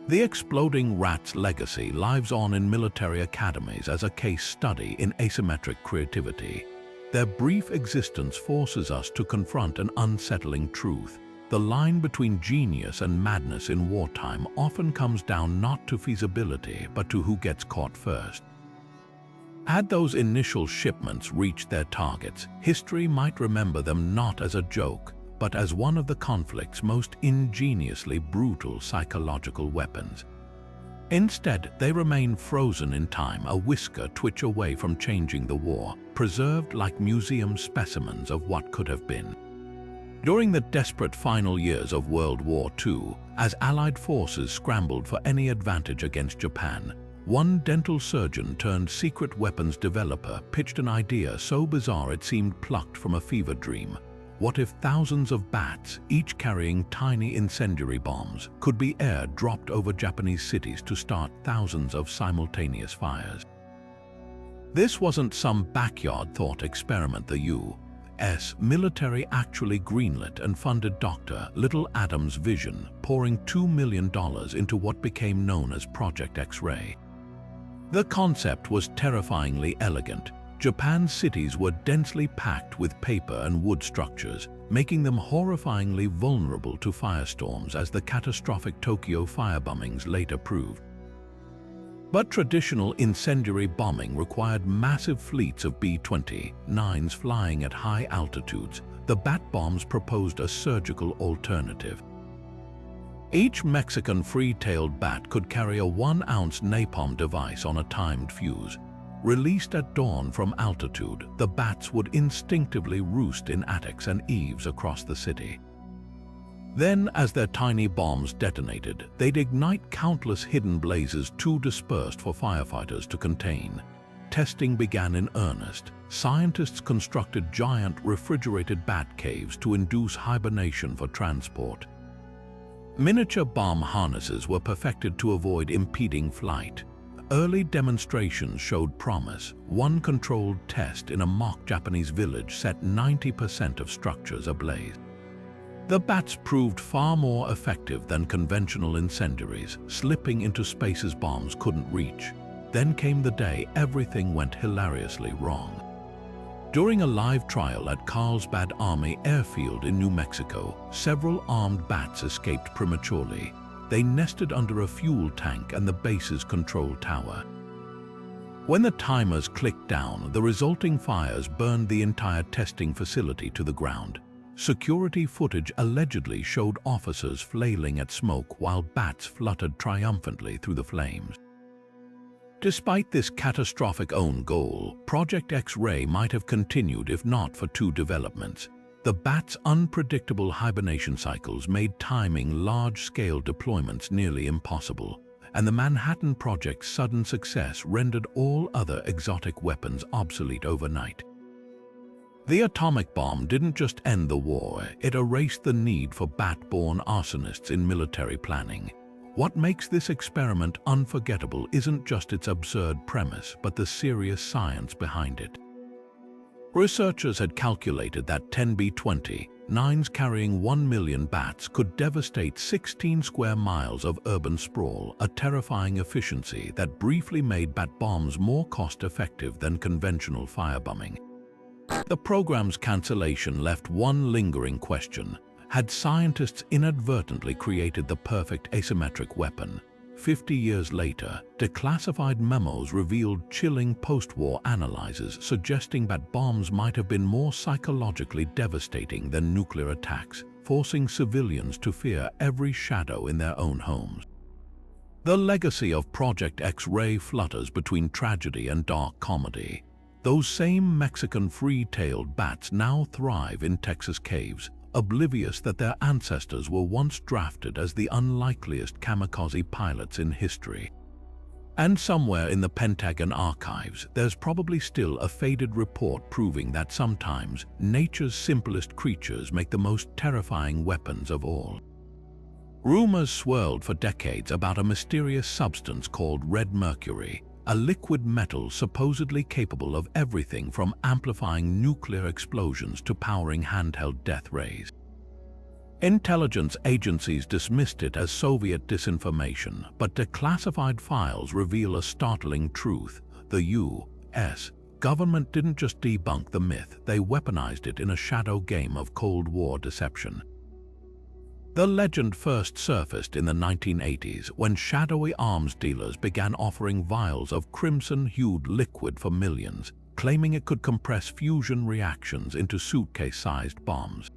The exploding rat's legacy lives on in military academies as a case study in asymmetric creativity. Their brief existence forces us to confront an unsettling truth. The line between genius and madness in wartime often comes down not to feasibility, but to who gets caught first. Had those initial shipments reached their targets, history might remember them not as a joke, but as one of the conflict's most ingeniously brutal psychological weapons. Instead, they remain frozen in time, a whisker twitch away from changing the war, preserved like museum specimens of what could have been. During the desperate final years of World War II, as Allied forces scrambled for any advantage against Japan, one dental surgeon turned secret weapons developer pitched an idea so bizarre it seemed plucked from a fever dream. What if thousands of bats, each carrying tiny incendiary bombs, could be air-dropped over Japanese cities to start thousands of simultaneous fires? This wasn't some backyard thought experiment. The U.S. military actually greenlit and funded Dr. Little Adam's vision, pouring $2 million into what became known as Project X-Ray. The concept was terrifyingly elegant. Japan's cities were densely packed with paper and wood structures, making them horrifyingly vulnerable to firestorms, as the catastrophic Tokyo firebombings later proved. But traditional incendiary bombing required massive fleets of B-29s flying at high altitudes. The bat bombs proposed a surgical alternative. Each Mexican free-tailed bat could carry a 1-ounce napalm device on a timed fuse. Released at dawn from altitude, the bats would instinctively roost in attics and eaves across the city. Then, as their tiny bombs detonated, they'd ignite countless hidden blazes too dispersed for firefighters to contain. Testing began in earnest. Scientists constructed giant refrigerated bat caves to induce hibernation for transport. Miniature bomb harnesses were perfected to avoid impeding flight. Early demonstrations showed promise. One controlled test in a mock Japanese village set 90% of structures ablaze. The bats proved far more effective than conventional incendiaries, slipping into spaces bombs couldn't reach. Then came the day everything went hilariously wrong. During a live trial at Carlsbad Army Airfield in New Mexico, several armed bats escaped prematurely. They nested under a fuel tank and the base's control tower. When the timers clicked down, the resulting fires burned the entire testing facility to the ground. Security footage allegedly showed officers flailing at smoke while bats fluttered triumphantly through the flames. Despite this catastrophic own goal, Project X-ray might have continued if not for two developments. The bats' unpredictable hibernation cycles made timing large-scale deployments nearly impossible, and the Manhattan Project's sudden success rendered all other exotic weapons obsolete overnight. The atomic bomb didn't just end the war, it erased the need for bat-born arsonists in military planning. What makes this experiment unforgettable isn't just its absurd premise, but the serious science behind it. Researchers had calculated that 10B-29s carrying 1 million bats could devastate 16 square miles of urban sprawl, a terrifying efficiency that briefly made bat bombs more cost-effective than conventional firebombing. The program's cancellation left one lingering question. Had scientists inadvertently created the perfect asymmetric weapon? 50 years later, declassified memos revealed chilling post-war analyses suggesting that bombs might have been more psychologically devastating than nuclear attacks, forcing civilians to fear every shadow in their own homes. The legacy of Project X-ray flutters between tragedy and dark comedy. Those same Mexican free-tailed bats now thrive in Texas caves, oblivious that their ancestors were once drafted as the unlikeliest kamikaze pilots in history. And somewhere in the Pentagon archives, there's probably still a faded report proving that sometimes nature's simplest creatures make the most terrifying weapons of all. Rumors swirled for decades about a mysterious substance called red mercury, a liquid metal supposedly capable of everything from amplifying nuclear explosions to powering handheld death rays. Intelligence agencies dismissed it as Soviet disinformation, but declassified files reveal a startling truth. The U.S. government didn't just debunk the myth, they weaponized it in a shadow game of Cold War deception. The legend first surfaced in the 1980s when shadowy arms dealers began offering vials of crimson-hued liquid for millions, claiming it could compress fusion reactions into suitcase-sized bombs.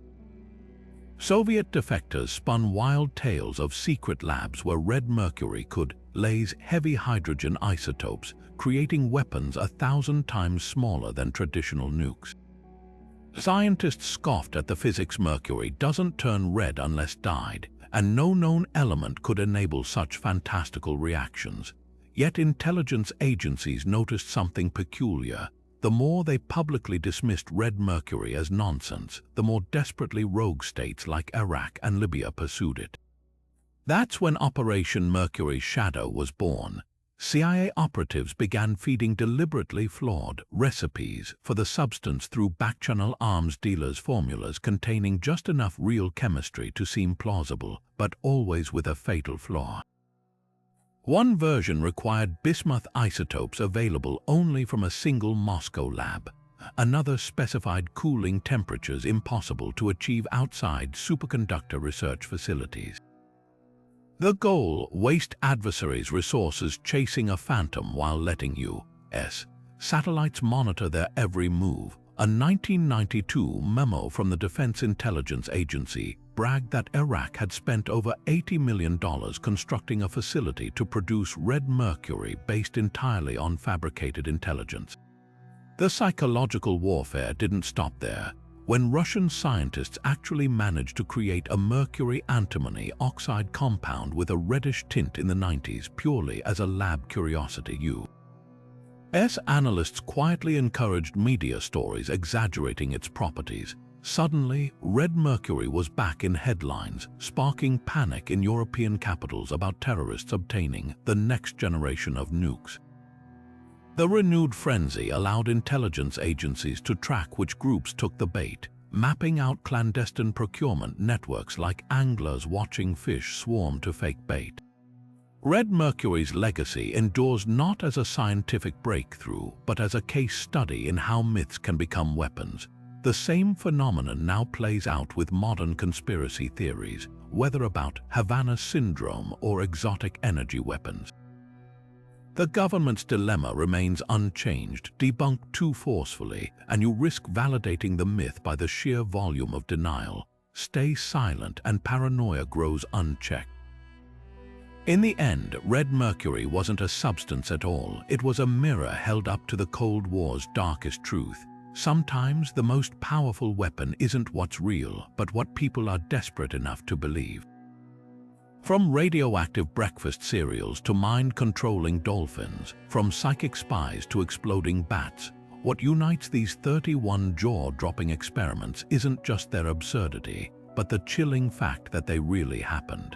Soviet defectors spun wild tales of secret labs where red mercury could laze heavy hydrogen isotopes, creating weapons 1,000 times smaller than traditional nukes. Scientists scoffed at the physics mercury doesn't turn red unless dyed, and no known element could enable such fantastical reactions. Yet intelligence agencies noticed something peculiar. The more they publicly dismissed red mercury as nonsense, the more desperately rogue states like Iraq and Libya pursued it. That's when Operation Mercury's Shadow was born. CIA operatives began feeding deliberately flawed recipes for the substance through backchannel arms dealers' formulas containing just enough real chemistry to seem plausible, but always with a fatal flaw. One version required bismuth isotopes available only from a single Moscow lab. Another specified cooling temperatures impossible to achieve outside superconductor research facilities. The goal: waste adversaries' resources chasing a phantom while letting U.S. satellites monitor their every move. A 1992 memo from the Defense Intelligence Agency bragged that Iraq had spent over $80 million constructing a facility to produce red mercury based entirely on fabricated intelligence. The psychological warfare didn't stop there. When Russian scientists actually managed to create a mercury antimony oxide compound with a reddish tint in the 90s purely as a lab curiosity, U.S. analysts quietly encouraged media stories exaggerating its properties. Suddenly, red mercury was back in headlines, sparking panic in European capitals about terrorists obtaining the next generation of nukes. The renewed frenzy allowed intelligence agencies to track which groups took the bait, mapping out clandestine procurement networks like anglers watching fish swarm to fake bait. Red mercury's legacy endures not as a scientific breakthrough, but as a case study in how myths can become weapons. The same phenomenon now plays out with modern conspiracy theories, whether about Havana syndrome or exotic energy weapons. The government's dilemma remains unchanged: debunk too forcefully, and you risk validating the myth by the sheer volume of denial. Stay silent, and paranoia grows unchecked. In the end, red mercury wasn't a substance at all. It was a mirror held up to the Cold War's darkest truth. Sometimes the most powerful weapon isn't what's real, but what people are desperate enough to believe. From radioactive breakfast cereals to mind-controlling dolphins, from psychic spies to exploding bats, what unites these 31 jaw-dropping experiments isn't just their absurdity, but the chilling fact that they really happened.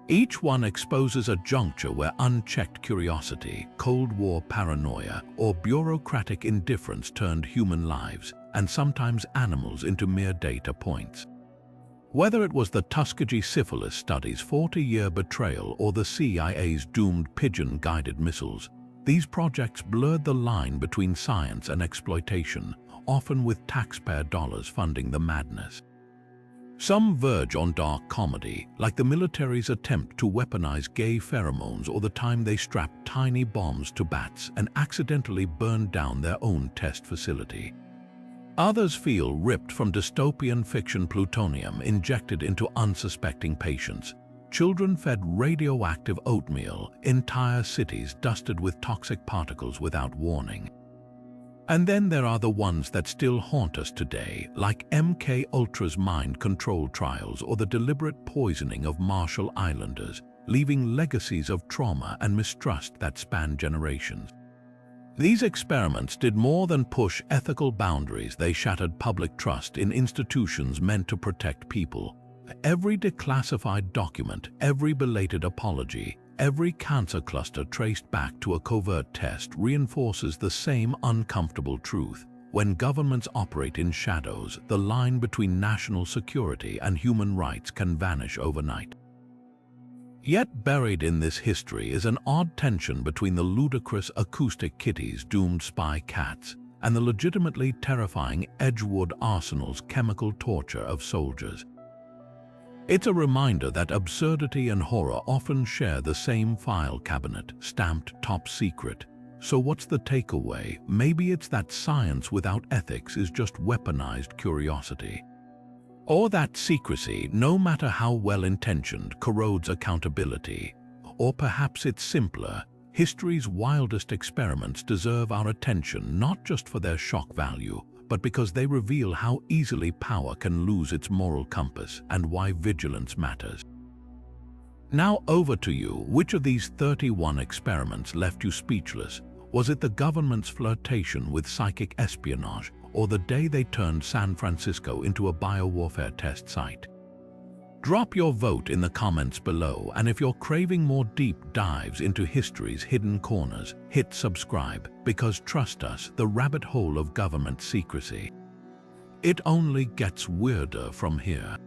Each one exposes a juncture where unchecked curiosity, Cold War paranoia, or bureaucratic indifference turned human lives, and sometimes animals, into mere data points. Whether it was the Tuskegee Syphilis Study's 40-year betrayal or the CIA's doomed pigeon-guided missiles, these projects blurred the line between science and exploitation, often with taxpayer dollars funding the madness. Some verge on dark comedy, like the military's attempt to weaponize gay pheromones or the time they strapped tiny bombs to bats and accidentally burned down their own test facility. Others feel ripped from dystopian fiction: plutonium injected into unsuspecting patients, children fed radioactive oatmeal, entire cities dusted with toxic particles without warning. And then there are the ones that still haunt us today, like MK Ultra's mind control trials or the deliberate poisoning of Marshall Islanders, leaving legacies of trauma and mistrust that span generations. These experiments did more than push ethical boundaries. They shattered public trust in institutions meant to protect people. Every declassified document, every belated apology, every cancer cluster traced back to a covert test reinforces the same uncomfortable truth. When governments operate in shadows, the line between national security and human rights can vanish overnight. Yet buried in this history is an odd tension between the ludicrous Acoustic Kitty's doomed spy cats and the legitimately terrifying Edgewood Arsenal's chemical torture of soldiers. It's a reminder that absurdity and horror often share the same file cabinet, stamped top secret. So what's the takeaway? Maybe it's that science without ethics is just weaponized curiosity. Or that secrecy, no matter how well-intentioned, corrodes accountability. Or perhaps it's simpler: history's wildest experiments deserve our attention not just for their shock value, but because they reveal how easily power can lose its moral compass and why vigilance matters. Now over to you. Which of these 31 experiments left you speechless? Was it the government's flirtation with psychic espionage, or the day they turned San Francisco into a biowarfare test site? Drop your vote in the comments below, and if you're craving more deep dives into history's hidden corners, hit subscribe, because trust us, the rabbit hole of government secrecy, it only gets weirder from here.